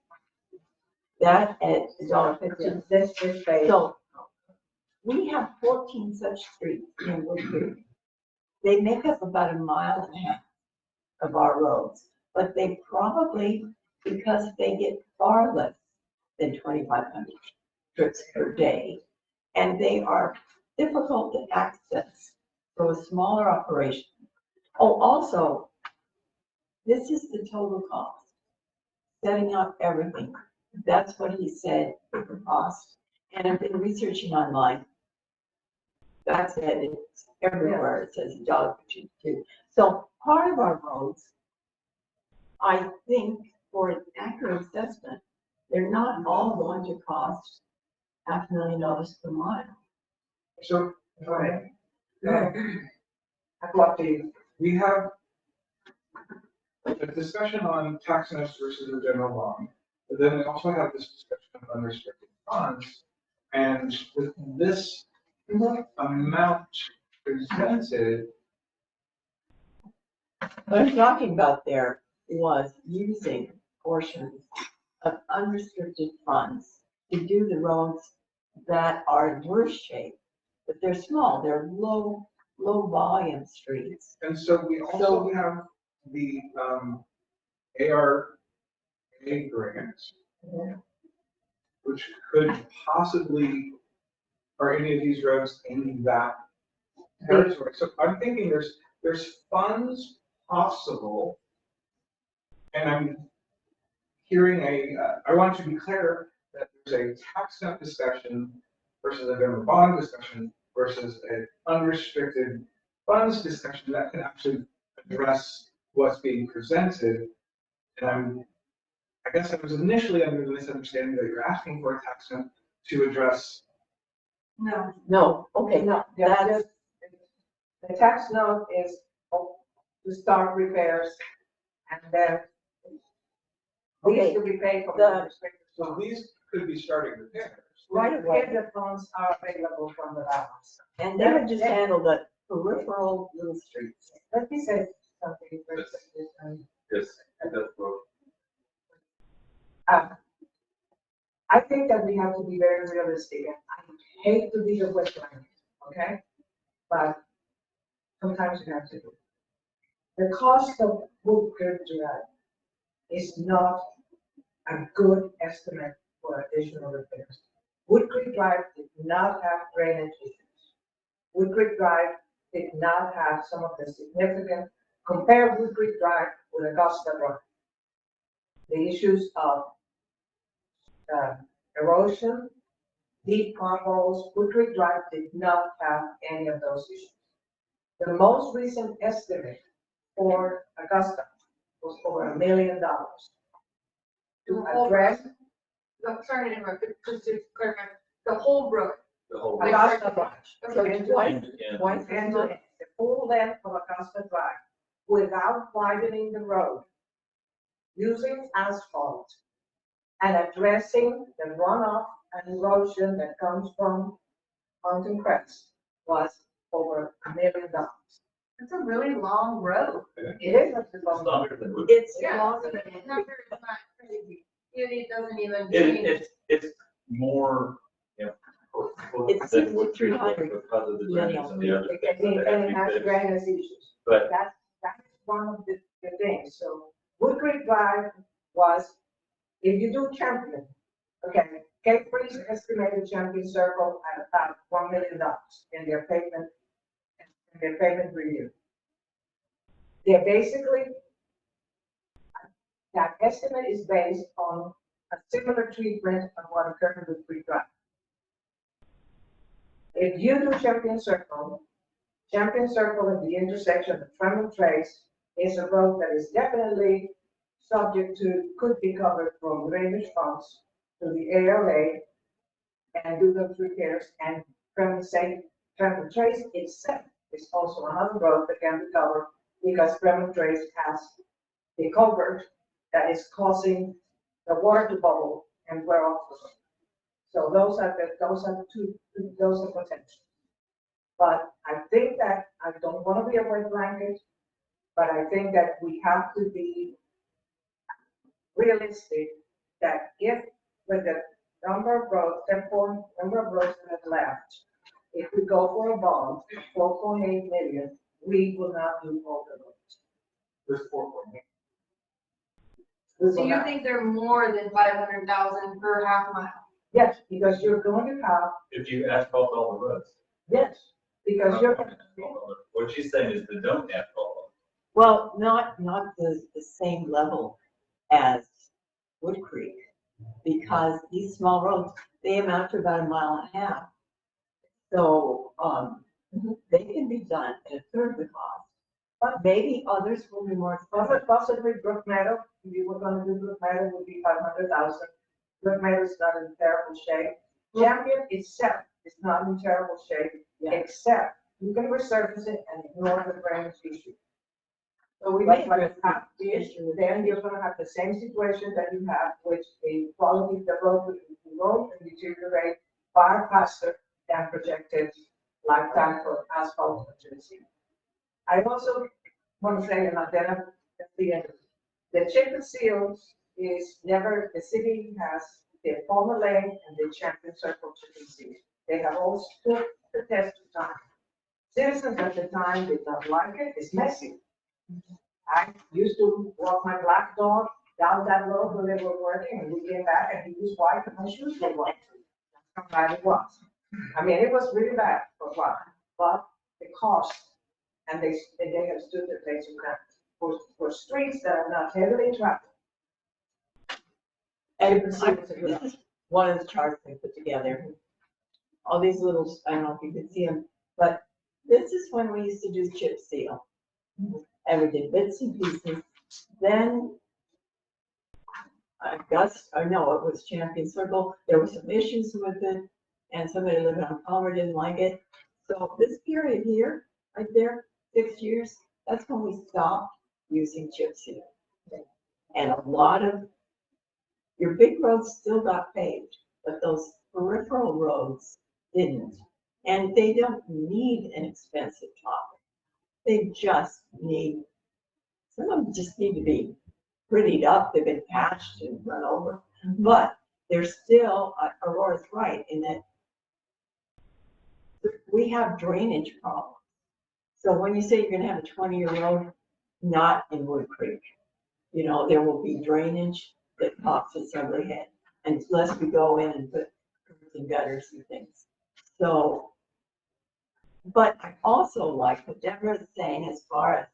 that at $1.50. This is based. So we have 14 such streets in Wood Creek. They make up about 1.5 miles of our roads, but they probably, because they get far less than 2,500 trips per day, and they are difficult to access for a smaller operation. Oh, also, this is the total cost, setting up everything. That's what he said it would cost. And I've been researching online. That's it, it's everywhere, it says $1.52 too. So part of our roads, I think for an accurate assessment, they're not all going to cost $500,000 per mile. So, I'd love to, we have a discussion on tax notes versus the general bond, but then we also have this discussion of unrestricted funds. And with this amount presented, What I'm talking about there was using portions of unrestricted funds to do the roads that are in worse shape, but they're small, they're low volume streets. and so we also have the ARA grants, which could possibly, are any of these roads in that territory? So I'm thinking there's funds possible, and I'm hearing I want to be clear that there's a tax note discussion versus a general bond discussion versus an unrestricted funds discussion that can actually address what's being presented. And I guess I was initially under the misunderstanding that you're asking for a tax note to address. No, Okay, no, that's, the tax note is to start repairs, and then these to be paid from the restricted So funds. these could be starting repairs. right away. If the funds are available from the balance. And they would just handle the peripheral little streets. Let me say something very quickly. Yes, that's what. I think that we have to be very realistic, and I hate to be the wetland, okay? But sometimes you have to do. The cost of Wood Creek Drive is not a good estimate for additional repairs. Wood Creek Drive did not have drainage issues. Wood Creek Drive did not have some of the significant, compare Wood Creek Drive with Augusta Drive. The issues of erosion, deep potholes, Wood Creek Drive did not have any of those issues. The most recent estimate for Augusta was over $1 million to address Sorry to interrupt, but just to clarify, the whole road. The whole. Augusta Drive. So Okay. twice, Yeah. twice as And much. the full length of Augusta Drive without widening the road, using asphalt and addressing the runoff and erosion that comes from Mountain Crest was over $1 million. It's a really long road. It is a It's long. longer than we- It's Yeah, longer so than the number is not crazy. It doesn't even It, change. it's more, you know, It's than what Creek 300 because of the drainage and the other things that And they have it to has be fixed. drainage issues. But That's one of the things. So Wood Creek Drive was, if you do Champion, okay, Cape Breeze estimated Champion Circle at about $1 million in their payment review. They're basically, that estimate is based on a similar treatment of what occurred with Creek Drive. If you do Champion Circle at the intersection of Tremont Trace is a road that is definitely subject to, could be covered from drainage funds to the ALA and do those repairs. And Tremont Trace itself is also another road that can be covered because Tremont Trace has the culvert that is causing the water to bubble and wear off the road. So those are potential. But I think that, I don't want to be a wet blanket, but I think that we have to be realistic that if with the number of roads that have left, if we go for a bond, 4.8 million, we will not do all the roads. There's 4.8. So you think they're more than 500,000 per half mile? Yes, because you're going to have, if you asphalt all the roads. yes, because you're. What she's saying is they don't asphalt. Well, not the same level as Wood Creek, because these small roads, they amount to about 1.5 miles. So, they can be done at a third of the cost, but maybe others will be more expensive. Possibly Brook Meadow, if you were gonna do Brook Meadow, would be 500,000. Brook Meadow is not in terrible shape. Champion itself is not in terrible shape, Yeah. except you can resurface it and ignore the drainage issue. So we But may what address you have the is, issue with then you're gonna have the same situation that you have, which the quality of the road will deteriorate far faster than projected lifetime for asphalt maturity. I also want to say, and then at the end, the chip and seal is never, the city has the former lane and the Champion Circle chip and seal. They have all stood the test of time. Citizens at the time did not like it, it's messy. I used to walk my black dog down that road when they were working, and we came back and he was white and my shoes were white. That's how bad it was. I mean, it was really bad for a while, but the cost, and they have stood the test of time for streets that are not heavily trafficked. And this is one of the charts they put together. All these little, I don't know if you can see them, but this is when we used to do chip seal. And we did bits and pieces. Then it was Champion Circle. There were some issues with it, and somebody living on Palmer didn't like it. So this period here, right there, 6 years, that's when we stopped using chip seal. And a lot of your big roads still got paved, but those peripheral roads didn't. And they don't need an expensive top. They just need, some of them just need to be prettied up. They've been patched and run over. But they're still, Aurora's right in that we have drainage problems. So when you say you're gonna have a 20-year road, not in Wood Creek, you know, there will be drainage that pops its ugly head, unless we go in and put curbs and gutters and things. So, but I also like what Deborah is saying as far as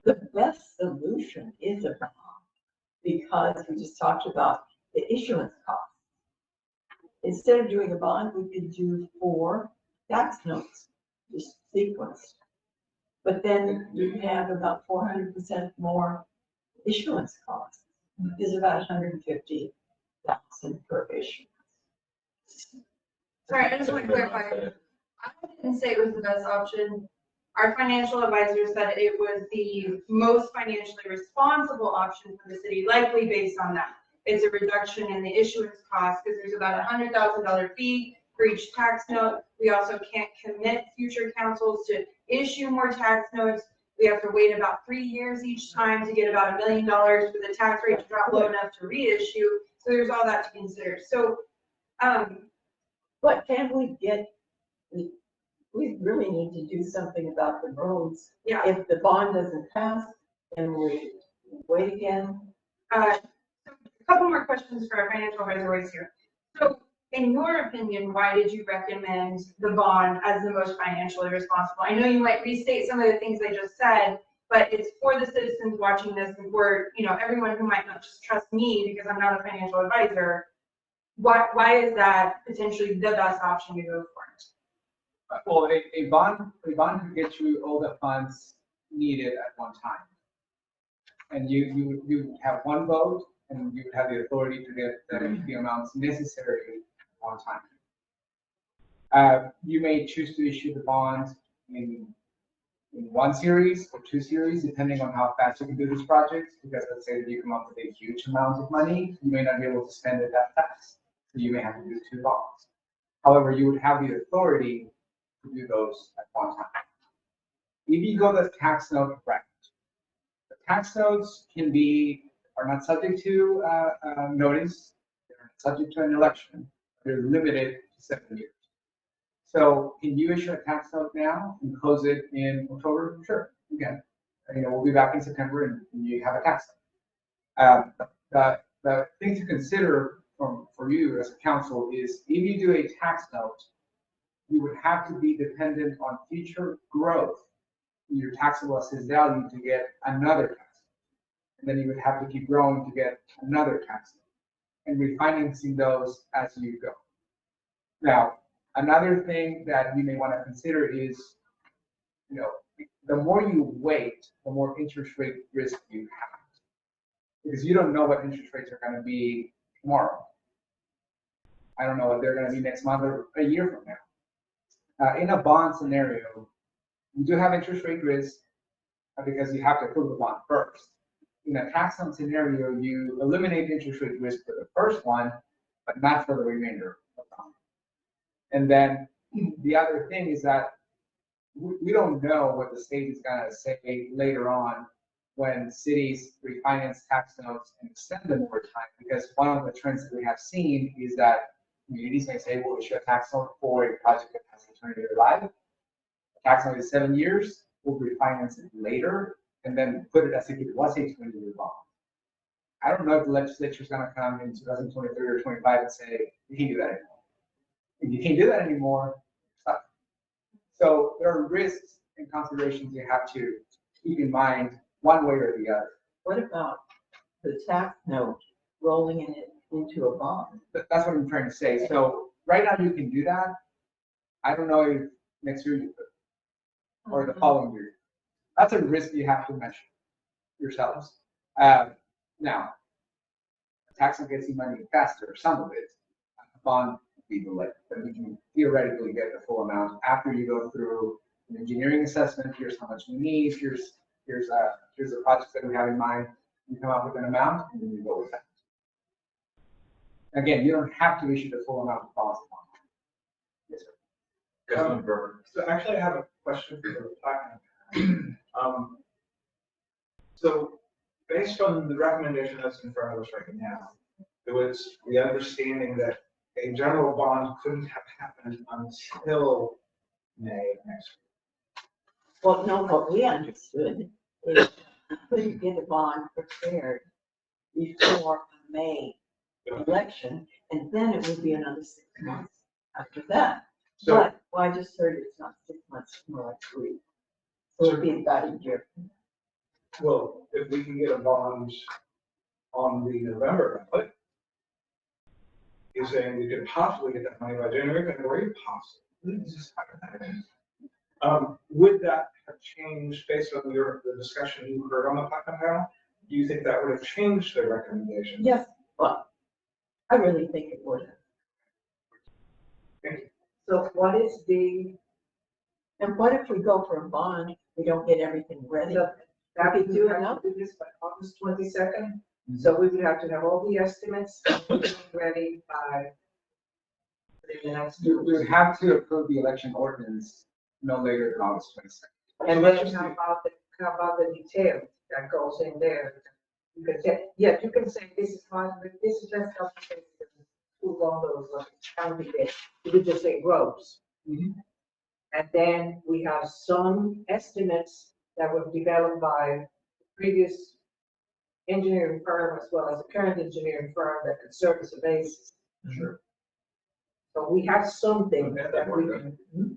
the best solution is a bond, because we just talked about the issuance cost. Instead of doing a bond, we could do 4 tax notes, just sequenced. But then you have about 400% more issuance costs. Is about 150,000 per issue. Sorry, I just want to clarify. I didn't say it was the best option. Our financial advisor said it was the most financially responsible option for the city, likely based on that. it's a reduction in the issuance cost, because there's about $100,000 fee for each tax note. We also can't commit future councils to issue more tax notes. We have to wait about 3 years each time to get about $1 million for the tax rate to drop low enough to reissue. So there's all that to consider. So, But can we get, we really need to do something about the roads. yeah. If the bond doesn't pass, then we wait again. A couple more questions for our financial advisors here. So, in your opinion, why did you recommend the bond as the most financially responsible? I know you might restate some of the things I just said, but it's for the citizens watching this and for, everyone who might not just trust me because I'm not a financial advisor. Why is that potentially the best option to go for? Well, a bond could get you all the funds needed at one time. And you would have one vote, and you would have the authority to get the amounts necessary at one time. You may choose to issue the bonds in one series or two series, depending on how fast you can do this project. Because let's say that you come up with a huge amount of money, you may not be able to spend it that fast. So you may have to do 2 bonds. However, you would have the authority to do those at one time. If you go the tax note route, the tax notes are not subject to notice, they're not subject to an election, they're limited to 7 years. So can you issue a tax note now and close it in October? Sure, you can. We'll be back in September and you have a tax note. The thing to consider for you as a council is if you do a tax note, you would have to be dependent on future growth in your taxable assessed value to get another tax note. And then you would have to keep growing to get another tax note and refinancing those as you go. Now, another thing that you may want to consider is, the more you wait, the more interest rate risk you have. Because you don't know what interest rates are going to be tomorrow. I don't know what they're going to be next month or a year from now. In a bond scenario, you do have interest rate risk because you have to approve the bond first. In a tax note scenario, you eliminate interest rate risk for the first one, but not for the remainder of the bond. And then the other thing is that we don't know what the state is going to say later on when cities refinance tax notes and extend them over time, because one of the trends that we have seen is that communities may say, we'll issue a tax note for a project that has a 20-year life. The tax note is 7 years, we'll refinance it later, and then put it as if it was a 20-year bond. I don't know if the legislature is going to come in 2023 or 25 and say, you can't do that anymore. If you can't do that anymore, stop. So there are risks and considerations you have to keep in mind one way or the other. What about the tax note, rolling it into a bond? That's what I'm trying to say. So right now you can do that. I don't know if next year you could, or the following year. That's a risk you have to measure yourselves. Now, a tax note gets you money faster, some of it. A bond would be delayed, but we can theoretically get the full amount after you go through an engineering assessment. Here's how much we need. Here's the project that we have in mind. You come up with an amount and then you go with that. Again, you don't have to issue the full amount of bonds. Yes, sir. Councilman Burr. So actually, I have a question for the platinum. So based on the recommendation that's in front of us right now, it was the understanding that a general bond couldn't have happened until May of next year. Well, no, what we understood is you couldn't get a bond prepared before May election, and then it would be another 6 months after that. So, But I just heard it's not 6 months, more like 3. So it'd be about a year. well, if we can get a bond on the November ballot, you're saying we could possibly get that money by January, February, possibly. This is hypothetical. Would that have changed based on the discussion you heard on the platinum panel? Do you think that would have changed their recommendation? Yes, well, I really think it would have. Thank you. So what is and what if we go for a bond, we don't get everything ready? So that We could do we have another. to do this by August 22nd? So we will have to have all the estimates ready by the next We 2 we would weeks. have to approve the election ordinance no later than August 22nd. And then how about the detail that goes in there? You can say, yeah, you can say this is fine, but this is just how to say move on those like county bit. You could just say roads. Mhm. And then we have some estimates that were developed by the previous engineering firm as well as the current engineering firm that could serve as a basis. Sure. So we have something Okay, that that we worked. can.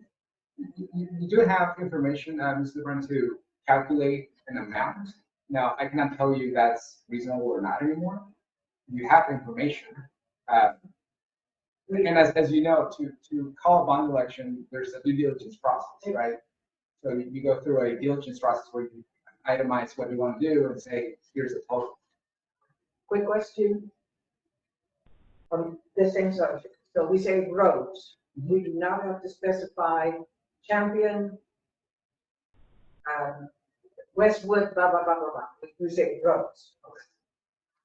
You do have information, Mr. LeBrun, to calculate an amount. Now, I cannot tell you that's reasonable or not anymore. You have information. And as you know, to call a bond election, there's a due diligence process, right? So you go through a diligence process where you itemize what you want to do and say, here's the total. Quick question. On the same subject, so we say roads, we do not have to specify Champion, Westwood, blah, blah, blah, blah, blah, we say roads.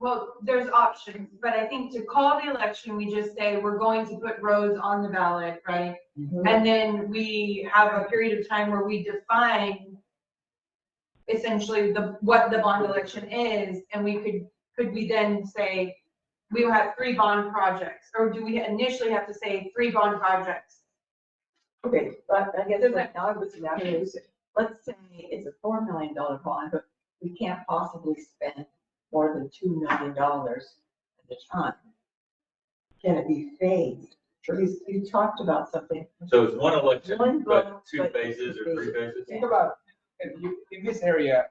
Well, there's options, but I think to call the election, we just say we're going to put roads on the ballot, right? And then we have a period of time where we define essentially what the bond election is, and could we then say, we will have 3 bond projects, or do we initially have to say 3 bond projects? Okay, but I guess Does right now I was curious, let's say it's a $4 million bond, but we can't possibly spend more than $2 million at a time. Can it be phased? You talked about something. So it's one election, One but vote, 2 but phases or 3 phases? Think about, in this area,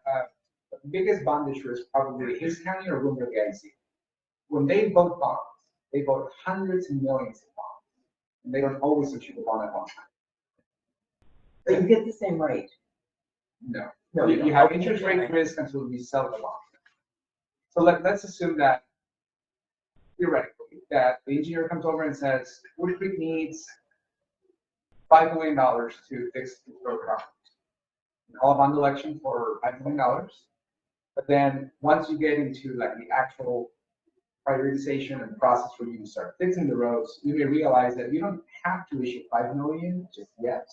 the biggest bond issuer is probably Hayes County or Bloomberg IC. When they vote bonds, they vote hundreds of millions of bonds. And they don't always issue the bond at one time. But you get the same rate. No. No, You have interest rate risk until you sell the bond. So let's assume that, theoretically, that the engineer comes over and says, Wood Creek needs $5 million to fix the road problem. You call a bond election for $5 million. But then once you get into like the actual prioritization and process where you start fixing the roads, you may realize that you don't have to issue $5 million just yet.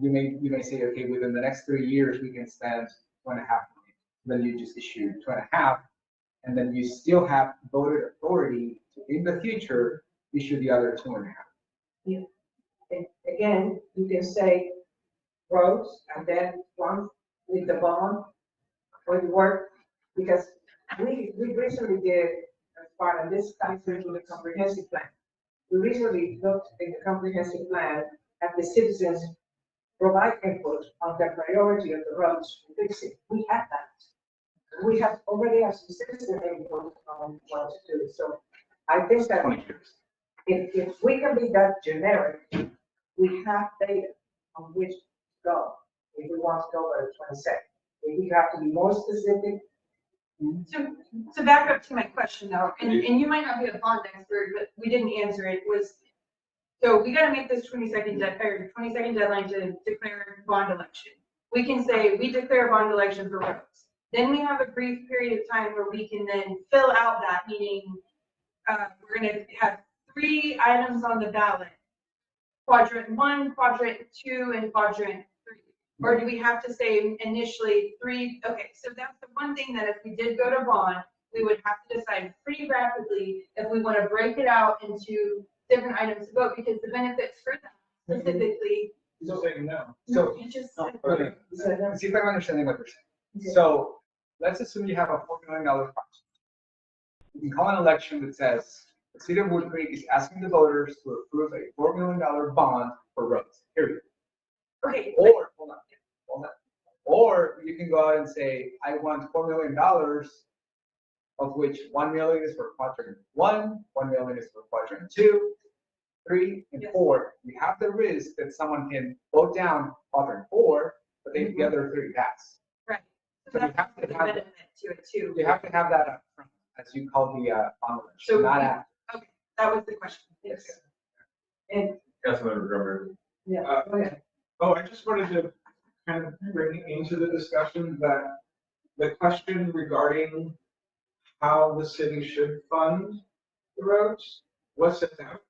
You may say, okay, within the next 3 years, we can spend $2.5 million. Then you just issue 2.5, and then you still have voted authority to, in the future, issue the other 2.5. And again, you can say roads, and then one with the bond, would work, because we recently did, as part of this ties into the comprehensive plan. We recently looked in the comprehensive plan at the citizens provide input on the priority of the roads to fix it. We have that. We have already have some citizen input on what to do. So I think that 20 years. if we can be that generic, we have data on which to go. If we want to go by the 22nd, if we have to be more specific. To back up to my question though, and you might not be a bond expert, but we didn't answer it, was, so we gotta make this 22nd deadline to declare bond election. We can say, we declare bond election for roads. Then we have a brief period of time where we can then fill out that, meaning, we're gonna have 3 items on the ballot. Quadrant 1, quadrant 2, and quadrant 3. Or do we have to say initially 3? Okay, so that's the one thing that if we did go to bond, we would have to decide pretty rapidly if we want to break it out into different items to vote, because the benefits for that specifically. Still saying no. So, You just okay, see if I'm understanding what you're saying. So let's assume you have a $4 million project. You can call an election that says, the city of Wood Creek is asking the voters to approve a $4 million bond for roads, period. Okay. Or, hold on. Or you can go out and say, I want $4 million, of which 1 million is for quadrant 1, 1 million is for quadrant 2, 3, and 4. You have the risk that someone can vote down quadrant 4, but then the other 3 pass. Right. So you have the to have, benefit to it too. you have to have that up front, as you call the bond election, So- not after. Okay, that was the question. Yes. And, Councilmember Grummer. yeah, go ahead. Oh, I just wanted to kind of bring into the discussion that the question regarding how the city should fund the roads was sent out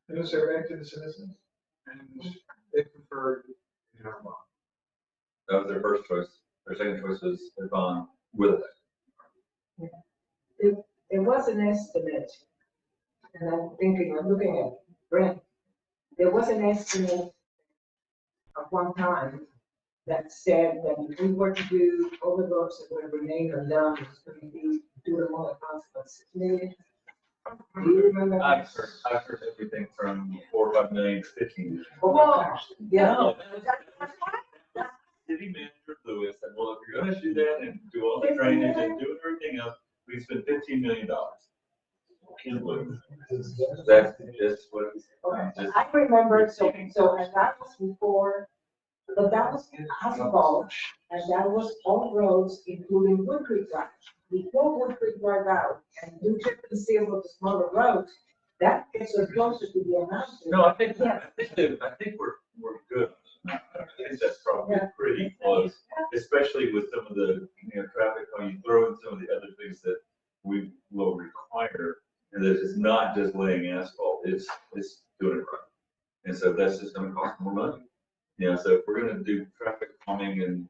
in a survey to the citizens, and they preferred general bond. That was their first choice. Their second choice was the bond with it. There was an estimate, and I'm looking at Brent. There was an estimate at one time that said that if we were to do all the roads that were remaining undone, it's going to be do them all at once, about 6 million. Do you remember? I've heard everything from 4 or 5 million to 15 million. Oh my gosh, yeah. No, City manager Lewis said, well, if you're gonna do that and do all the drainage and do everything else, we spent $15 million. Can't believe it. That's just what it was. Just- I remember, so, and that was before, but that was asphalt, and that was all roads, including Wood Creek Drive. Before Wood Creek Drive out, and you check and see about the smaller roads, that gets us closer to the amount. No, I think we're good. I think that's probably pretty close, especially with some of the, traffic, when you throw in some of the other things that we will require. And that it's not just laying asphalt, it's doing it right. And so that's just gonna cost more money. So if we're gonna do traffic calming and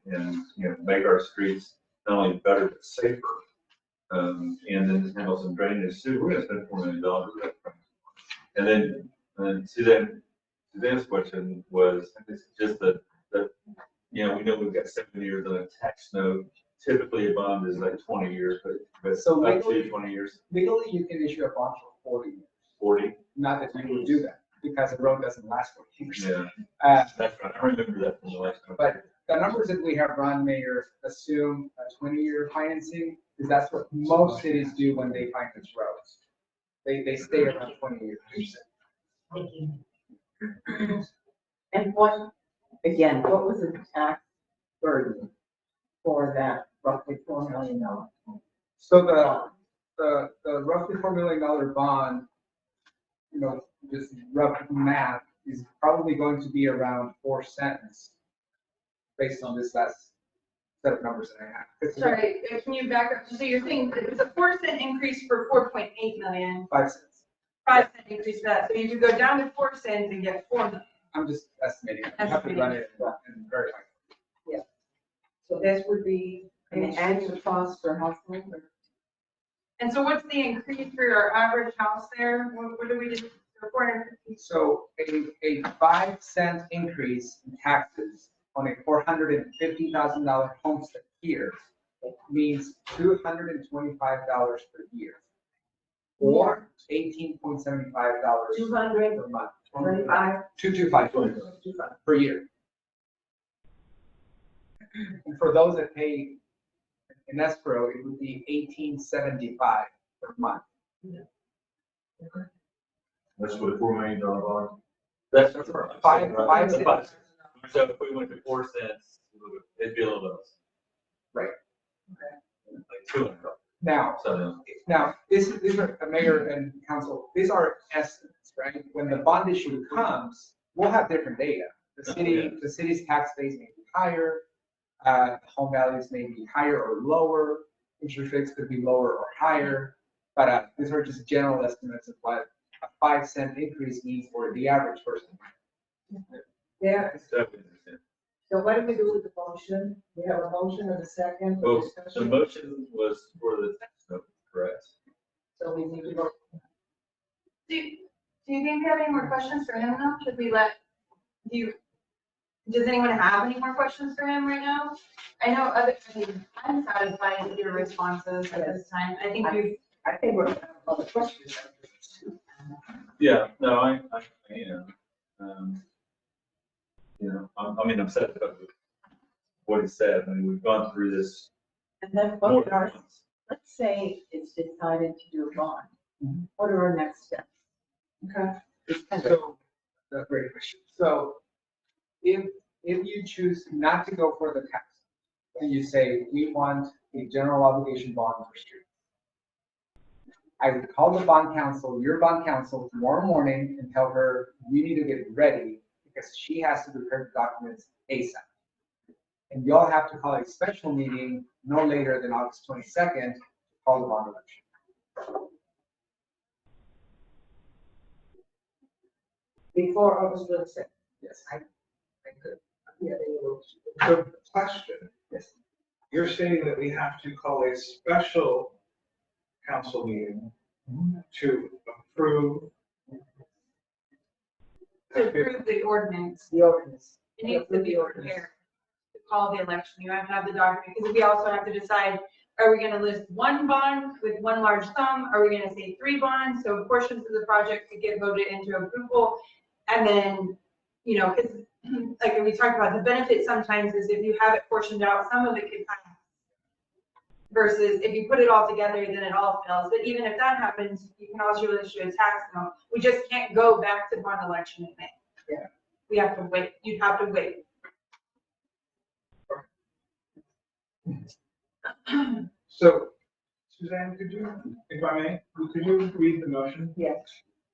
make our streets not only better, but safer, and then handle some drainage too, we're gonna spend $4 million. And then Suzanne's question was, it's just that, we know we've got 7 years on a tax note. Typically a bond is like 20 years, but So up to legally- 20 years, Legally, you can issue a bond for 40 years. 40. Not that you would do that, because the road doesn't last 40 years. Yeah, that's right. I remember that from the last time. But the numbers that we have run, Mayor, assume a 20-year financing, because that's what most cities do when they finance roads. They stay around 20 years. And what was the tax burden for that roughly $4 million? So the roughly $4 million bond, just rough math, is probably going to be around 4 cents based on this last set of numbers that I have. Sorry, can you back up? So you're saying it was a 4-cent increase for 4.8 million, 5 cents. 5-cent increase for that. So you could go down to 4 cents and get 4 million. I'm just estimating. I have to run it in very high. So this would be an annual cost per household. And so what's the increase for your average house there? What do we do for 450? So a 5 cent increase in taxes on a $450,000 homestead here means $225 per year. Or $18.75 200, per month. 25, 225 per year. And for those that pay in escrow, it would be $18.75 per month. That's what a $4 million bond. That's Five cents. So if we went to 4 cents, it'd be a little less. Right. Like 200. Now, So, these are, Mayor and Council, these are estimates, right? When the bond issue comes, we'll have different data. The city's tax base may be higher, home values may be higher or lower, interest rates could be lower or higher, but these are just general estimates of what a 5 cent increase means for the average person. yeah. definitely understand. So what do we do with the motion? We have a motion and a second for Well, the discussion. motion was for the tax note, correct? So we need to go. Do you think we have any more questions for him now? Should we does anyone have any more questions for him right now? I know I'm satisfied with your responses at this time. I think I think we're gonna have other questions. Yeah, no, I I'm satisfied with what he said. I mean, we've gone through this And then more what than are, once. let's say it's decided to do a bond. What are our next steps? Okay. So, that's a great question. So, if you choose not to go for the tax, and you say, we want a general obligation bond for streets, I would call the bond counsel, your bond counsel, tomorrow morning and tell her, we need to get ready because she has to prepare the documents ASAP. And y'all have to call a special meeting no later than August 22nd to call the bond election. Before August 26th. Yes. I could. Yeah, they will. So question, you're stating that we have to call a special council meeting to approve. To approve the ordinance, The ordinance. it needs to be prepared to call the election. You have to have the document, because we also have to decide, are we gonna list one bond with one large sum? Are we gonna say 3 bonds? So portions of the project could get voted into approval. And then, you know, because like we talked about, the benefit sometimes is if you have it portioned out, some of it could pass. Versus if you put it all together, then it all fails. But even if that happens, you can also issue a tax note. We just can't go back to one election in May. Yeah. We have to wait. You'd have to wait. So Suzanne, could you, if I may, could you read the motion? Yes.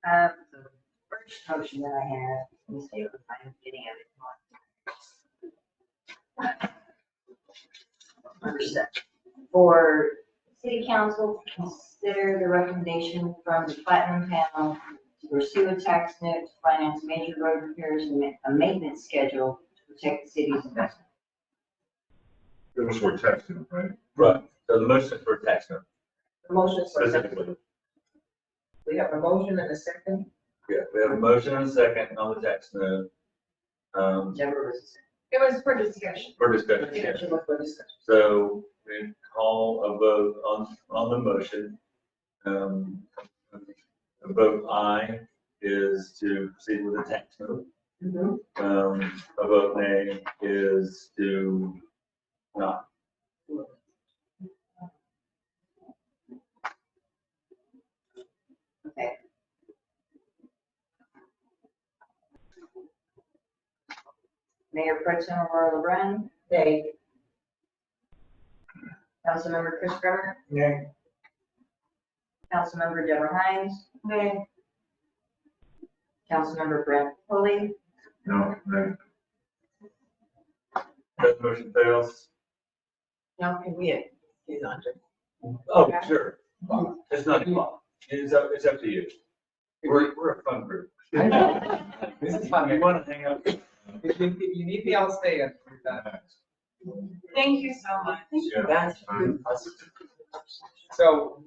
The first motion that I have, let me see if I'm getting it. Number 7. For city council to consider the recommendation from the Platinum Panel to pursue a tax note to finance major road repairs and a maintenance schedule to protect the city's investment. It was for testing, right? Right, so the motion is for a tax note The motion is for specifically. We have a motion and a second. Yeah, we have a motion and a second on the tax note. Deborah was It was for discussion. For discussion, yeah. Discussion was for discussion. So we call a vote on the motion. A vote aye is to proceed with the tax note. A vote nay is to not. okay. Mayor Pro Tem Aurora LeBrun, Nay. Councilmember Chris Bremer, Nay. Councilmember Deborah Hines, Nay. Councilmember Brent Foley, No, no. That motion fails. Now can we, he's on to. Oh, sure. It's not involved. It's up to you. We're a fun group. This is fun. You want to hang out? If you need me, I'll stay and do that. Thank you so much. Yeah. That's Fine. So,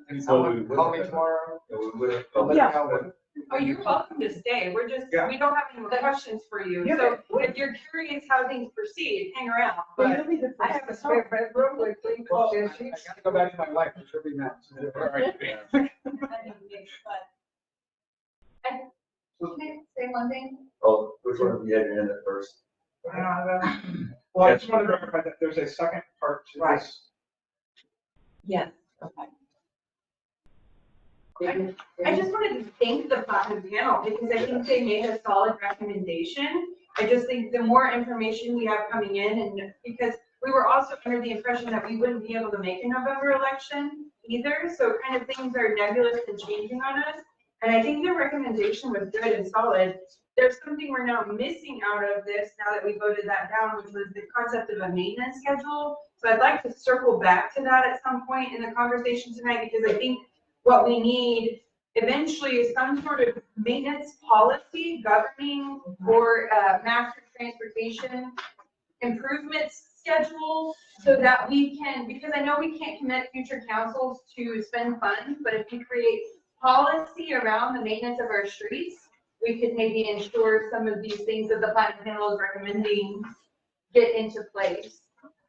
can Well, someone we call me would- tomorrow? We would- I'll let you know what- Oh, you're welcome to stay. We're just, Yeah. we don't have any more questions for you. So if you're curious how things proceed, hang around. But I have a spare bedroom with 3 Well, I sheets. gotta go back to my life, it should be nice. Can I say one thing? Oh, which one of you had your hand up first? Well, I just want to verify that there's a second part to Right. this. Yes, okay. I just wanted to thank the Platinum Panel because I think they made a solid recommendation. I just think the more information we have coming in, and because we were also under the impression that we wouldn't be able to make a November election either, so kind of things are nebulous and changing on us. And I think their recommendation was good and solid. There's something we're now missing out of this now that we voted that down, which was the concept of a maintenance schedule. So I'd like to circle back to that at some point in the conversation tonight, because I think what we need eventually is some sort of maintenance policy governing for master transportation improvements schedule, so that we can, because I know we can't commit future councils to spend funds, but if we create policy around the maintenance of our streets, we could maybe ensure some of these things that the Platinum Panel is recommending get into place.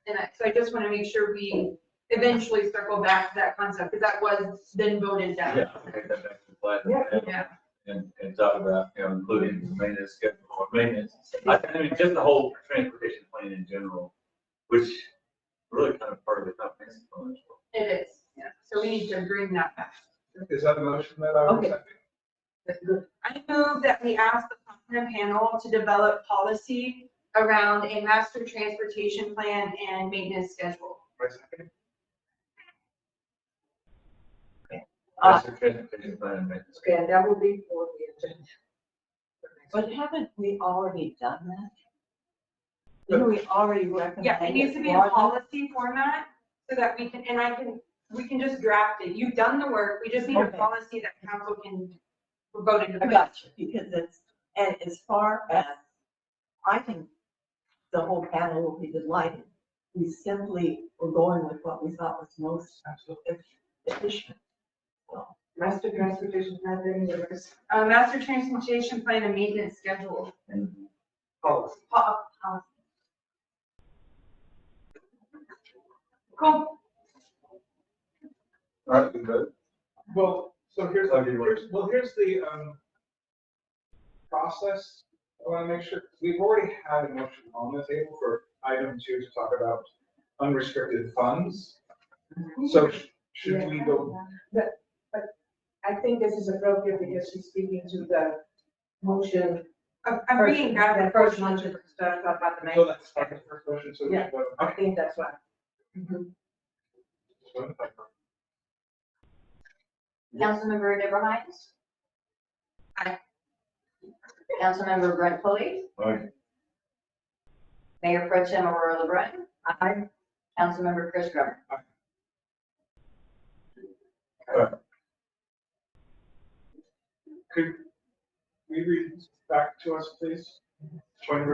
And so I just want to make sure we eventually circle back to that concept, because that was then voted down. Yeah, I'll take that back to the plan. Yeah. And talk about, you know, including maintenance schedule or maintenance. I mean, just the whole transportation plan in general, which really kind of part of the comprehensive plan as well. It is, yeah. So we need to bring that back. Is that the motion that I was Okay. seconding? That's good. I move that we ask the Platinum Panel to develop policy around a master transportation plan and maintenance schedule. My second? That's the transportation plan and maintenance. Okay, and that will be for the agenda. But haven't we already done that? Didn't we already recommend? Yeah, it needs to be a Wasn't- policy format so that we can, and I can we can just draft it. You've done the work. We just need a Okay. policy that council can vote into. I got you, because it's, and as far as, I think the whole panel will be delighted. We simply were going with what we thought was most efficient. So, Master transportation plan, then there's Master transportation plan and maintenance schedule. Policy. Policy. Cool. All right, good. Well, so here's the, process. I want to make sure, we've already had a motion on the table for item 2 to talk about unrestricted funds. So should we go, I think this is appropriate because she's speaking to the motion. I'm bringing back the first one to start about the so main. that's part of the first motion, so we Yeah. vote. I think that's right. Councilmember Deborah Hines? Aye. Councilmember Brent Foley? Aye. Mayor Pro Tem Aurora LeBrun? Aye. Councilmember Chris Grummer? Could we read this back to us, please?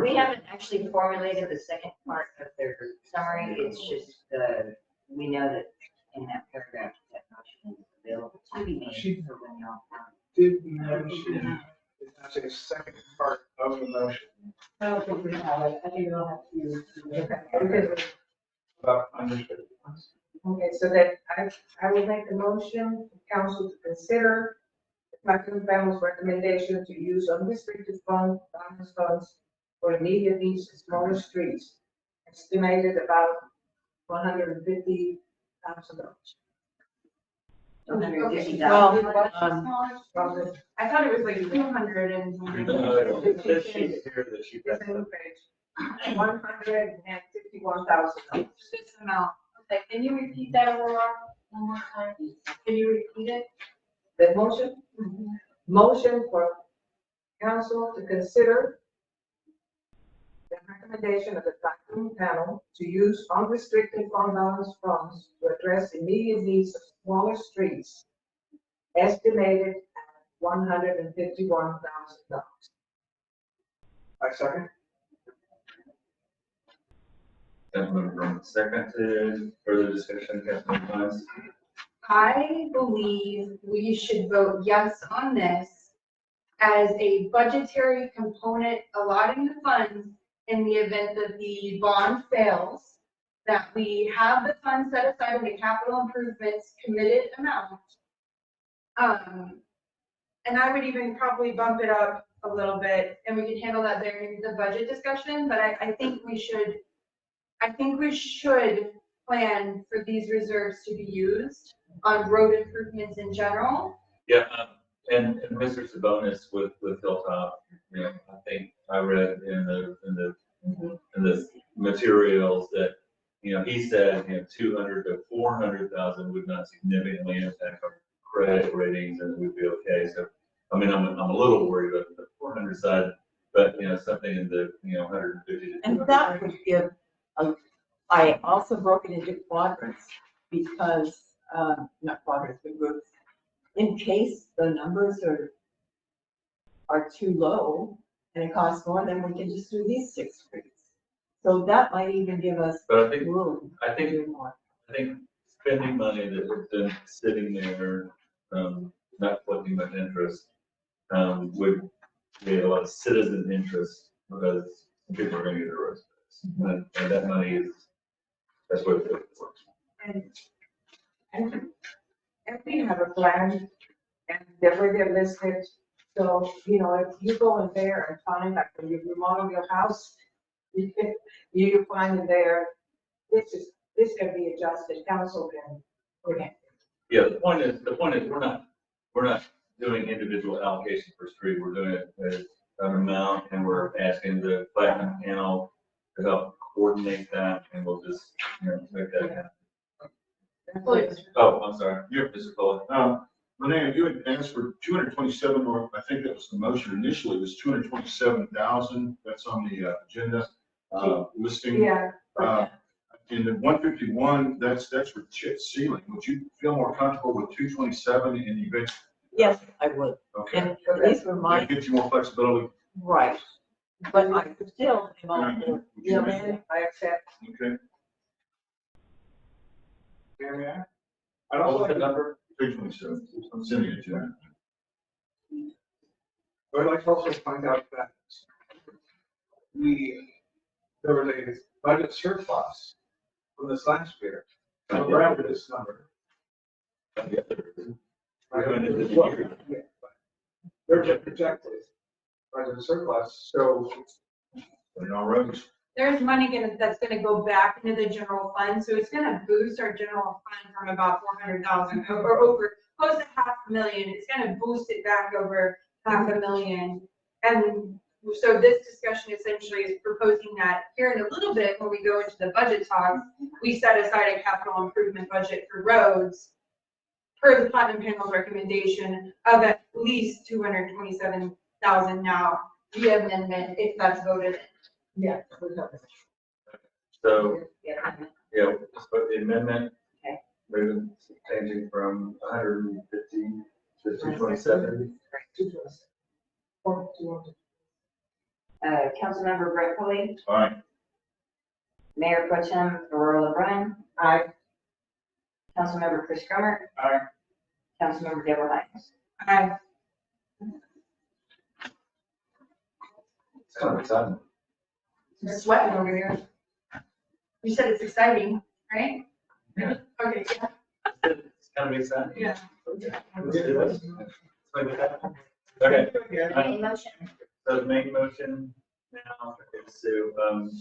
We haven't actually formulated the second part of their summary, it's just, we know that in that paragraph, that motion is available to be made for when y'all have. Did mention, it's a second part of the motion I don't think we have it. I think we'll have to. about unrestricted funds. Okay, so that I will make a motion, for council to consider the Platinum Family's recommendation to use unrestricted funds for immediate needs in smaller streets, estimated about $150,000. Well, I thought it was like 200 and. This sheet here that she It's got. in the page. $151,000. This amount. Okay, can you repeat that, Aurora, one more time? Can you repeat it? The motion? Motion for council to consider the recommendation of the Platinum Panel to use unrestricted fund balance funds to address immediate needs of smaller streets, estimated at $151,000. I second. Councilmember Grummer, seconded. Further discussion, Councilmember Hines? I believe we should vote yes on this as a budgetary component allotting the funds in the event that the bond fails, that we have the funds set aside in the capital improvements committed amount. And I would even probably bump it up a little bit, and we can handle that during the budget discussion, but I think we should plan for these reserves to be used on road improvements in general. Yeah, and Mr. Sabonis with Hilltop, you know, I think I read in the materials that, you know, he said, you know, 200 to 400,000 would not significantly impact our credit ratings and we'd be okay. So, I mean, I'm a little worried about the 400 side, but, you know, something in the, you know, 150 to 200. and that would give, I also broke it into quadrants because, not quadrants, but groups. In case the numbers are too low and it costs more, then we can just do these 6 streets. So that might even give us But I think, room I to think do more. I think spending money that has been sitting there, not collecting much interest, would create a lot of citizen interest because people are gonna get arrested. And that money is, that's what it works. And we have a plan, and they're listed, so, you know, if you go in there and find, like, when you remodel your house, you find in there, this can be adjusted, council can, okay. Yeah, the point is, we're not doing individual allocations per street, we're doing it as an amount, and we're asking the Platinum Panel to help coordinate that, and we'll just, you know, make that happen. Oh, I'm sorry, you're Mr. Foley. Renee, you had asked for 227, or I think that was the motion initially, was 227,000. That's on the agenda listing. Yeah. I in the 151, that's with chip sealing. Would you feel more comfortable with 227 in the event? Yes, I would. Okay. And these were my, That gives you more flexibility. right. But I still am on board. Yeah, man, I accept. Okay. Mary Ann? I'd What also was like the to number? 227. I'm sending it to you. I would like to also point out that there was a budget surplus from this last year, around this number. We're going into the year. Yeah, but they're projected budget surplus, so Put it on roads. There's money that's gonna go back into the general fund, so it's gonna boost our general fund from about 400,000 or over, close to 500,000. It's gonna boost it back over 500,000. And so this discussion essentially is proposing that here in a little bit, when we go into the budget talks, we set aside a capital improvement budget for roads per the platinum panel's recommendation of at least 227,000 now via amendment, if that's voted. Yeah. So, Yeah. yeah, just put the amendment. Okay. Moving, changing from 150 to 227. Councilmember Brett Foley, All right. Mayor Pro Tem Aurora Bryan, I, Councilmember Chris Grummer. Aye. Councilmember Deborah Hines. Aye. It's kind of exciting. I'm sweating over here. You said it's exciting, right? Yeah. Okay, yeah. It's kind of exciting. Yeah. Let's do this. Okay, Main motion. so the main motion now is to,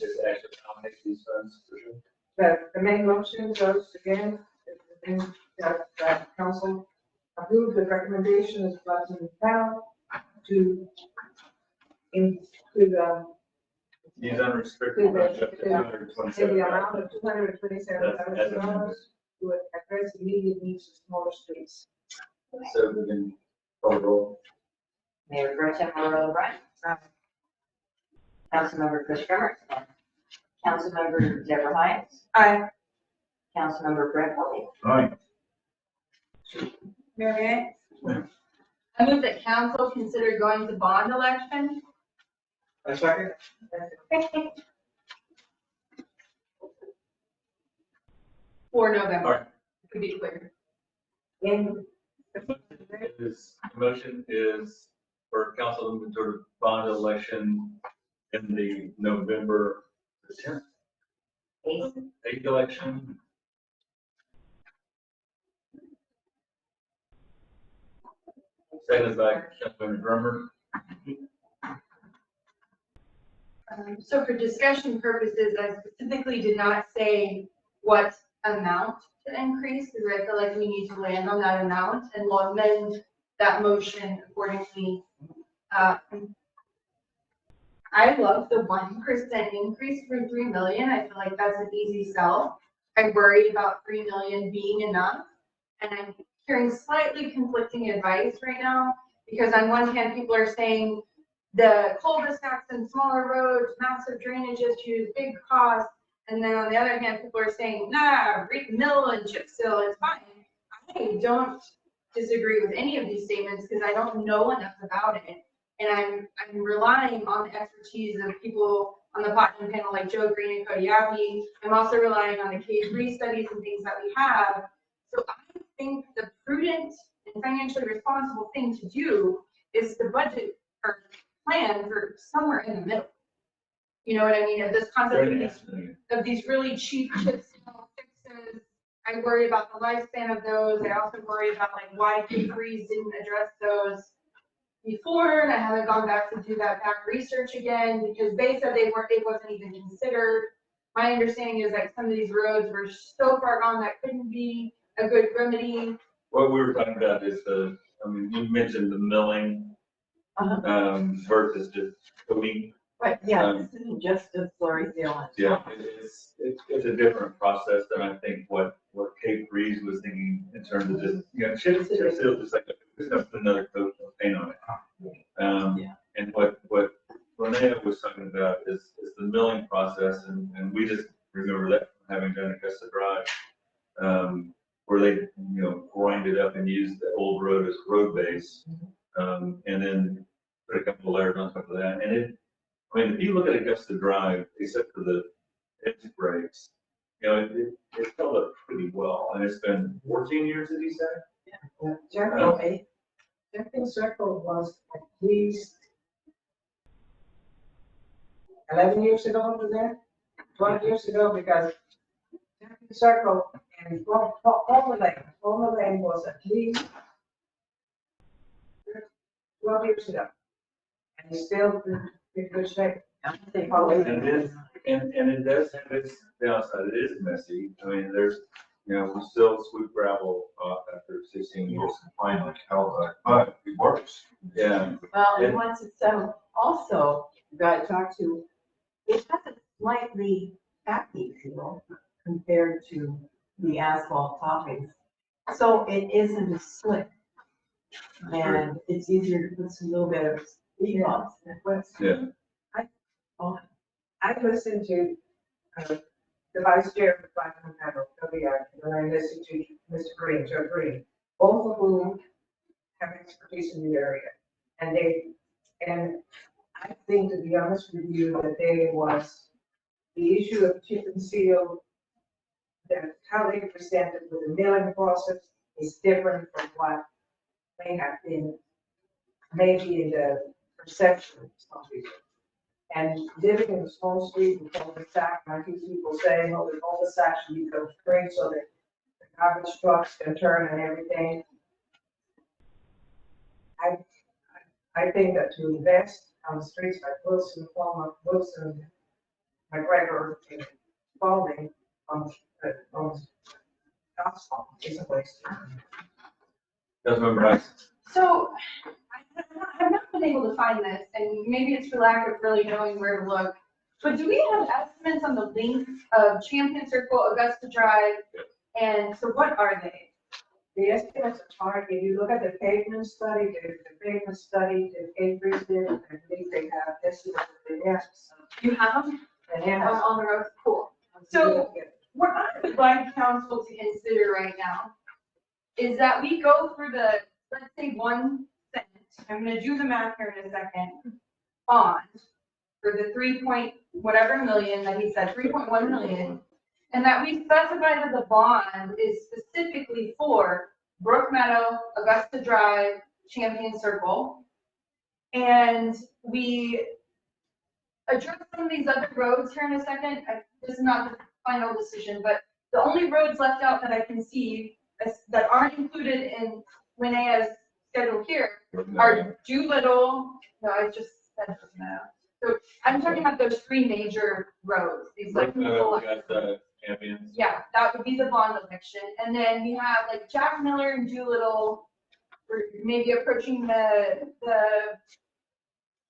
is actually nominate these funds for sure. the main motion goes again, that council approve the recommendation of Platinum Panel to Use unrestricted funds up to in the 227. amount of $227,000 to address immediate needs of smaller streets. So we can call the roll. Mayor Pro Tem Aurora Bryan. Councilmember Chris Grummer. Councilmember Deborah Hines. Aye. Councilmember Brett Foley. All right. Mary Ann? I move that council consider going to bond election. a second. For All November, right. to be clear. The motion is for council to sort of bond election in the November 10th, 8th election. Seconded by Councilmember Drummer. So for discussion purposes, I specifically did not say what amount to increase, because I feel like we need to land on that amount and we'll amend that motion accordingly. I love the 1% increase for 3 million. I feel like that's an easy sell. I worry about 3 million being enough. And I'm hearing slightly conflicting advice right now, because on one hand, people are saying the cul-de-sacs and smaller roads, massive drainage issues, big costs. And then on the other hand, people are saying, nah, mill and chip seal, it's fine. I don't disagree with any of these statements because I don't know enough about it. And I'm relying on the expertise of people on the Platinum Panel like Joe Green and Cody Abbey. I'm also relying on the K3 studies and things that we have. So I think the prudent and financially responsible thing to do is to budget or plan for somewhere in the middle. You know what I mean? Of this concept of these really cheap chip seal fixes. I worry about the lifespan of those. I also worry about like why K3s didn't address those before, and I haven't gone back to do that back research again because they said it wasn't even considered. My understanding is like some of these roads were so far gone that couldn't be a good remedy. What we were talking about is you mentioned the milling, versus just coating. But yeah, this isn't just a slurry seal. Yeah, it's a different process than I think what Cape Breeze was thinking in terms of just, chip seal, just like, just have to put another coat of paint on it. And what Renee was talking about is the milling process, and we just remember that from having done put a couple of layers on top of that. And I mean, if you look at Augusta Drive, except for the edge breaks, you know, it held up pretty well. And it's been 14 years, did he say? Champion Circle was at least 11 years ago over there, 12 years ago, because Champion Circle and Palmer Lane was at least 12 years ago. And it's still in good shape. And it does have its downside. It is messy. I mean, there's, you know, we still sweep gravel off after 16 years. Fine like hell, but it works. Yeah. Well, And- and once it's settled, also, you gotta talk to, it has a slightly tacky feel compared to the asphalt toppings. So it isn't as slick. And it's easier to put some little bit of speed bumps. Yeah. I listened to the vice chair of the Platinum Panel, and I listened to Mr. Green, Joe Green, both of whom have expertise in the area. And I think, to be honest with you, that there was the issue of chip and seal, that how they presented with the milling process is different from what may have been maybe in the perception of some people. And living in a small street with cul-de-sac, I hear people saying, oh, the cul-de-sac should be built straight so that the garbage trucks can turn and everything. I think that to invest on streets like Wilson, Palmer, Wilson, McGregor, and Spalding on asphalt is a waste. Councilmember Rice. So I have not been able to find this, and maybe it's for lack of really knowing where to look. But do we have estimates on the length of Champion Circle, Augusta Drive? And so what are they? The estimates are hard. If you look at the pavement study, the Avery did, I think they have estimates. Yes. You have them And on the road? Cool. So what I would like council to consider right now is that we go through the, let's say, 1 cent, I'm gonna do the math here in a second, bond for the 3 point whatever million that he said, 3.1 million, and that we specify that the bond is specifically for Brook Meadow, Augusta Drive, Champion Circle. And we address some of these other roads here in a second. This is not the final decision, but the only roads left out that I can see that aren't included in Linnea's schedule here are Doolittle, no, I just said no. So I'm talking about those 3 major roads, these like. We got the champions. Yeah, that would be the bond election. And then we have like Jack Miller and Doolittle, or maybe approaching the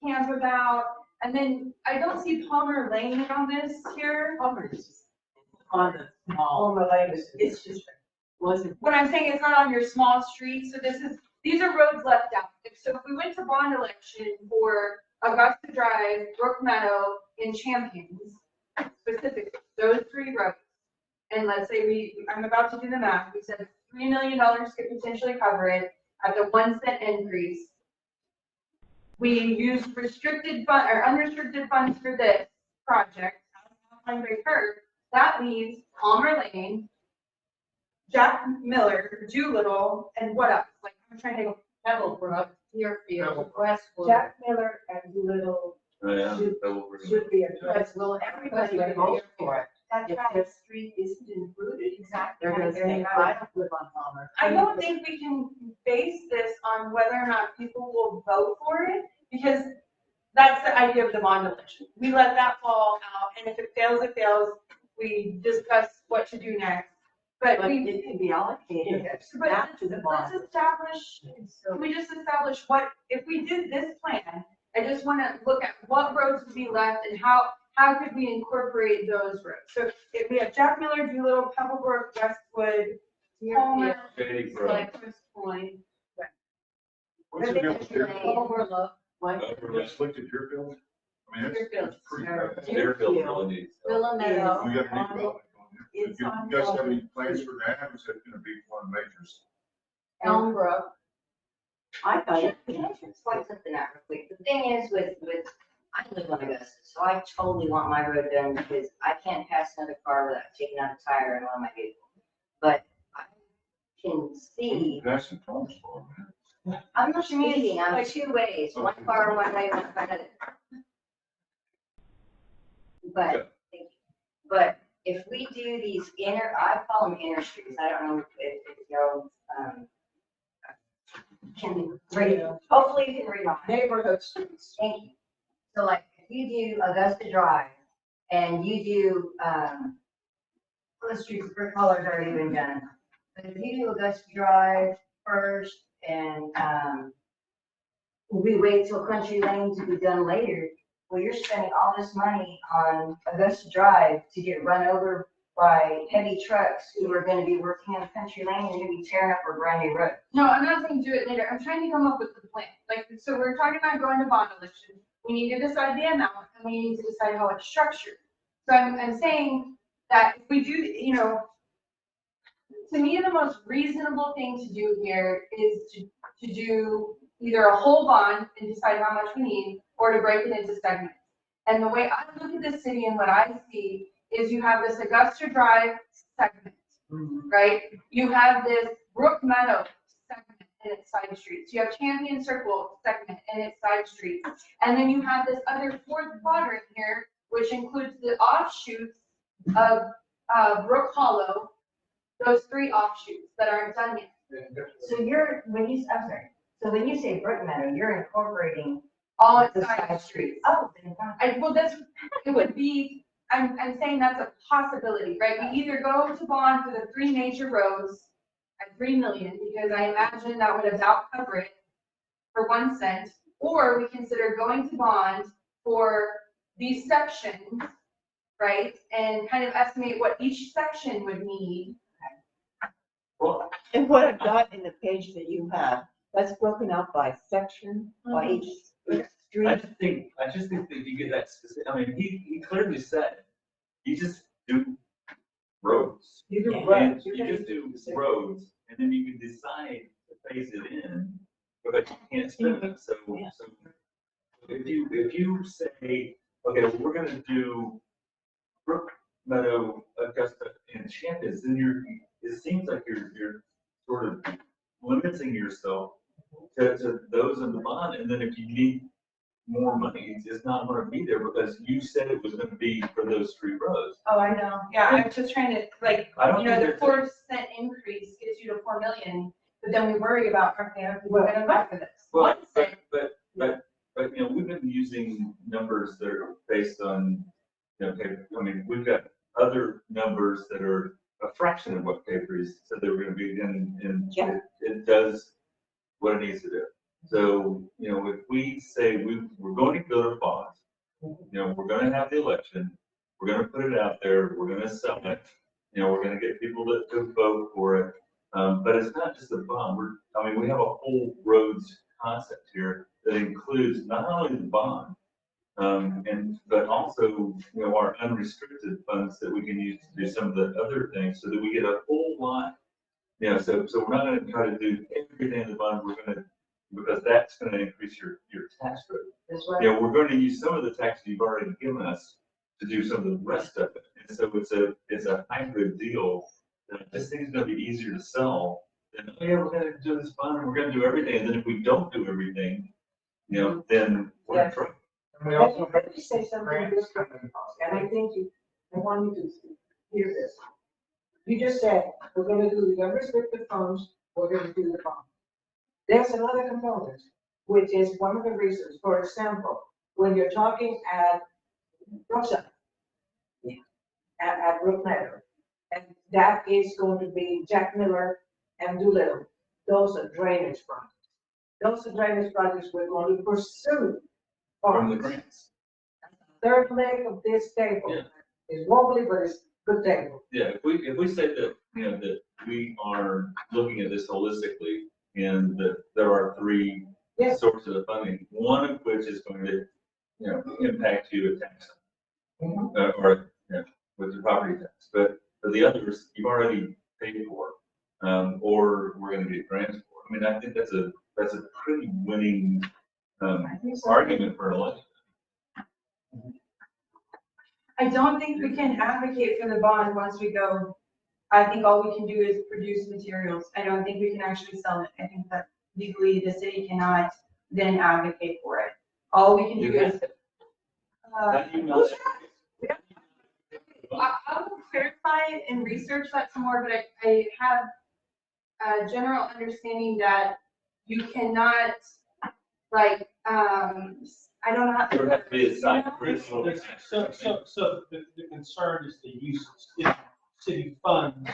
camp. And then I don't see Palmer Lane on this here. Palmer is on the small, Palmer Lane is. it's just, wasn't. What I'm saying, it's not on your small streets, so these are roads left out. So if we went to bond election for Augusta Drive, Brook Meadow, and Champions, specifically, those 3 roads. And let's say I'm about to do the math, we said $3 million could potentially cover it at the 1 cent increase. We use restricted fund or unrestricted funds for this project, that leaves Palmer Lane, Jack Miller, Doolittle, and what else? Like, I'm trying to go. Pebblebrook, Deerfield, Westwood. Jack Miller and Doolittle Oh, yeah. should be addressed. Well, everybody vote for it. That's If right. their street isn't included, Exactly. they're gonna say, I don't live on Palmer. I don't think we can base this on whether or not people will vote for it, because that's the idea of the bond election. We let that fall out, and if it fails, it fails. We discuss what to do next. But But we, it can be allocated but back to the let's bond. establish, can we just establish what, if we did this plan, I just want to look at what roads would be left and how could we incorporate those roads? So if we have Jack Miller, Doolittle, Pebblebrook, Westwood, Palmer, Shady Brook. Cypress Point. What's the deal with Deerfield? Overlook, what? Have you looked at Deerfield? I mean, it's pretty bad. Deerfield really needs. Willow Meadow. We got a new development. If It's you on guys have the- any plans for that, is it gonna be one of the majors? Elmbrook. I thought it. Can I just point something out real quick? The thing is I live on Augusta, so I totally want my road done because I can't pass another car without taking out a tire and on my vehicle. But I can see, That's the problem. I'm not commuting, I'm two ways, one car one way, one car another. But if we do these I call them inner streets, I don't know if y'all, can read, hopefully you can read my. Neighborhood streets. Thank you. So like, if you do Augusta Drive and you do, the streets, brick colors already been done. But if you do Augusta Drive first and, we wait till Country Lane to be done later, well, you're spending all this money on Augusta Drive to get run over by heavy trucks who are gonna be working on Country Lane and you're gonna be tearing up a brand new road. No, I'm not saying do it later. I'm trying to come up with the plan. Like, so we're talking about going to bond election. We need to decide the amount and we need to decide how it's structured. So I'm saying that if we do, to me, the most reasonable thing to do here is to do either a whole bond and decide how much we need, or to break it into segments. And the way I look at this city and what I see is you have this Augusta Drive segment, right? You have this Brook Meadow segment and its side streets. You have Champion Circle segment and its side streets. And then you have this other fourth quadrant here, which includes the offshoots of Brook Hollow, those 3 offshoots that aren't done yet. So when you say Brook Meadow, you're incorporating All its the side streets. Oh, It would be, I'm saying that's a possibility, right? We either go to bond for the 3 major roads at 3 million, because I imagine that would about cover it for 1 cent, or we consider going to bond for these sections, right? And kind of estimate what each section would need. Well, And what I've got in the page that you have, that's broken out by section, by each street. I just think that you get that specific, I mean, he clearly said, you just do roads. You do And roads. you just do roads, and then you can decide to phase it in, but you can't spend it, so if you say, okay, well, we're gonna do Brook Meadow, Augusta, and Champions, then it seems like you're sort of limiting yourself to those in the bond, and then if you need more money, it's not gonna be there because you said it was gonna be for those 3 roads. Oh, I know. Yeah, I'm just trying to, like, I don't think the there's 4% increase gets you to 4 million, but then we worry about, okay, we're gonna buy for this. Well, 1 cent. but, we've been using numbers that are based on, okay, I mean, we've got other numbers that are a fraction of what Capris said they were gonna be, and Yeah. it does what it needs to do. So, if we say we're going to build a bond, we're gonna have the election, we're gonna put it out there, we're gonna sell it, we're gonna get people to vote for it. But it's not just a bond, we have a whole roads concept here that includes not only the bond, but also, our unrestricted funds that we can use to do some of the other things so that we get a whole lot. So we're not gonna try to do everything in the bond, because that's gonna increase your tax rate. That's right. We're gonna use some of the tax you've already given us to do some of the rest of it. And so it's a hybrid deal. This thing's gonna be easier to sell than, oh yeah, we're gonna do this bond, and we're gonna do everything, and then if we don't do everything, then we're in trouble. And we also have Let me say something grants different, coming. and I think I want you to hear this. You just said, we're gonna do the unrestricted funds, we're gonna do the bond. There's another component, which is one of the reasons, for example, when you're talking at Brookside, at Brook Meadow, and that is going to be Jack Miller and Doolittle, those are drainage projects. Those are drainage projects we're going to pursue. From the grants. Third leg of this table Yeah. is wobbly, but it's good table. Yeah, if we say that, that we are looking at this holistically, and that there are 3 Yes. sources of funding, one of which is going to, impact you with tax. Or, with the property tax, but the others, you've already paid for, or we're gonna get grants for. I mean, I think that's a that's a pretty winning, argument for an election. I don't think we can advocate for the bond once we go. I think all we can do is produce materials. I don't think we can actually sell it. I think that legally the city cannot then advocate for it. All we can do is. I will clarify and research that some more, but I have a general understanding that you cannot, like, I don't know how. There would have to be a site. So the concern is the use of city funds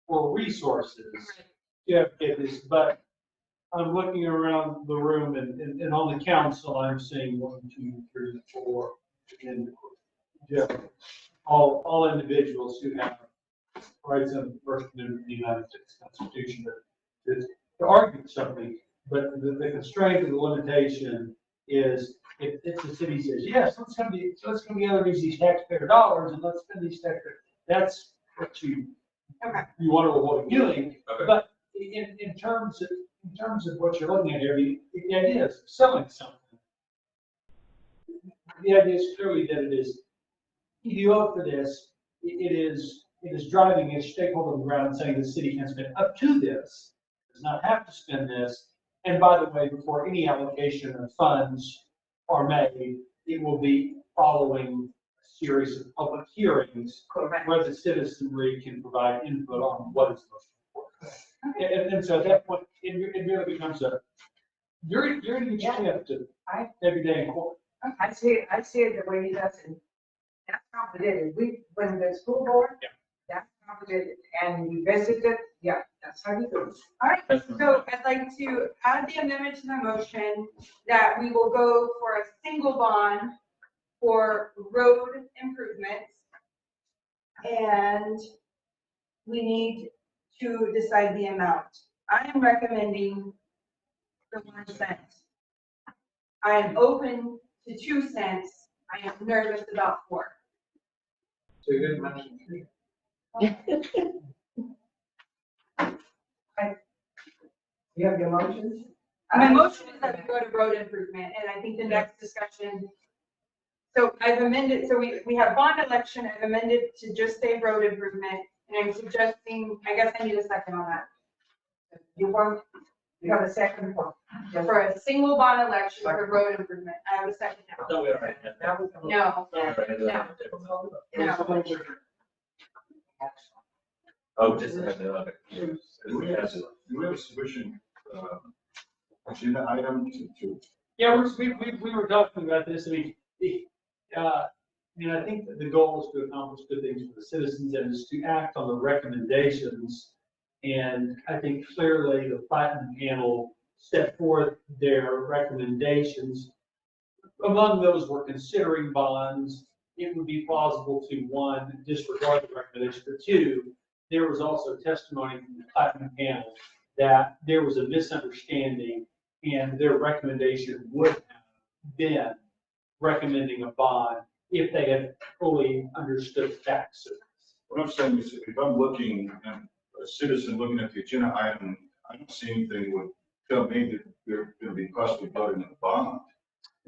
or resources. Yeah, it is, but I'm looking around the room and on the council, I'm seeing 1, 2, 3, 4, and yeah, all individuals who have rights under the First Amendment of the United States Constitution to argue something, but the constraint and the limitation is if the city says, yes, let's come together, use these taxpayer dollars and let's spend these taxpayer, that's what you want to avoid doing. Okay. But in terms of what you're looking at here, the idea is selling something. The idea is clearly that it is, if you vote for this, it is driving a stakeholder on the ground and saying the city can spend up to this, does not have to spend this. And by the way, before any allocation of funds are made, it will be following a series of public hearings where the citizenry can provide input on what is most important. And so at that point, it really becomes you're going to get your chance to every day in court. I see it the way he does it. That's complicated. When the school board, that's complicated, and we visited, that's how you do it. All right, so I'd like to add the amendment to the motion that we will go for a single bond for road improvements. And we need to decide the amount. I am recommending the 1 cent. I am open to 2 cents. I am nervous about 4. So you didn't mention 3. You have your motions? My motion is that we go to road improvement, and I think the next discussion. So I've amended, so we have bond election, I've amended to just say road improvement, and I'm suggesting, I guess I need a second on that. You have a second one. For a single bond election for road improvement, I have a second now. No, we already had that. No, no. Oh, just have the other. Do we have a sufficient, agenda item to? Yeah, we were talking about this. I mean, I think that the goal is to accomplish good things for the citizens and is to act on the recommendations. And I think clearly the Platinum Panel set forth their recommendations. Among those were considering bonds. It would be plausible to, 1, disregard the recommendation, but 2, there was also testimony from the Platinum Panel that there was a misunderstanding and their recommendation would have been recommending a bond if they had fully understood the facts. What I'm saying is, if I'm looking, a citizen looking at the agenda item, I don't see anything that would tell me that they're going to be possibly voting on a bond.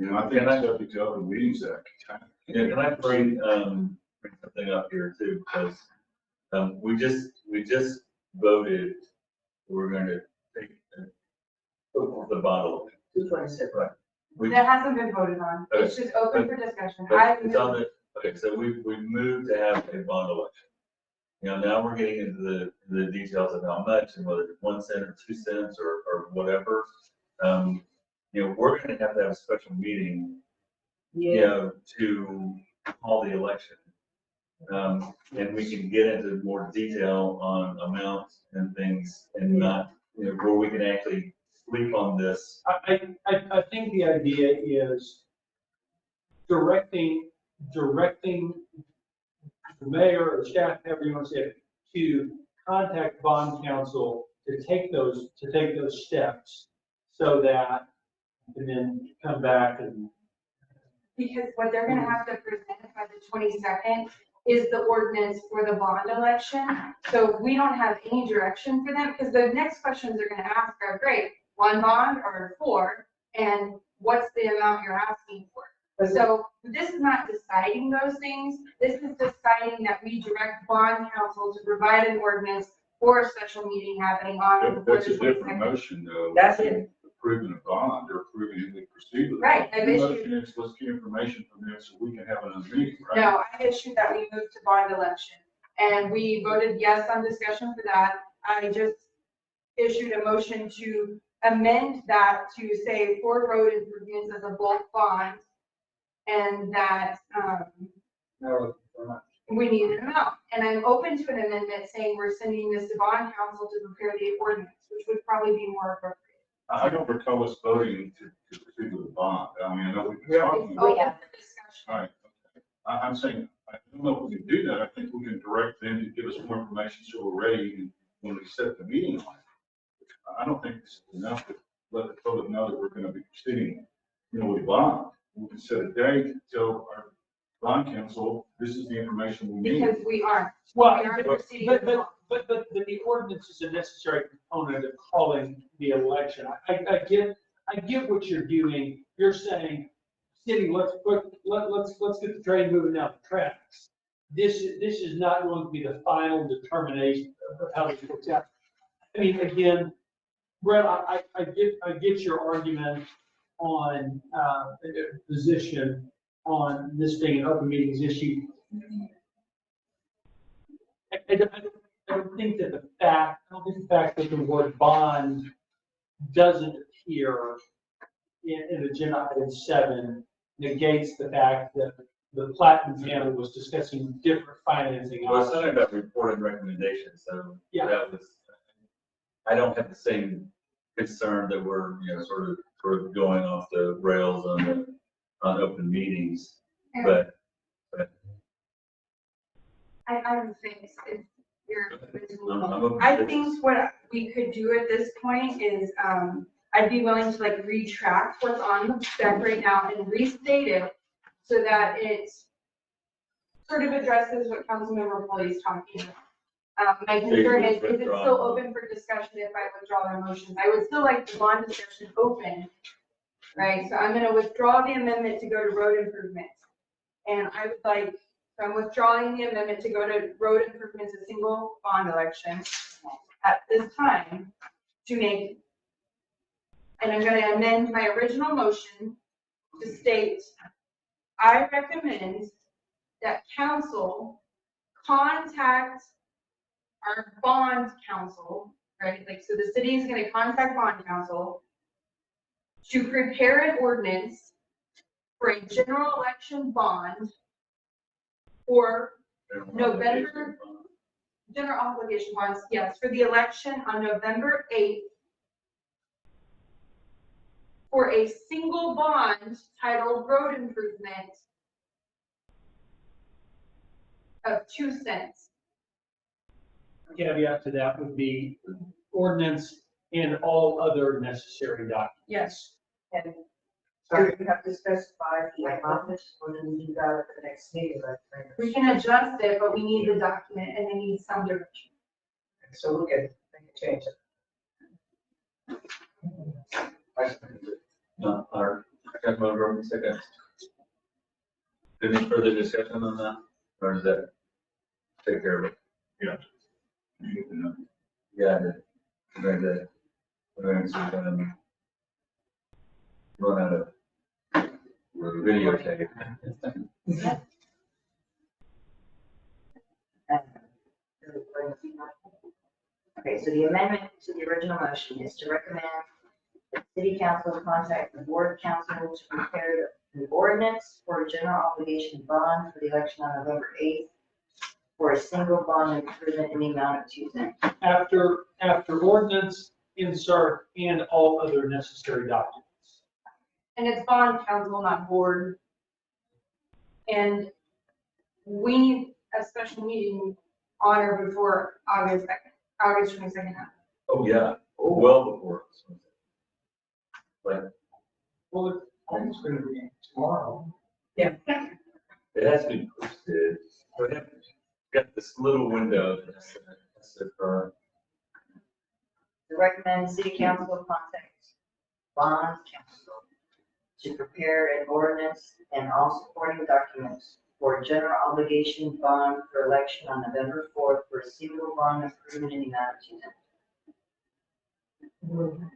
I think it's subject to Open Meetings Act. Yeah, can I bring something up here too? Because we just voted, we're going to take the bottle. 226. Right. That hasn't been voted on. It's just open for discussion. It's on the, okay, so we moved to have a bond election. Now we're getting into the details of how much and whether it's 1 cent or 2 cents or whatever. We're going to have a special meeting, to call the election. And we can get into more detail on amounts and things and not, where we can actually sleep on this. I think the idea is directing the mayor or the staff, however you want to say it, to contact bond counsel to take those steps so that you can then come back and. Because what they're gonna have to present by the 22nd is the ordinance for the bond election. So we don't have any direction for them, because the next questions they're gonna ask are, great, one bond or four, and what's the amount you're asking for. So this is not deciding those things. This is deciding that we direct bond counsel to provide an ordinance for a special meeting happening on. That- That's a different motion though. That's it. Approving a bond or approving it, proceed with it. Right, I've The issued- motion is, let's get information from them so we can have another meeting, right? No, I issued that we moved to bond election, and we voted yes on discussion for that. I just issued a motion to amend that to say for road improvements as a bulk bond, and that, No, we're not. we need an amount. And I'm open to an amendment saying we're sending this to bond council to prepare the ordinance, which would probably be more appropriate. I don't recall us voting to proceed with a bond. I mean, I know we've been talking Oh, about. yeah, for discussion. All right, okay. I'm saying, I don't know if we can do that. I think we can direct them to give us more information so we're ready when we set the meeting on it. I don't think this is enough to let the public know that we're gonna be proceeding, with a bond. We can set a date, tell our bond council, this is the information we need. Because we aren't. Well, We aren't but, proceeding but, with but, bond. but the ordinance is a necessary component of calling the election. I get what you're doing. You're saying, city, let's get the train moving down the tracks. This is not going to be the final determination of how this works out. I mean, again, Brett, I get your argument on, position on this being an open meetings issue. I don't think that the fact that the word bond doesn't appear in agenda item 7 negates the fact that the Platinum panel was discussing different financing Well, it's options. something about reported recommendations, so Yeah. that was, I don't have the same concern that we're, sort of going off the rails on open meetings, but I don't think it's, you're. I'm I think what we could do at this point is, I'd be willing to like retract what's on the spec right now and restate it so that it sort of addresses what Councilmember Foley is talking about. My concern is it still open for discussion if I withdraw my motions? I would still like the bond discussion open, right? So I'm gonna withdraw the amendment to go to road improvements. And I would like, so I'm withdrawing the amendment to go to road improvements, a single bond election at this time to make, and I'm gonna amend my original motion to state, I recommend that council contact our bond council, right? Like, so the city is gonna contact bond council to prepare an ordinance for a general election bond for November, general obligation bonds, yes, for the election on November 8th for a single bond titled road improvement of 2 cents. Caveat to that would be ordinance and all other necessary documents. Yes. And so you have to specify the amount, or then you got it for the next meeting, right? We can adjust it, but we need the document and it needs some direction. So we can make a change. Our Councilmember, second. Any further discussion on that, or does that take care of it? Yeah. Yeah, I did. We're going to run out of videotape. Okay, so the amendment to the original motion is to recommend that city council contact the board council to prepare the ordinance for a general obligation bond for the election on November 8th for a single bond improvement in the amount of 2 cents. After ordinance, insert, and all other necessary documents. And it's bond council, not board. And we need a special meeting on or before August 22nd. Oh, yeah, well before. But Well, it's almost gonna be tomorrow. it has to be posted. We have got this little window that's occur. To recommend city council contact Bond Council to prepare an ordinance and all supporting documents for general obligation bond for election on November 4th for a single bond improvement in the amount of $200,000.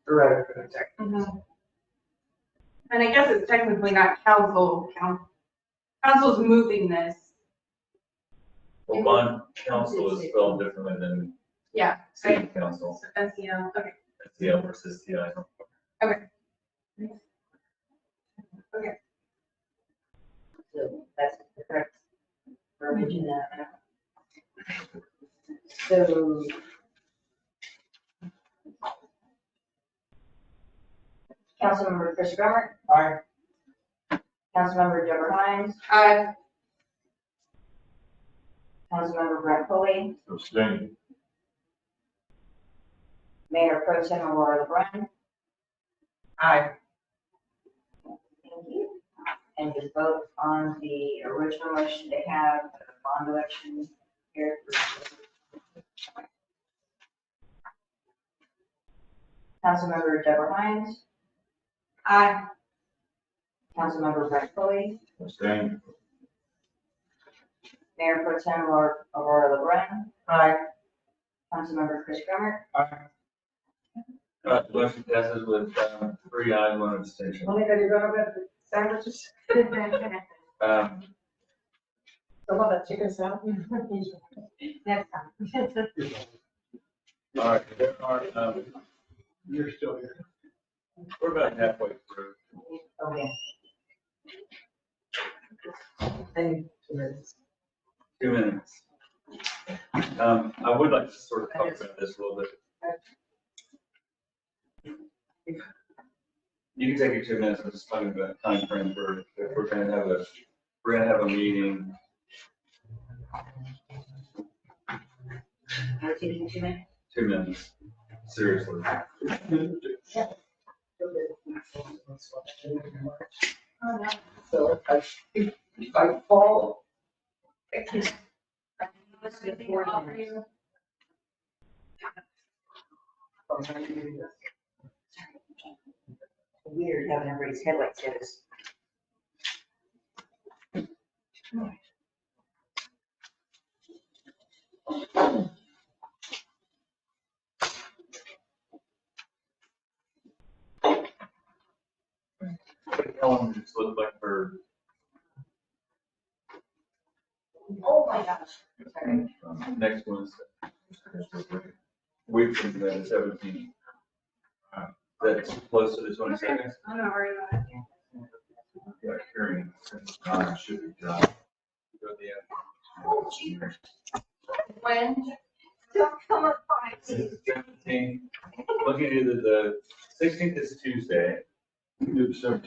Right, exactly. And I guess it's technically not council, council's moving this. Well, bond council is spelled differently than Yeah, city council. SEL, okay. SEL versus CI. So that's the correct verbiage in that. So. Councilmember Chris Grummer. Aye. Councilmember Deborah Hines. Councilmember Brett Foley. Abstain. Mayor Pro Tem Aurora LeBrun. Aye. Thank you. And just vote on the original motion to have a bond election here. Councilmember Deborah Hines. Aye. Councilmember Brett Foley. Abstain. Mayor Pro Tem Aurora LeBrun. Aye. Councilmember Chris Grummer. Motion passes with 3 ayes, 1 abstention. Only that you're gonna get the sandwiches, Um, some of that chicken sandwich. Next time. all right, there are, You're still here. we're about halfway through. Okay. And 2 minutes. 2 minutes. I would like to sort of talk about this a little bit. You can take your 2 minutes. I'm just talking about time frame for, if we're gonna have a meeting. We're taking 2 minutes. 2 minutes, seriously. So if I fall. Weird having everybody's headlights hit us. What the calendars look like for Oh my gosh. Sorry. next Wednesday? Week from the 17th. That's close to the 22nd. I'm not worried about it. That hearing, should be done. Oh, jeepers. When? Don't come up by. 17th. Looking at either the 16th is Tuesday. Do the 17th.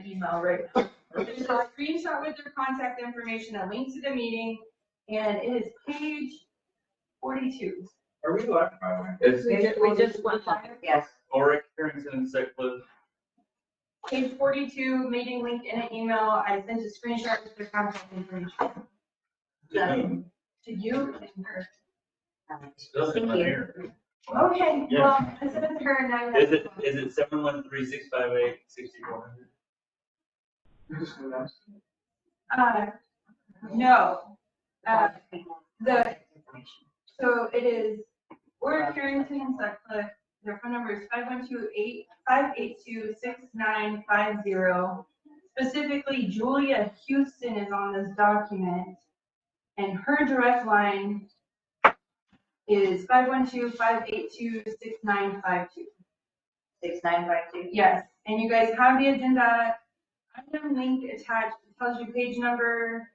email right now. There's a screenshot with their contact information, a link to the meeting, and it is page 42. Are we live, by the way? It's We just went live. Yes. Ulrich Harrington and Sutcliffe. Page 42, meeting link in an email. I sent a screenshot with their contact information. To whom? To you and her. Doesn't Thank you. matter. Okay, Yeah. well, I sent it to her and now. Is it 713-658-6400? You just announced. No. So it is Ulrich Harrington and Sutcliffe. Their phone number is 512-582-6950. Specifically, Julia Houston is on this document, and her direct line is 512-582-6952. 6952. Yes, and you guys have the agenda item link attached. It tells you page number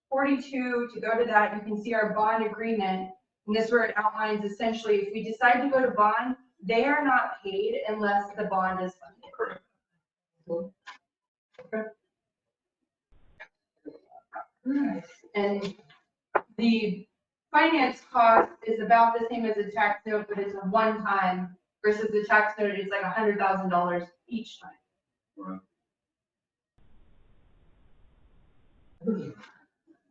42. To go to that, you can see our bond agreement. And this is where it outlines essentially, if we decide to go to bond, they are not paid unless the bond is funded. Correct. And the finance cost is about the same as a tax note, but it's a one-time versus the tax note is like $100,000 each time. Right.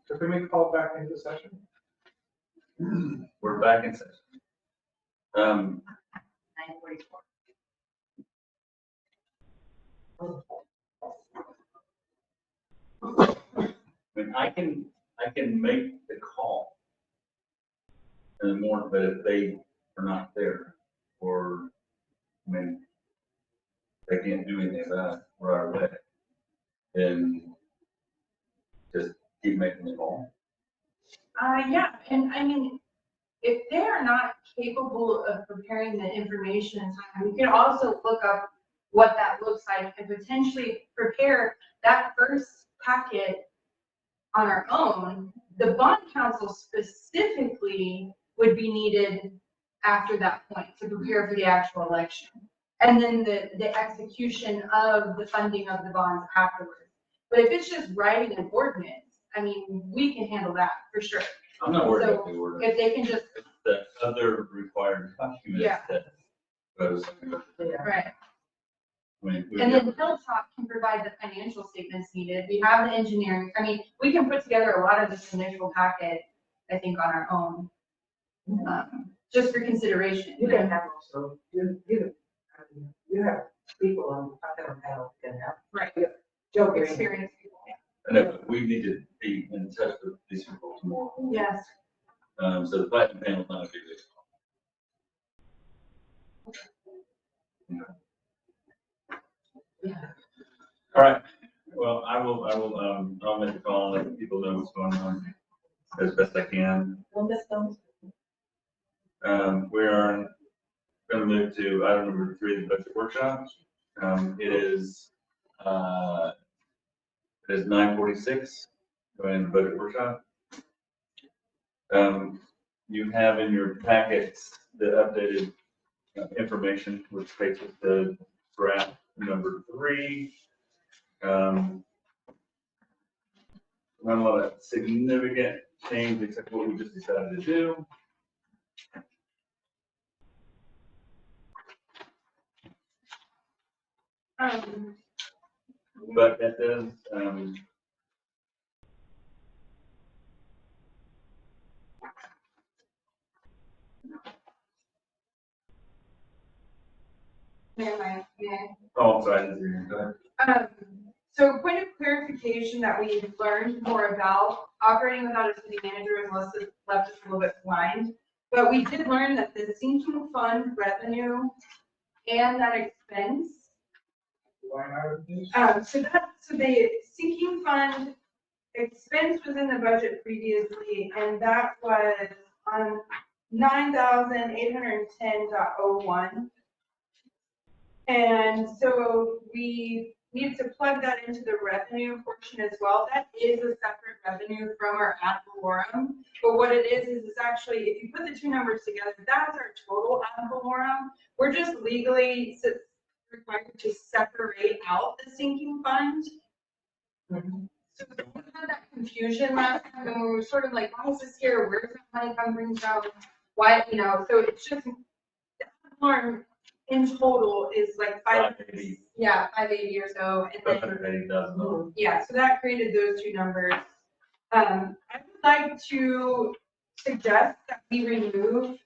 So can we call back into session? We're back in session. 944. I mean, I can make the call in the morning, but if they are not there, or, I mean, they can't do anything about it right away, then just keep making the call. Yeah, and I mean, if they are not capable of preparing the information in time, we can also look up what that looks like and potentially prepare that first packet on our own. The bond counsel specifically would be needed after that point to prepare for the actual election. And then the execution of the funding of the bonds afterwards. But if it's just writing an ordinance, I mean, we can handle that for sure. I'm not worried about So the order. if they can just, It's the other required documents Yeah. that goes. right. I mean, we And have- then Hilltop can provide the financial statements needed. We have the engineering. I mean, we can put together a lot of this initial packet, I think, on our own. Just for consideration. You can have also, you have people on the panel can have. Right. Joe Green. Experienced people. I know, we need to be in touch with these people tomorrow. Yes. So the platinum panel's not a big deal. Yeah. All right, well, I'll make a call and let people know what's going on as best I can. Don't miss them. We are gonna move to item number 3, the budget workshop. It is 9:46, going to budget workshop. You have in your packets the updated information, which takes us to draft number 3. Not a lot of significant change except what we just decided to do. But that does, oh, I'm sorry, I didn't see you. Go ahead. So point of clarification that we've learned more about, operating without a city manager has left us a little bit blind. But we did learn that the sinking fund revenue and that expense. So the sinking fund expense was in the budget previously, and that was on 9,810.01. And so we needed to plug that into the revenue portion as well. That is a separate revenue from our ad valorem. But what it is it's actually, if you put the two numbers together, that's our total ad valorem. We're just legally required to separate out the sinking fund. Mhm. So we had that confusion last time, and we were sort of like, why is this here? Where's that money coming from? Why, you know, so it's just, the alarm in total is like 580. yeah, 580 or so, and then $580,000. yeah, so that created those two numbers. I would like to suggest that we remove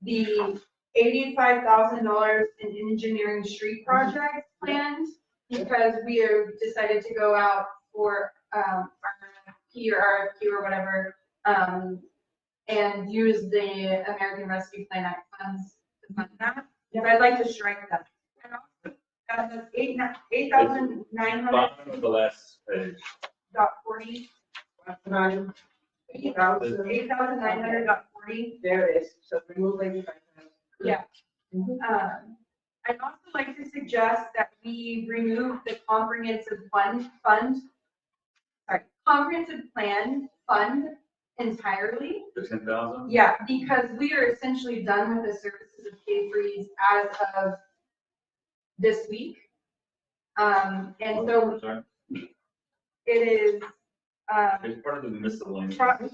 the $85,000 in engineering street project planned, because we have decided to go out for, RFP or RFQ or whatever, and use the American Rescue Plan Act funds to fund that. So I'd like to strike that. And also, that's $8,900. Bottom of the last page. $40. Nine, 8,900.40. there it is, so remove 85,000. Yeah. I'd also like to suggest that we remove the comprehensive comprehensive plan fund entirely. The 10,000? Yeah, because we are essentially done with the services of K-Freeze as of this week. And so Sorry. it is, It's part of the miscellaneous. projects,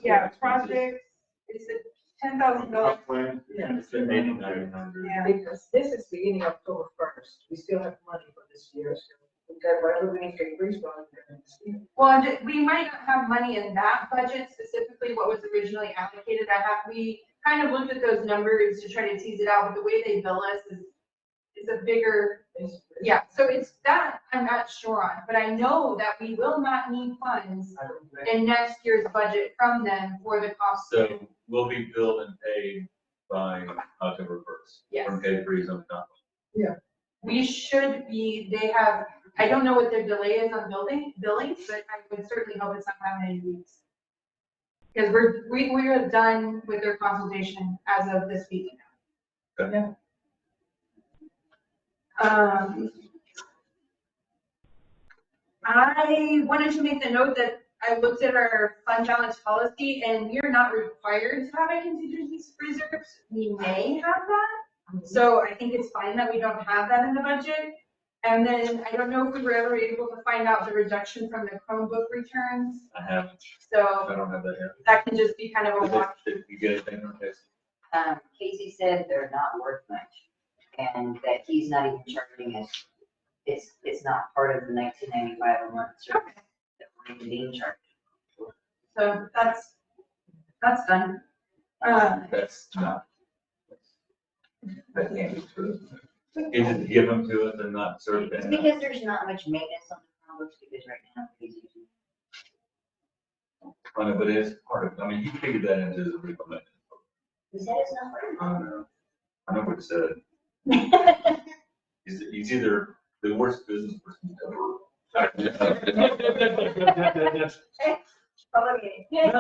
it's a $10,000. Yeah. It's the 8,900. Yeah. Because this is beginning October 1st, we still have money for this year, so we've got whatever we need to increase on. Well, we might not have money in that budget, specifically what was originally allocated. We kind of looked at those numbers to try to tease it out, but the way they bill us is a bigger, yeah, so it's that I'm not sure on, but I know that we will not need funds in next year's budget from them for the cost. So we'll be billed and paid by October 1st. Yes. From K-Freeze on top. We should be, I don't know what their delay is on billing, but I would certainly hope it's sometime in 8 weeks. Because we are done with their consultation as of this week. Okay. I wanted to make the note that I looked at our fund balance policy, and we are not required to have a contingency reserves. We may have that. So I think it's fine that we don't have that in the budget. And then I don't know if we were ever able to find out the reduction from the Chromebook returns. I haven't. So I don't have that yet. that can just be kind of a watch. Did you get anything on this? Casey said they're not worth much, and that he's not even charging us. It's not part of the 1995 a month service that we're even being charged. So that's done. That's not. That can't be true. Is it give them to us and not serve It's them? because there's not much maintenance on the Chromebooks, because right now Casey. Funny, but it's part of, I mean, you figured that into the recommendation. He said it's not worth I don't know. I know what it said. He's either the worst business person ever. Okay. You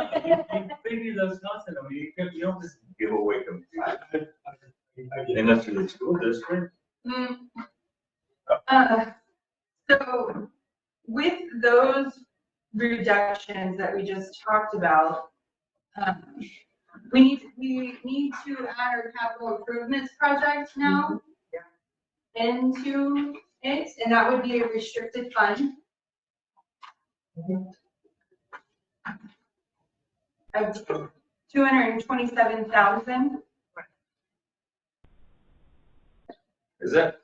figure those concepts, I mean, you don't just give away computers. Unless you're the school district. So with those reductions that we just talked about, we need to add our capital improvements project now into it, and that would be a restricted fund. Of 227,000. Is that?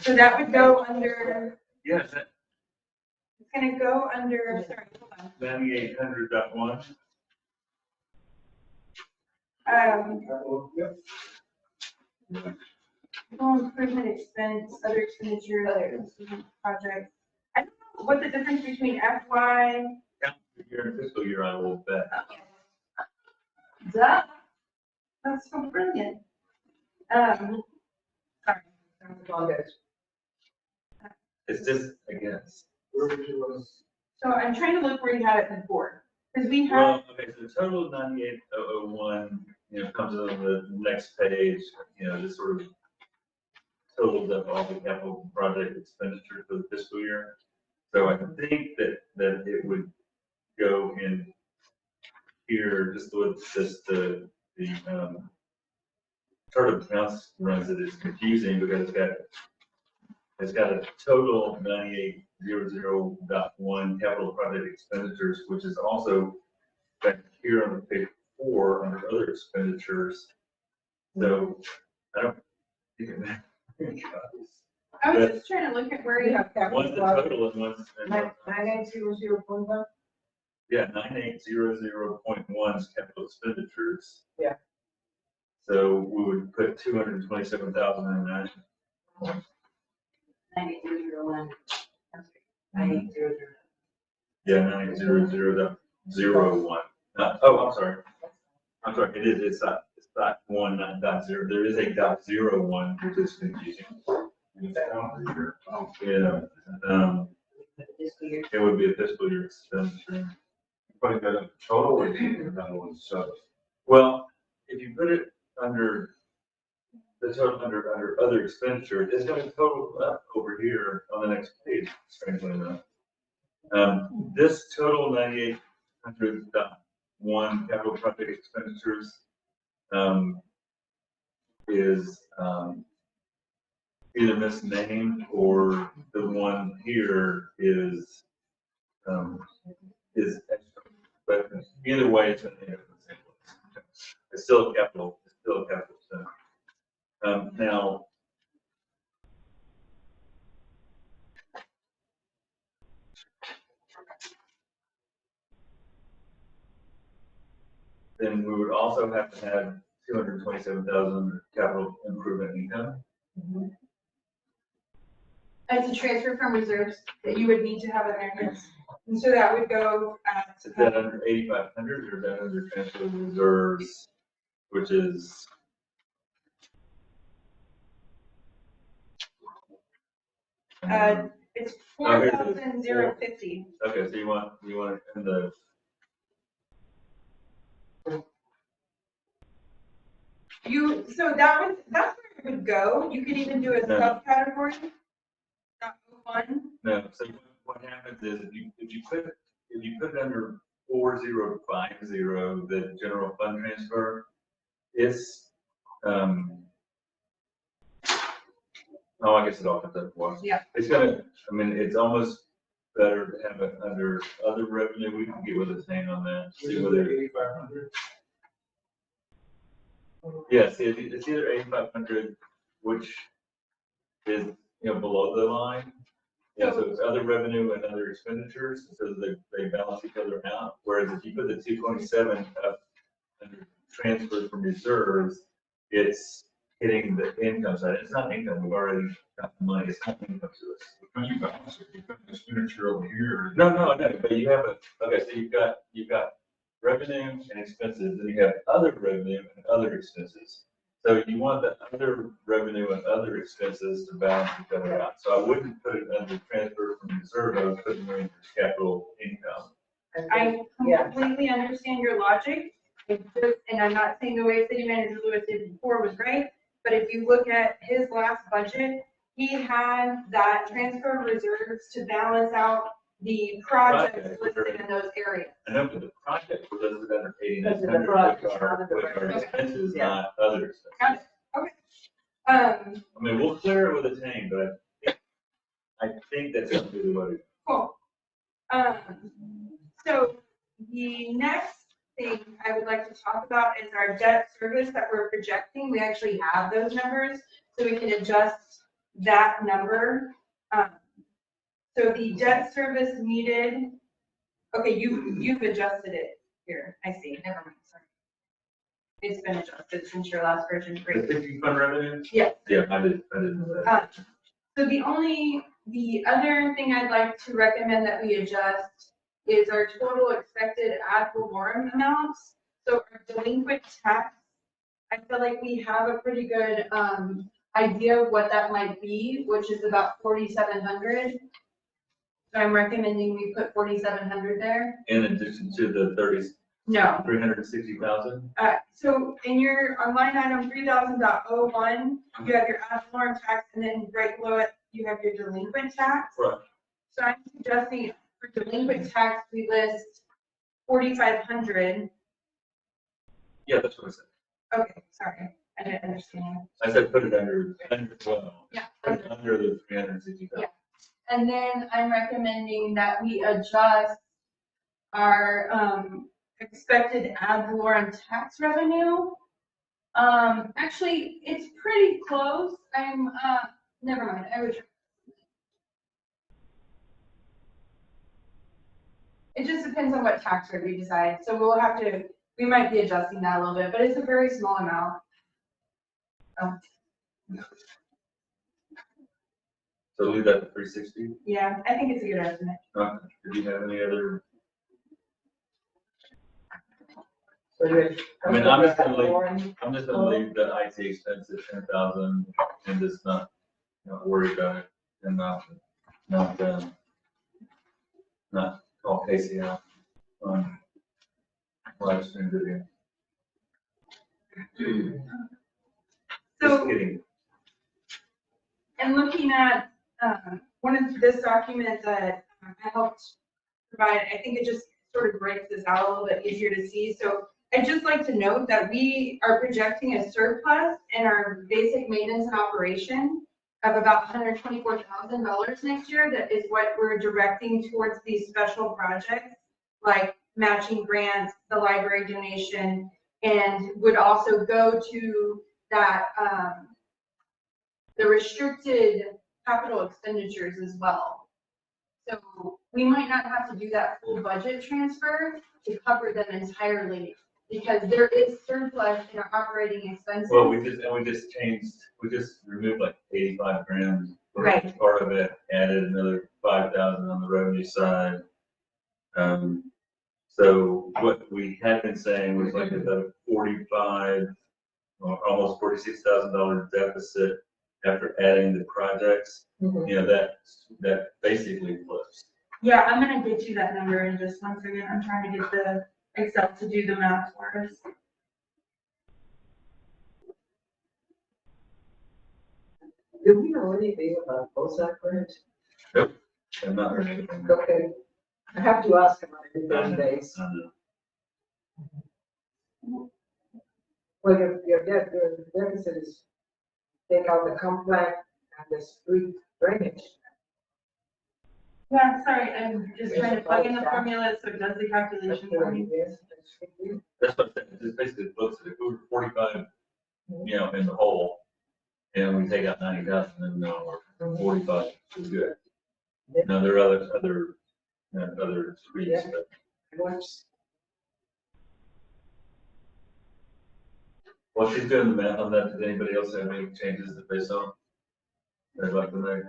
So that would go under, Yes, it's gonna go under, sorry, hold on. 9800.1. Home improvement expense, other expenditures, other improvement projects. I don't know what the difference between FY, Year and fiscal year, I will bet. duh, that's so brilliant. Sorry. It's just, again. So I'm trying to look where you had it before, because we have, Well, okay, so the total of 98,001, comes on the next page, this sort of totals up all the capital project expenditure for the fiscal year. So I think that it would go in here, just with just the Chart of accounts runs it is confusing because it's got a total of 9800.1 capital project expenditures, which is also back here on the page 4 under other expenditures. So I don't. I was just trying to look at where you have One's the total and one's. 9800.1. Yeah, 9800.1 is capital expenditures. Yeah. So we would put 227,000 in that. 9801. 9800. Yeah, 9800.01. Oh, I'm sorry. I'm sorry, it's dot 1, not dot 0. There is a dot 01, which is confusing. Yeah, it would be a fiscal year expenditure. Putting that in total or that one sub? Well, if you put it under the total under other expenditures, it's going to total up over here on the next page, strangely enough. This total 9800.1 capital project expenditures is either misnamed or the one here is extra. But either way, it's going to end up in the same place. It's still a capital center. Now, then we would also have to have 227,000 capital improvement income. It's a transfer from reserves that you would need to have in there, yes. And so that would go Is that under 8,500 or is that under transfer reserves, which is? it's Oh, here it is. 4,050. Okay, so you want it in the. So that's where it would go. You could even do a No. subcategory. Not one. No, so what happens is if you put it under 4050, the general fund transfer, it's, oh, I guess it all comes up once. Yeah. It's gonna, I mean, it's almost better to have it under other revenue. We can get with his name on that. See whether. 8,500. Yes, it's either 8,500, which is, below the line. Yeah, so it's other revenue and other expenditures, so they balance each other out. Whereas if you put the 227 up under transfer from reserves, it's hitting the income side. It's not income, we've already got the money, it's not income to us. Because you balance it, you've got the expenditure over here. No, but you have okay, so you've got revenue and expenses, and you have other revenue and other expenses. So you want the other revenue and other expenses to balance each other out. So I wouldn't put it under transfer from reserve, I would put it under capital income. I completely understand your logic. And I'm not saying the way City Manager Lewis did before was right, but if you look at his last budget, he had that transfer reserves to balance out the projects listed in those areas. I know, but the project was listed under Because of the 8,900 project, with our expenses, not other expenses. Got it. Okay. I mean, we'll clear it with a name, but I think that's gonna be the way. Cool. So the next thing I would like to talk about is our debt service that we're projecting. We actually have those numbers, so we can adjust that number. So the debt service needed, okay, you've adjusted it here. I see, never mind, sorry. It's been adjusted since your last version. The Great. thinking fund revenue? Yeah. Yeah, I did know that. So the other thing I'd like to recommend that we adjust is our total expected ad valorem amounts. So our delinquent tax, I feel like we have a pretty good idea of what that might be, which is about 4,700. So I'm recommending we put 4,700 there. In addition to the No. 360,000? So in on line item 3,000.01, you have your ad valorem tax, and then right below it, you have your delinquent tax. Right. So I'm suggesting for delinquent tax, we list 4,500. Yeah, that's what I said. Okay, sorry. I didn't understand. I said put it under 12. Yeah. Put it under the 360,000. Yeah. And then I'm recommending that we adjust our, expected ad valorem tax revenue. Actually, it's pretty close. Never mind, I would. It just depends on what tax rate we decide, so we might be adjusting that a little bit, but it's a very small amount. So leave that at 360. Yeah, I think it's a good estimate. Did you have any other? So you're- I mean, I'm just gonna leave the IT expense at 10,000 and just not worry about it and not call Casey out on live stream video. Just So, kidding. and looking at, one of this document that I helped provide, I think it just sort of breaks this out a little bit easier to see. So I'd just like to note that we are projecting a surplus in our basic maintenance and operation of about $124,000 next year. That is what we're directing towards these special projects, like matching grants, the library donation, and would also go to that, the restricted capital expenditures as well. So we might not have to do that full budget transfer to cover them entirely, because there is surplus in our operating expenses. Well, we just removed like 85 grand. for Right. Part of it, added another 5,000 on the revenue side. So what we had been saying was like about a 45, or almost $46,000 deficit after adding the projects. Mhm. You know, that basically flips. Yeah, I'm gonna get you that number in just one second. I'm trying to get the Excel to do the math for us. Do we know anything about BOSAC grant? I'm not heard anything. Okay, I have to ask him on a different days. Well, your deficit is take out the complex and the street drainage. Yeah, sorry, I'm just trying to plug in the formula so it does the calculation for me. That's what, it just basically flips it. If we were 45, in the hole, and we take out 90,000, then no, we're 45 is good. Now, there are other streets, but while she's doing the math on that, does anybody else have any changes that they saw? They'd like to make?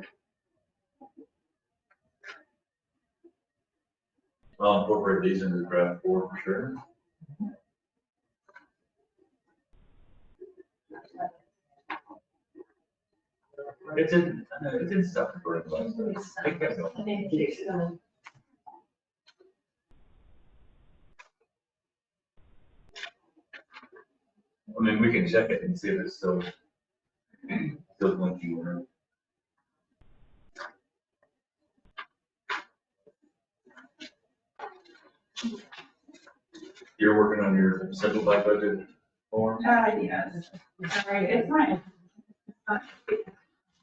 I'll incorporate these into draft 4 for sure. It's in stuff for everybody. I mean, we can check it and see if it's still blinking or. You're working on your simplified budget form? Yes. Sorry, it's fine.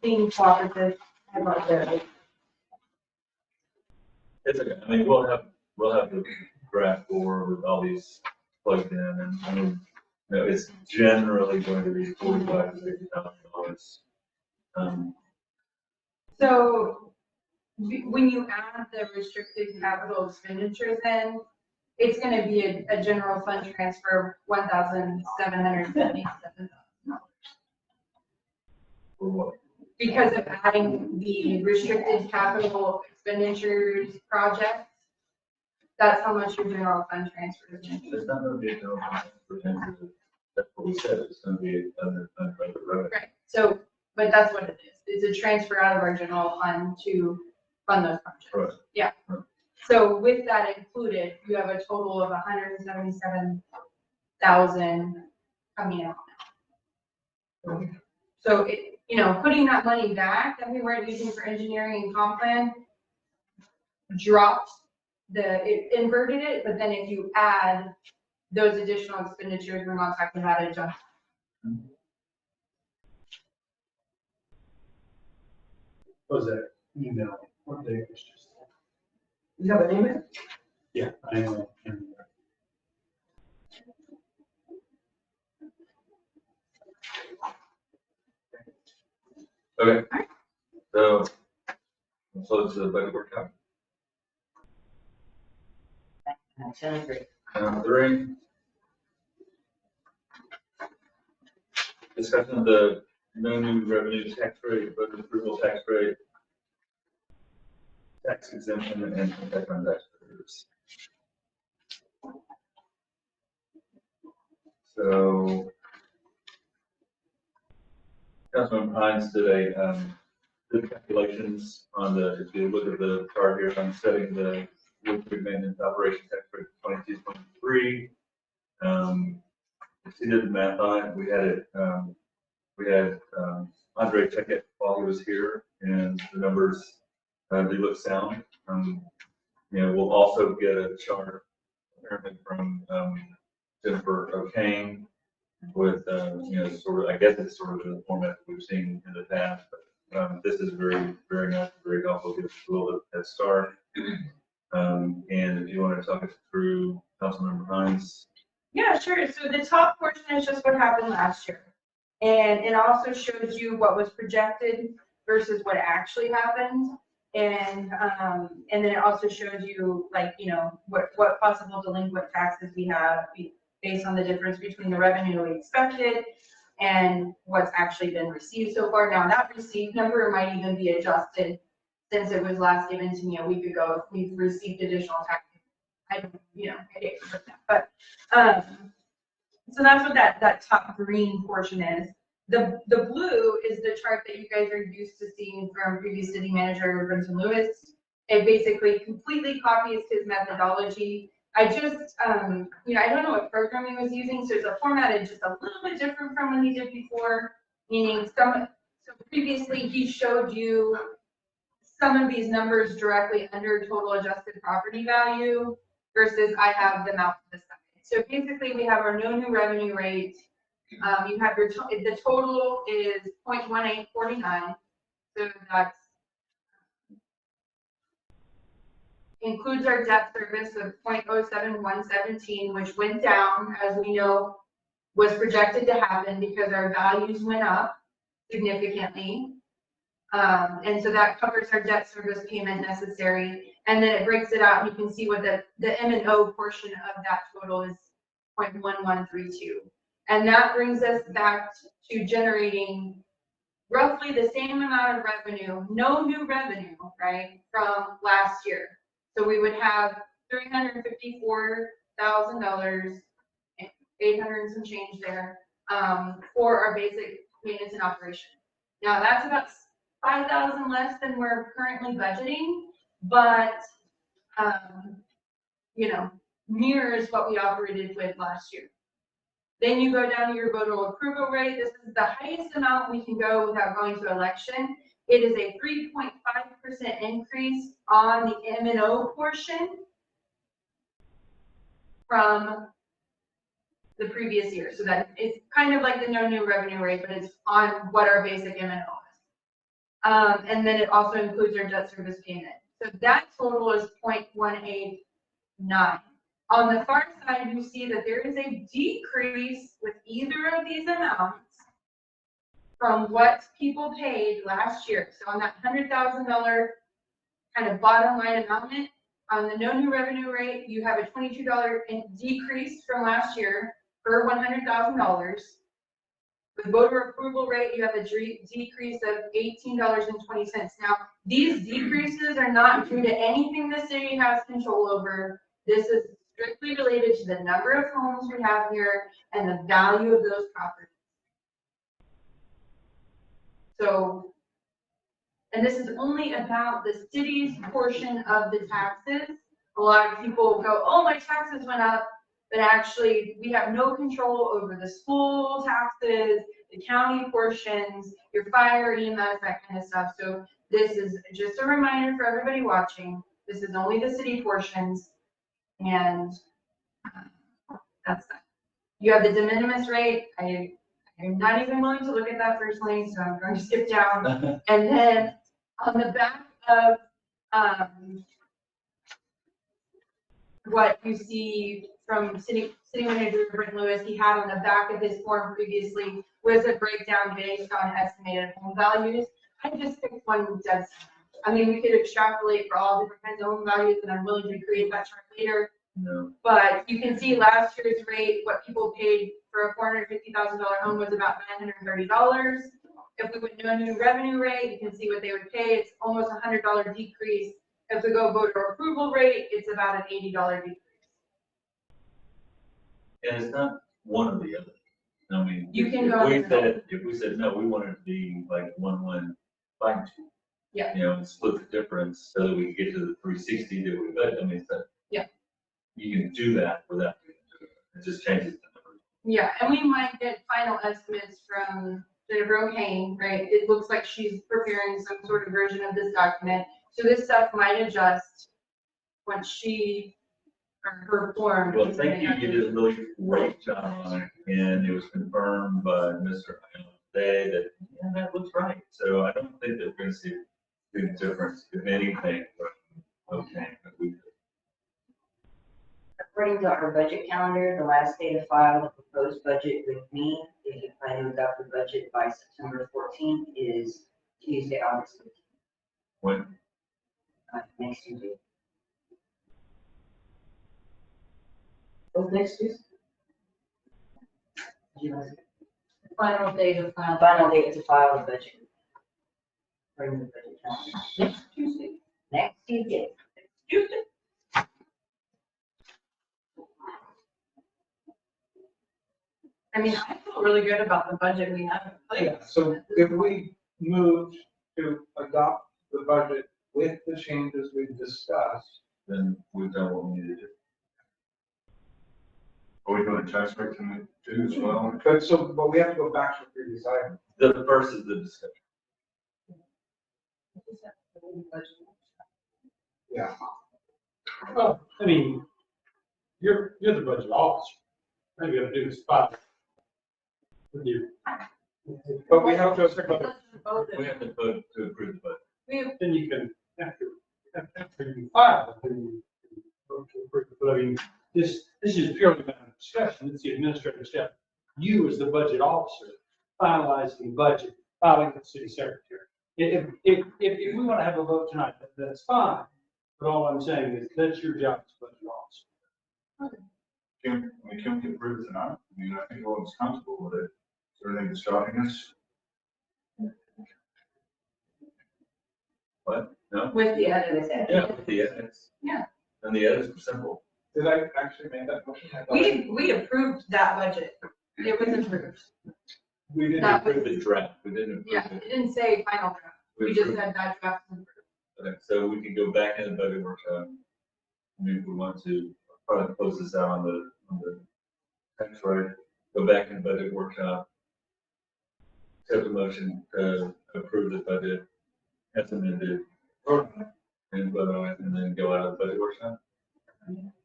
Being cooperative. I love that. It's okay. I mean, we'll have the draft 4 with all these plugged in, and I mean, it's generally going to be $45,000 to $50,000. So when you add the restricted capital expenditures in, it's gonna be a general fund transfer of $1,777. For what? Because of adding the restricted capital expenditures projects, that's how much your general fund transfer is. It's not gonna be a general fund transfer. That's what we said. It's gonna be under revenue. Right, so, but that's what it is. It's a transfer out of our general fund to fund those projects. Right. Yeah. Right. So with that included, you have a total of 177,000 coming out now. So it, putting that money back that we weren't using for engineering and comp plan dropped it inverted it, but then if you add those additional expenditures, we're not talking about a jump. was that email? What day was just? You have an email? Yeah, I know. Okay, so, close the budget workshop. Sounds great. Item 3. Discussion of the no new revenue tax rate, budget approval tax rate, tax exemption and impact on taxpayers. So, Councilman Hines did did calculations on the, if you look at the chart here, on setting the wood food maintenance operation tax rate 22, 23. If he did the math on it, we had Andre check it while he was here, and the numbers do look sound. We'll also get a chart apparently from Jennifer O'Kane with, sort of, I guess it's sort of the format that we've seen in the past, but this is very, very nice, very helpful, gives us a little head start. And if you want to talk us through Councilmember Hines. Yeah, sure. So the top portion is just what happened last year. And it also shows you what was projected versus what actually happened. And then it also shows you, like, what possible delinquent taxes we have based on the difference between the revenue we expected and what's actually been received so far. Now, that received number might even be adjusted since it was last given to me a week ago. If we've received additional tax, I don't, I didn't put that. But so that's what that top green portion is. The blue is the chart that you guys are used to seeing from previous city manager Brenton Lewis. It basically completely copies his methodology. I just, I don't know what program he was using, so it's formatted just a little bit different from what he did before, meaning so previously he showed you some of these numbers directly under total adjusted property value versus I have them out to the side. So basically we have our no new revenue rate. You have your, the total is 0.1849. So that's includes our debt service of 0.07117, which went down, as we know, was projected to happen because our values went up significantly. And so that covers our debt service payment necessary. And then it breaks it out. You can see what the M&O portion of that total is 0.1132. And that brings us back to generating roughly the same amount of revenue, no new revenue, right, from last year. So we would have $354,000, 800 and some change there, for our basic maintenance and operation. Now that's about 5,000 less than we're currently budgeting, but mirrors what we operated with last year. Then you go down to your voter approval rate. This is the highest amount we can go without going to election. It is a 3.5% increase on the M&O portion from the previous year. So that it's kind of like the no new revenue rate, but it's on what our basic M&O is. And then it also includes our debt service payment. So that total is 0.189. On the far side, you see that there is a decrease with either of these amounts from what people paid last year. So on that $100,000 kind of bottom line amount, on the no new revenue rate, you have a $22 decrease from last year per $100,000. With voter approval rate, you have a decrease of $18.20. Now, these decreases are not due to anything the city has control over. This is strictly related to the number of homes we have here and the value of those properties. So, and this is only about the city's portion of the taxes. A lot of people go, oh, my taxes went up, but actually we have no control over the school taxes, the county portions, your fire, EMS, that kind of stuff. So this is just a reminder for everybody watching. This is only the city portions, and that's that. You have the de minimis rate. I'm not even willing to look at that personally, so I'm going to skip down. And then On the back of, what you see from city manager Brent Lewis, he had on the back of his form previously was a breakdown based on estimated home values. I just picked one dead center. I mean, we could extrapolate for all different kinds of home values, and I'm willing to create that chart later. No. But you can see last year's rate, what people paid for a $450,000 home was about $930. If we went to a new revenue rate, you can see what they would pay. It's almost a $100 decrease. If we go voter approval rate, it's about an $80 decrease. And it's not one or the other. I mean, You can if go we in the said, if we said, no, we want it to be like 1,152. Yeah. You know, and split the difference so that we can get to the 360 that we bet. I mean, so. Yeah. You can do that without, it just changes the number. Yeah, and we might get final estimates from Jennifer O'Kane, right? It looks like she's preparing some sort of version of this document. So this stuff might adjust once she, or her form. Well, thank you, you did a really great job on it, and it was confirmed by Mr. Ione today that, yeah, that looks right. So I don't think that we're gonna see a big difference, if anything, from okay. According to our budget calendar, the last day to file the proposed budget with me, if you plan to adopt the budget by September 14th, is Tuesday, August 15th. When? Next Tuesday. What's next Tuesday? Final day to file. Final day to file the budget. Bring the budget calendar. Next Tuesday. Next Tuesday. Tuesday. I mean, I feel really good about the budget we have in place. Yeah, so if we move to adopt the budget with the changes we've discussed, Then we've done what we need to do. Are we doing a tax rate too as well? but we have to go back to the previous item. The first is the discussion. Yeah. Well, I mean, you're the budget officer. All you gotta do is file. With you. But we have to, We have to vote to approve the budget. Then you can, after you file, then you vote to approve. But I mean, this is purely about discussion. It's the administrative step. You as the budget officer finalizing the budget, filing with the city secretary. If we want to have a vote tonight, that's fine. But all I'm saying is that's your job as budget officer. Can we approve it tonight? I mean, I think everyone's comfortable with it. Is there anything stopping us? What? No? With the edits. Yeah, with the edits. Yeah. And the edits were simple. did I actually make that motion? I thought I- We approved that budget. It was approved. We didn't That approve the draft, we didn't Yeah, approve it it. didn't say final draft. We just approved- said that draft was approved. Okay, so we can go back in the budget workshop. I mean, if we want to, probably close this out on the tax rate, go back in the budget workshop. Accept the motion to approve the budget as amended. And vote on it, and then go out of the budget workshop.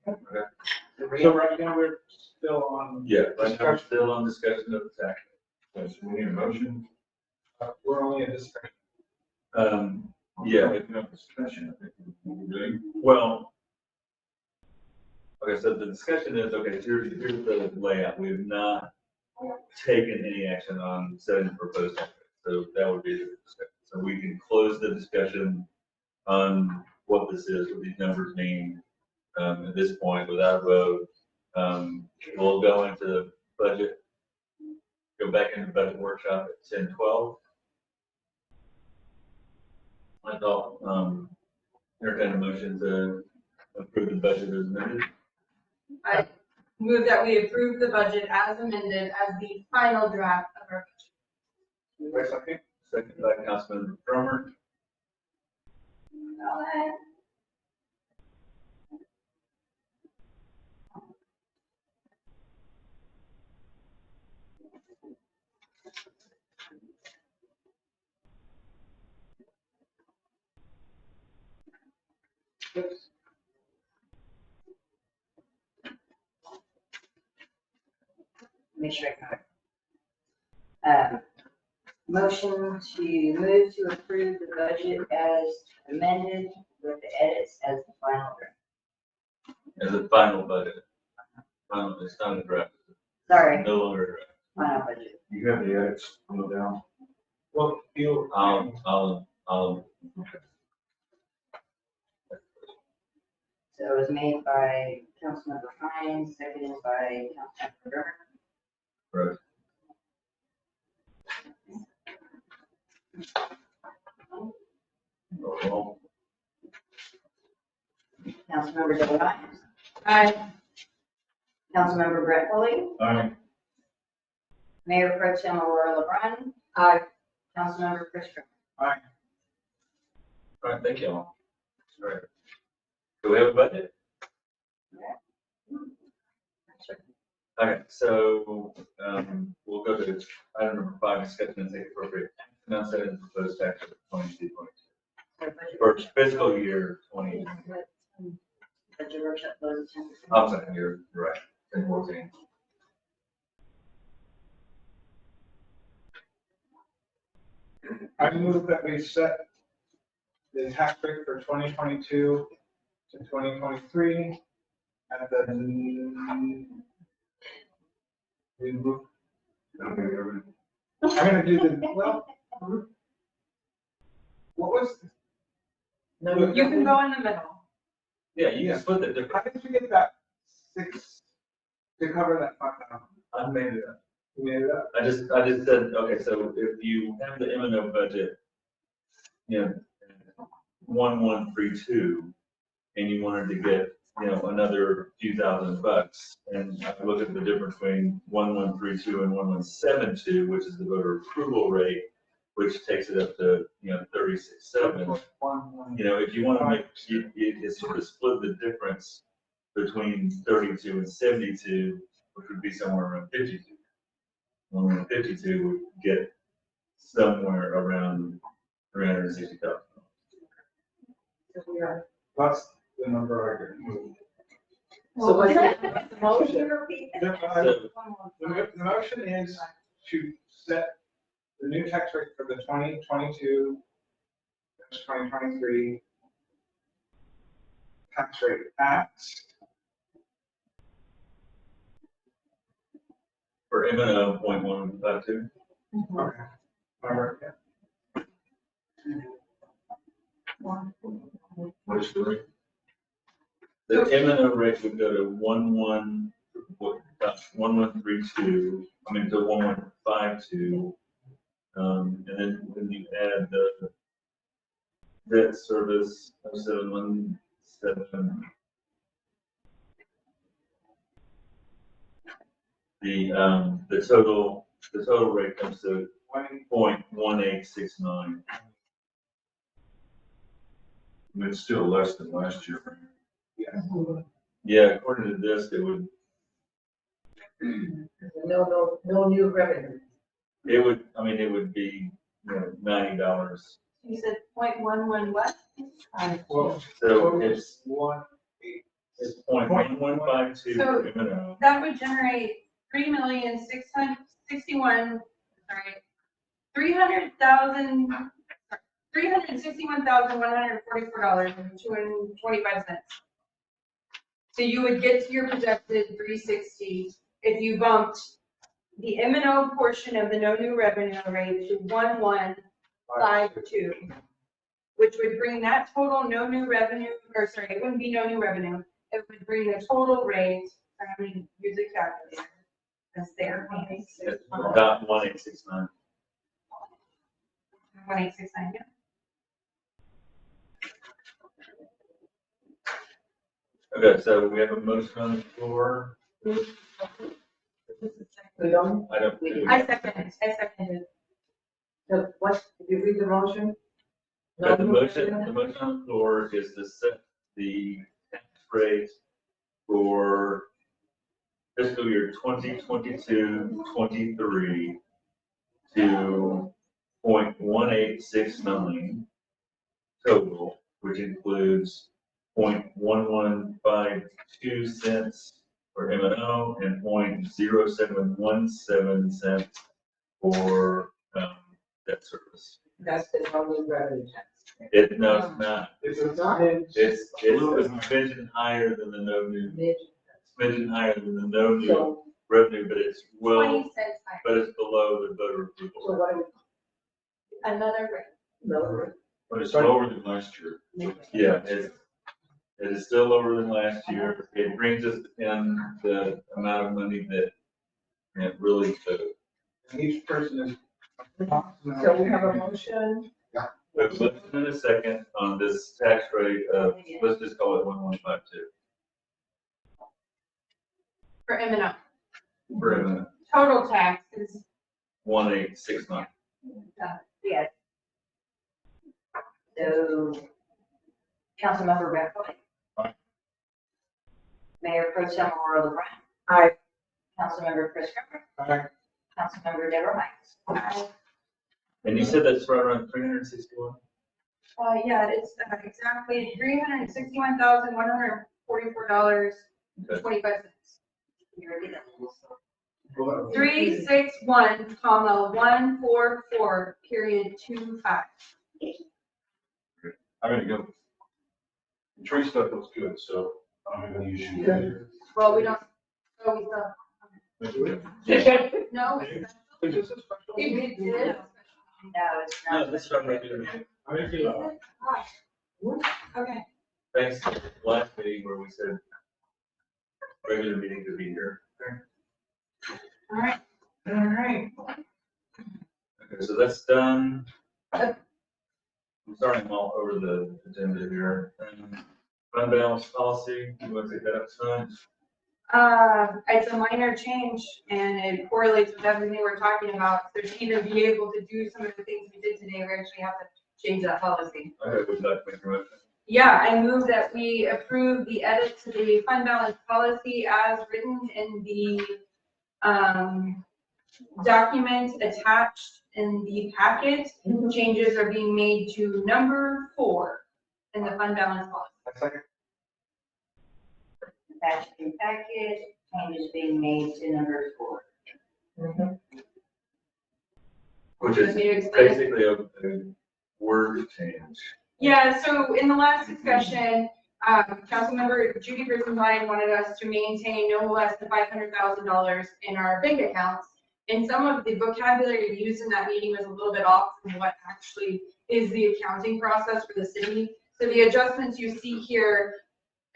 Okay. So right now, we're still on. Yeah, but I'm still on discussion of the tax. Yes, we need a motion. We're only in discussion. Yeah, We can have discussion, I think we're doing. well. Okay, so the discussion is, okay, here's the layout. We have not taken any action on setting the proposed tax rate. So that would be the discussion. So we can close the discussion on what this is, what these numbers mean, at this point without a vote. We'll go into the budget, go back into the budget workshop at 10:12. I thought, entertain a motion to approve the budget as amended. I move that we approve the budget as amended as the final draft of our budget. Wait a second. Second by Councilman Drummer. Make sure I got it. Motion to move to approve the budget as amended with the edits as the final draft. As a final budget. Final, it's not a draft. Sorry, No longer a draft. final budget. You have the edits on the down. Well, you. I'll, So it was made by Councilmember Hines, seconded by Councilmember Burr. right. Roll. Councilmember Joe Hines, Aye. Councilmember Brett Foley, Aye. Mayor Pro Tem Aurora LeBrun, Aye. Councilmember Chris Cruz. All right, thank you all. All right. Do we have a budget? Okay, so, we'll go to item number 5, discussion and take appropriate action on setting the proposed tax rate for 22-22. For fiscal year 20, Budget workshop closes 10%. I'm sorry, you're right, 10-14. I move that we set the tax rate for 2022 to 2023 and then we move. I'm gonna do the, well, what was? You can go in the middle. Yeah, you can split the difference. How did you get that 6 to cover that 5,000? I made it up. You made it up? I just said, okay, so if you have the M and O budget, you know, 1132, and you wanted to get, you know, another few $1,000, and I look at the difference between 1132 and 1172, which is the voter approval rate, which takes it up to, you know, 36.7. You know, if you want to make, you sort of split the difference between 32 and 72, which would be somewhere around 52. 152 would get somewhere around 360,000. That's the number I get. So what's the motion? The motion is to set the new tax rate for the 2022, 2023 tax rate at For M and O 0.152. okay. All right, yeah. What is the rate? The M and O rate would go to 1132, I mean, to 1152. And then when you add the debt service of 717, the total rate comes to 0.1869. It's still less than last year. Yeah, according to this, it would, No new revenue. I mean, it would be, you know, $90. You said 0.11 what? Well, So it's 1. 0.1152 So- M and O. That would generate 361,144.25. So you would get to your projected 360 if you bumped the M and O portion of the no new revenue rate to 1152, which would bring that total no new revenue, or sorry, it wouldn't be no new revenue. It would bring the total rate, I'm going to use a calculator. That's there. It's about 1869. 1869, yeah. Okay, so we have a motion on the floor. We don't, I don't. I second it. so what, did you read the motion? But the motion on the floor is to set the tax rate for fiscal year 2022-23 to 0.1869 total, which includes 0.1152 cents for M and O and 0.0717 cents for debt service. That's the only revenue tax. No, it's not. It's not. It's smidgen higher than the no new, smidgen higher than the no new So, revenue, but it's 20 cents higher. but it's below the voter so approval. what do Another rate. we, lower But it's lower than last year. Yeah, it is still lower than last year. It brings us in the amount of money that it really took. And each person is. So we have a motion, We have a motion and a second on this tax rate of, let's just call it 1152. For M&O. For a minute, Total tax is 1869. Yes. So, Councilmember Beverly. Aye. Mayor Pro Tem Aurora LeBrun. Aye. Councilmember Chris Crummer. Aye. Councilmember Deborah Hines. And you said that's right around 361? Yeah, it's exactly $361,144.25. You're the- 361, comma, 144.25. I'm gonna go. The tree stuff looks good, so I don't have any issue with it. Well, we don't, oh, we still. No, it's. Is this a special? It did. No, it's No, not. this is our regular meeting. Okay. Thanks to the last meeting where we said regular meeting could be here. All right. all right. Okay, so that's done. I'm sorry, I'm all over the agenda here. Fund balance policy, you want to take that up tonight? It's a minor change and it correlates with everything we're talking about. So to even be able to do some of the things we did today, we actually have to change that policy. Okay, would you like to make a motion? Yeah, I move that we approve the edit to the fund balance policy as written in the document attached in the packet. Changes are being made to number 4 in the fund balance policy. Second. Attached to packet, changes being made to number 4. Which Want is me to explain it? basically a word change. Yeah, so in the last discussion, Councilmember Judy Brisbane wanted us to maintain no less than $500,000 in our bank accounts. And some of the vocabulary used in that meeting was a little bit off from what actually is the accounting process for the city. So the adjustments you see here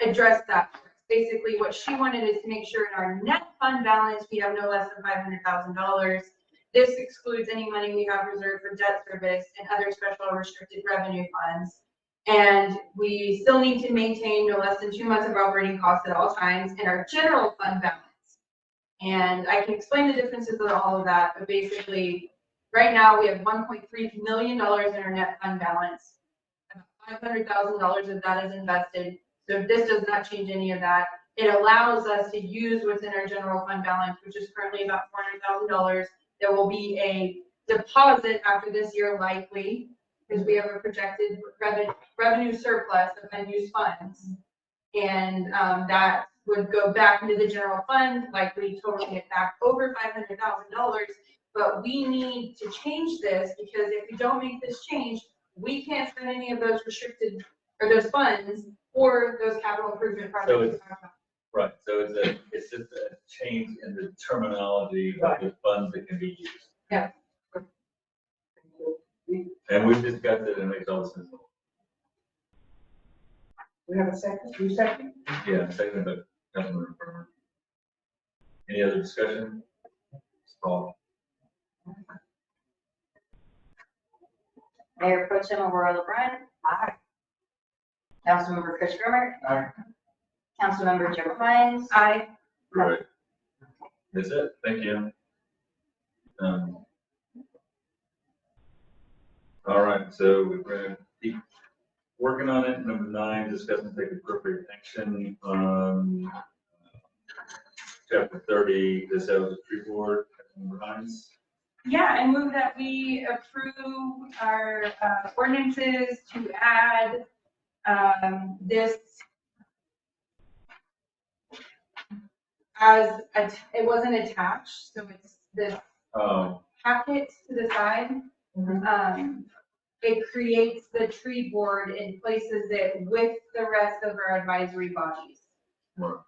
address that. Basically, what she wanted is to make sure in our net fund balance, we have no less than $500,000. This excludes any money we have reserved for debt service and other special or restricted revenue funds. And we still need to maintain no less than 2 months of operating costs at all times in our general fund balance. And I can explain the differences of all of that, but basically, right now we have $1.3 million in our net fund balance. $500,000 of that is invested. So this does not change any of that. It allows us to use what's in our general fund balance, which is currently about $400,000. There will be a deposit after this year likely, because we have a projected revenue surplus of unused funds. And that would go back into the general fund, likely totaling it back over $500,000. But we need to change this because if we don't make this change, we can't spend any of those restricted or those funds or those capital improvement projects. we talked about. Right, so it's just a change in the terminology of the funds that can be used. Yeah. And we've discussed it and it makes all the sense. We have a second, you second? Yeah, second, but Councilmember Farmer. Any other discussion? Paul? Mayor Pro Tem Aurora LeBrun. Aye. Councilmember Chris Grummer. Aye. Councilmember Deborah Hines. Aye. Right. That's it, thank you. All right, so we're gonna keep working on it. Number 9, discuss and take appropriate action on chapter 30, the sales of tree board, Councilmember Hines. Yeah, and move that we approve our ordinances to add this as, it wasn't attached, so it's this Oh, packet to the side. It creates the tree board and places it with the rest of our advisory bodies.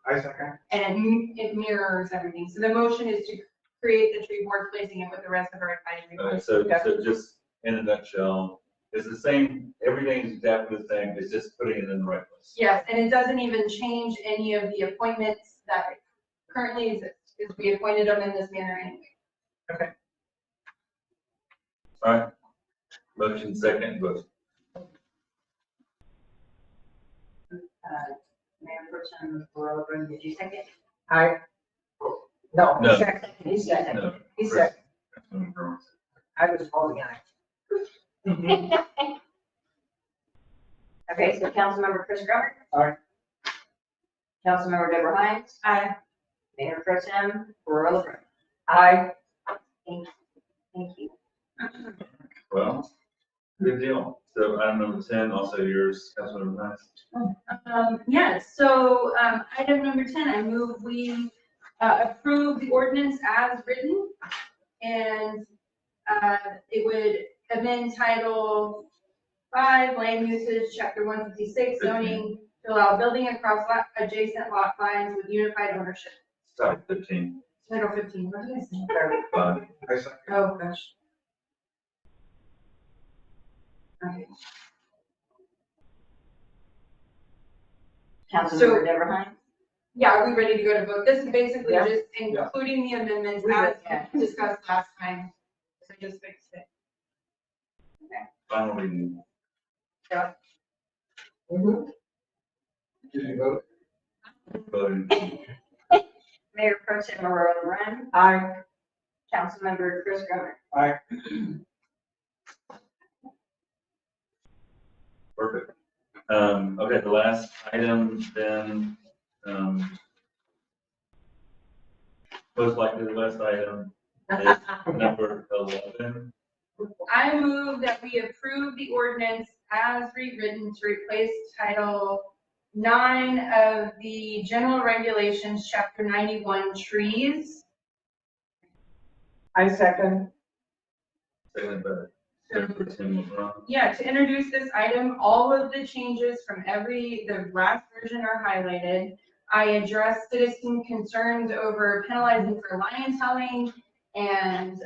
I second. And it mirrors everything. So the motion is to create the tree board, placing it with the rest of our advisory Okay, bodies. so just in a nutshell, it's the same, everything's exactly the same, it's just putting it in the right place. Yes, and it doesn't even change any of the appointments that currently exist, because we appointed them in this manner anyway. All right, motion second, vote. Mayor Pro Tem Berlin, did you second? No, No. second, he second, No, he Chris. second, I was voting aye. Okay, so Councilmember Chris Grummer. Aye. Councilmember Deborah Hines. Aye. Mayor Pro Tem Berlin. Aye. Thank you. Well, good deal. So item number 10, also yours, Councilmember Hines. Yes, so, item number 10, I move we, approve the ordinance as written. And, it would amend title 5, land uses, chapter 156, zoning, to allow building across adjacent lot lines with unified ownership. Title 15. Title 15, what did I say? I second. Oh, gosh. Okay. Councilmember Deborah Hines. Yeah, are we ready to go to vote? This is basically Yeah. just including the amendments Yeah. as discussed last time. So just fixed it. Final reading. Mhm. Did you vote? Voting. Mayor Pro Tem Berlin. Aye. Councilmember Chris Grummer. Aye. Perfect. Okay, the last item then, most likely the last item is number 11. I move that we approve the ordinance as rewritten to replace title 9 of the general regulations, chapter 91, trees. I second. Seconded by Senator Tim LeBron. Yeah, to introduce this item, all of the changes from the last version are highlighted. I addressed citizen concerns over penalizing for lion telling and,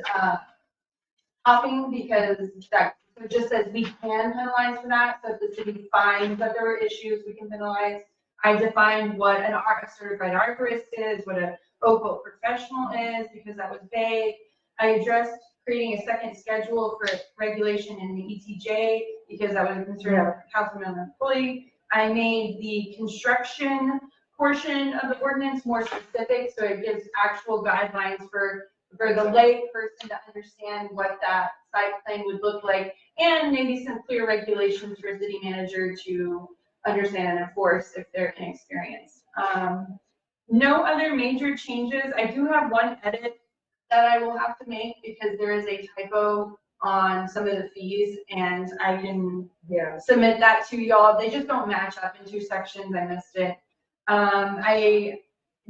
hopping, because that it just says we can penalize for that. So if the city finds that there were issues, we can penalize. I defined what a certified arborist is, what an oak professional is, because that was vague. I addressed creating a second schedule for regulation in the ETJ, because that was a concern of Councilmember Pulley. I made the construction portion of the ordinance more specific, so it gives actual guidelines for the lay person to understand what that site plan would look like, and maybe some clear regulations for a city manager to understand and enforce if they're inexperienced. No other major changes. I do have one edit that I will have to make because there is a typo on some of the fees, and I can submit that to y'all. They just don't match up in 2 sections. I missed it. I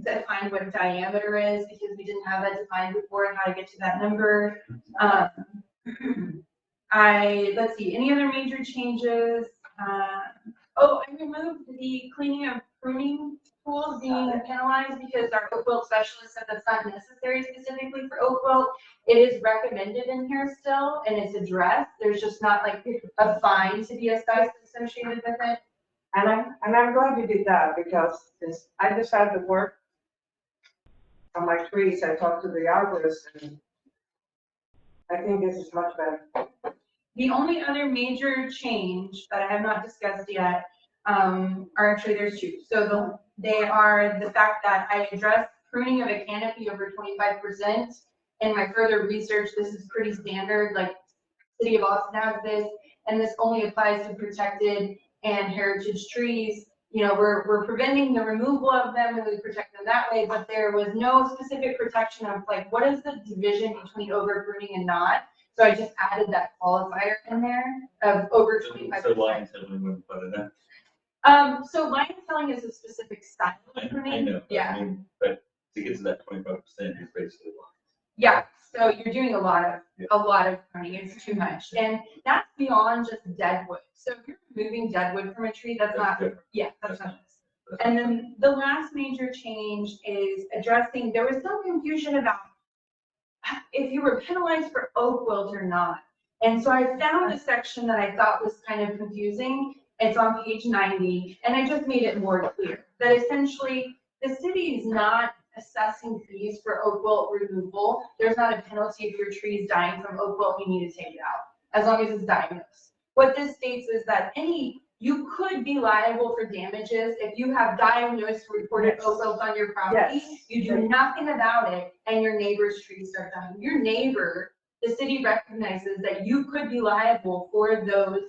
defined what diameter is because we didn't have that defined before, and how to get to that number. Let's see, any other major changes? I removed the cleaning and pruning tools being penalized because our oak wilt specialist said that's not necessary specifically for oak wilt. It is recommended in here still, and it's addressed. There's just not like a fine to be assessed associated with it. And I'm glad you did that, because since I decided to work on my trees, I talked to the arborist, and I think this is much better. The only other major change that I have not discussed yet, actually there's 2. So they are the fact that I addressed pruning of a canopy over 25%. In my further research, this is pretty standard, like City of Austin has this, and this only applies to protected and heritage trees. You know, we're preventing the removal of them and we protect them that way, but there was no specific protection of like, what is the division between over pruning and not? So I just added that qualifier in there of over 25%. So lion telling wouldn't put it in. So lion telling is a specific style of I pruning. know, but Yeah. I mean, but to get to that 25% is basically lions. Yeah, So you're doing a lot of pruning, it's too much. And that's beyond just dead wood. So if you're removing dead wood from a tree, that's not, different. yeah, that's not this. And then the last major change is addressing, there was some confusion about if you were penalized for oak wilt or not. And so I found a section that I thought was kind of confusing. It's on page 90, and I just made it more clear that essentially the city is not assessing fees for oak wilt removal. There's not a penalty if your tree is dying from oak wilt, you need to take it out, as long as it's diagnosed. What this states is that you could be liable for damages if you have diagnosed reported oak wilt on your property. Yes. You do nothing about it, and your neighbor's trees start dying. Your neighbor, the city recognizes that you could be liable for those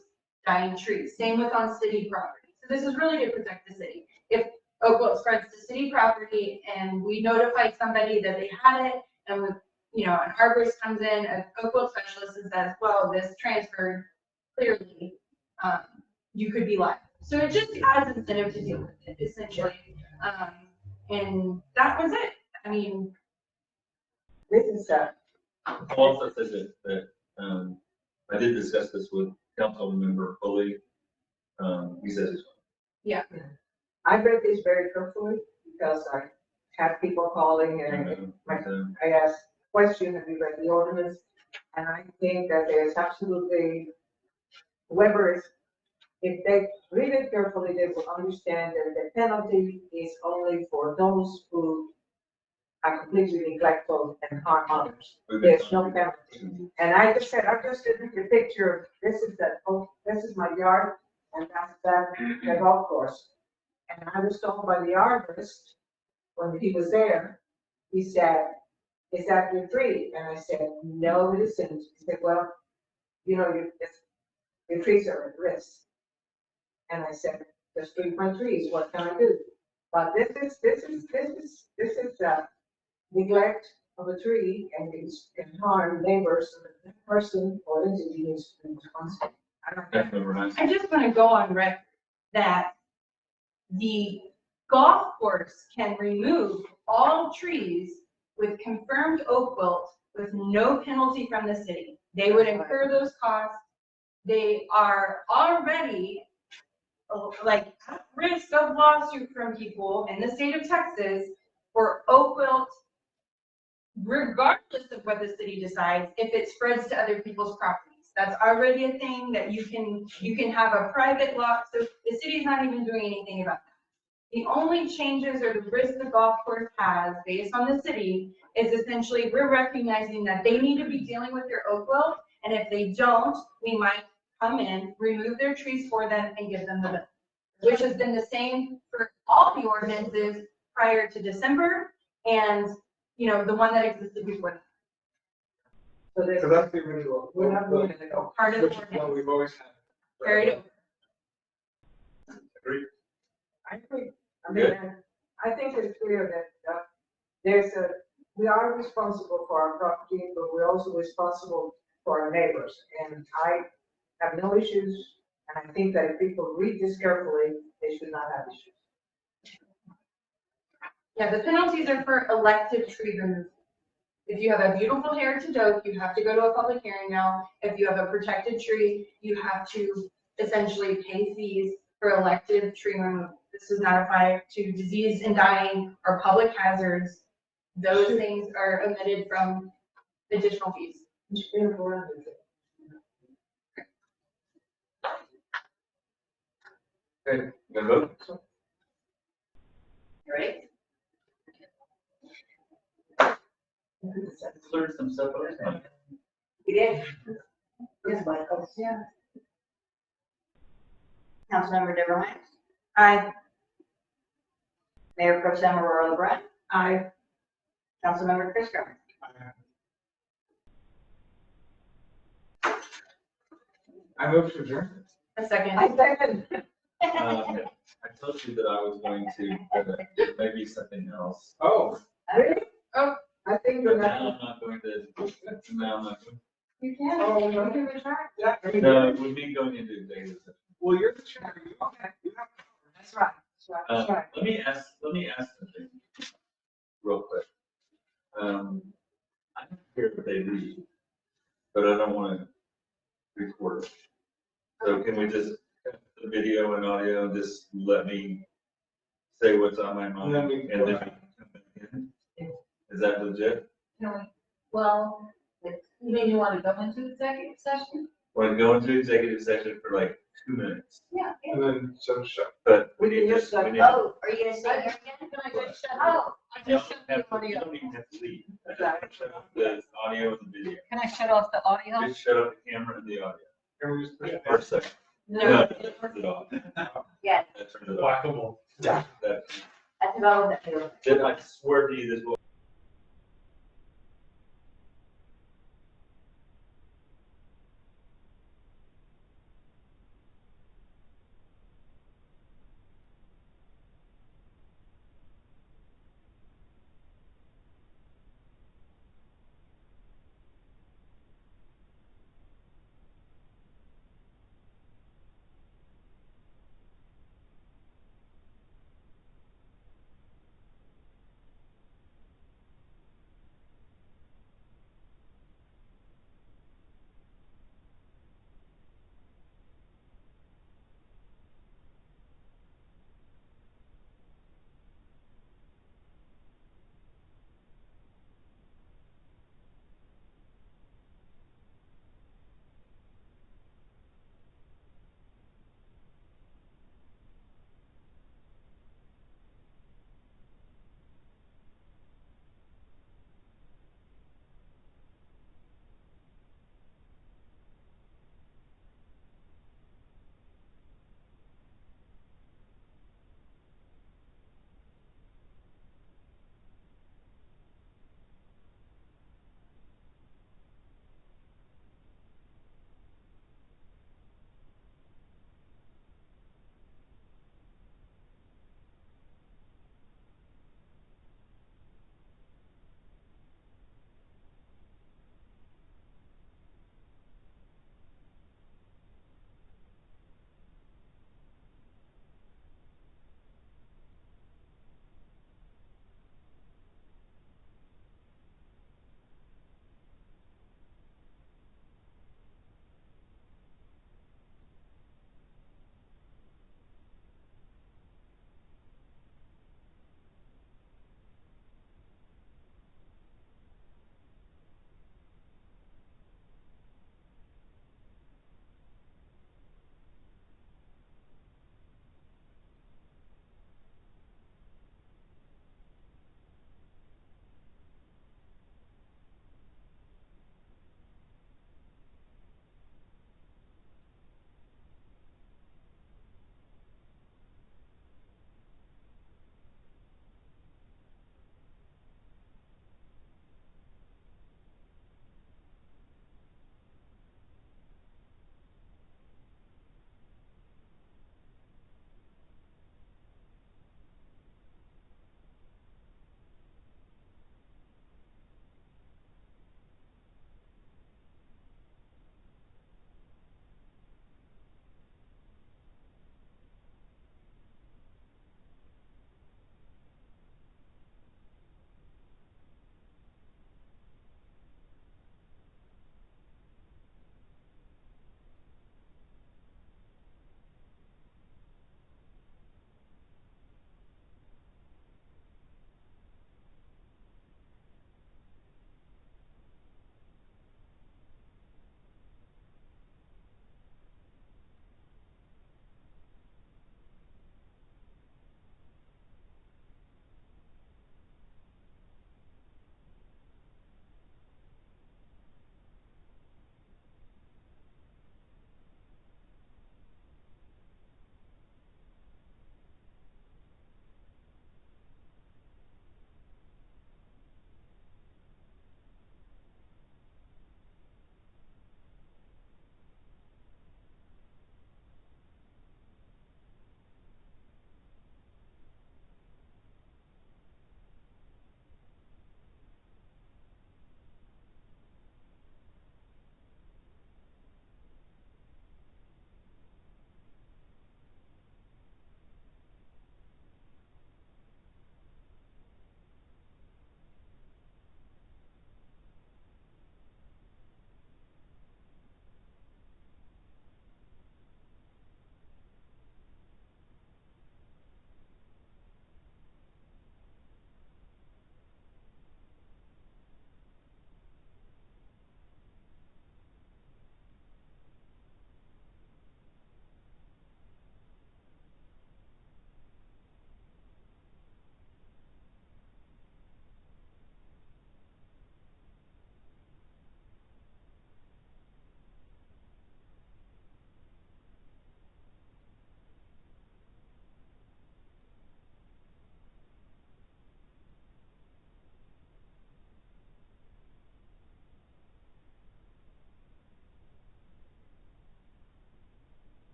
dying trees. Same with on city property. So this is really to protect the city. If oak wilt spreads to city property and we notify somebody that they had it, and with, an arborist comes in, an oak wilt specialist and says, well, this transferred clearly, you could be liable. So it just adds incentive to deal with it, essentially. And that was it. I mean, This is, I'll also say that, I did discuss this with council member Foley. He says it's I read this very carefully because I have people calling and I asked questions, have you read the ordinance? And I think that there's absolutely, whoever is, if they read it carefully, they will understand that the penalty is only for those who are completely neglectful and harm others. There's no penalty. And I just said, I just did the picture, this is my yard, and that's the golf course. And I was told by the arborist, when he was there, he said, is that your tree? And I said, no, it isn't. He said, well, your trees are at risk. And I said, just treat my trees, what can I do? But this is neglect of a tree, and it can harm neighbors, so the person or entity needs to be responsible. I just want to go on record that the golf course can remove all trees with confirmed oak wilt with no penalty from the city. They would incur those costs. They are already at risk of lawsuit from people in the state of Texas for oak wilt, regardless of what the city decides, if it spreads to other people's properties. That's already a thing that you can have a private lot, so the city's not even doing anything about that. The only changes or the risk the golf course has based on the city is essentially we're recognizing that they need to be dealing with their oak wilt, and if they don't, we might come in, remove their trees for them, and give them the bill, which has been the same for all the ordinances prior to December and, the one that existed before that. So that's the original. We're not going to go. Part of the Which is what ordinance. we've always had. Carried over. Agreed. I think, I think it's clear that we are responsible for our property, but we're also responsible for our neighbors. And I have no issues, and I think that if people read this carefully, they should not have issues. Yeah, the penalties are for elective tree removal. If you have a beautiful heritage oak, you have to go to a public hearing now. If you have a protected tree, you have to essentially pay fees for elective tree removal. This does not apply to disease and dying or public hazards. Those things are omitted from additional fees. Okay, you gonna vote? Right? Clear some stuff up. We did. Yes, Michael. Yeah. Councilmember Deborah Myers, Aye. Mayor Pro Tem Aurora LeBrun, I, Councilmember Chris Grummer. I move to adjourn. A second. I second. I told you that I was going to, maybe something else. Oh. Really? Oh. I think But we're now not. I'm not going to, now I'm not going. You can. Oh, You can retract. Yeah, I mean, No, with me going into executive session. well, you're the chair. Okay. You have. That's right. That's right. Let me ask something real quick. I hear what they read. But I don't want to record it. So can we just, the video and audio, just let me say what's on my mind? And then we can go back. come back in? Is that legit? Well, you mean you want to go into executive session? Want to go into executive session for like 2 minutes, Yeah. And then, so shut. but We we can need just to. we like, need- Oh, are you gonna stay here again? Can I just shut Oh, I just shut the You audio. don't even have to leave. I just want to shut off the audio and the video. Can I shut off the audio? Just shut off the camera and the audio Can we just push it for a back? second. No, turn it off. yeah, That turns it off. Whackable. That, that's about that. I swear to you, this will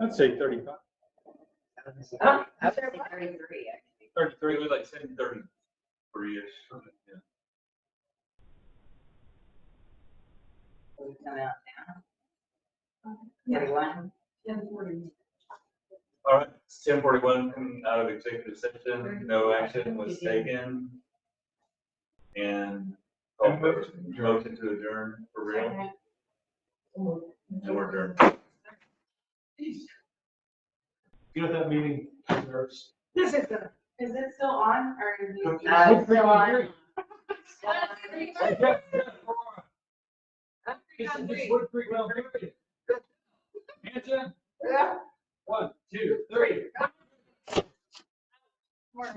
I'd say 35. I would say 33, actually. 33. We like 10:33-ish. Yeah. Will it come out now? 31? All right, it's 10:41, coming out of executive session, no action was taken. And motion to adjourn for real. And we're adjourned. Get that meeting. Reserves. Is it still on or? It's still on. Hanson? Yeah. 1, 2, 3. More.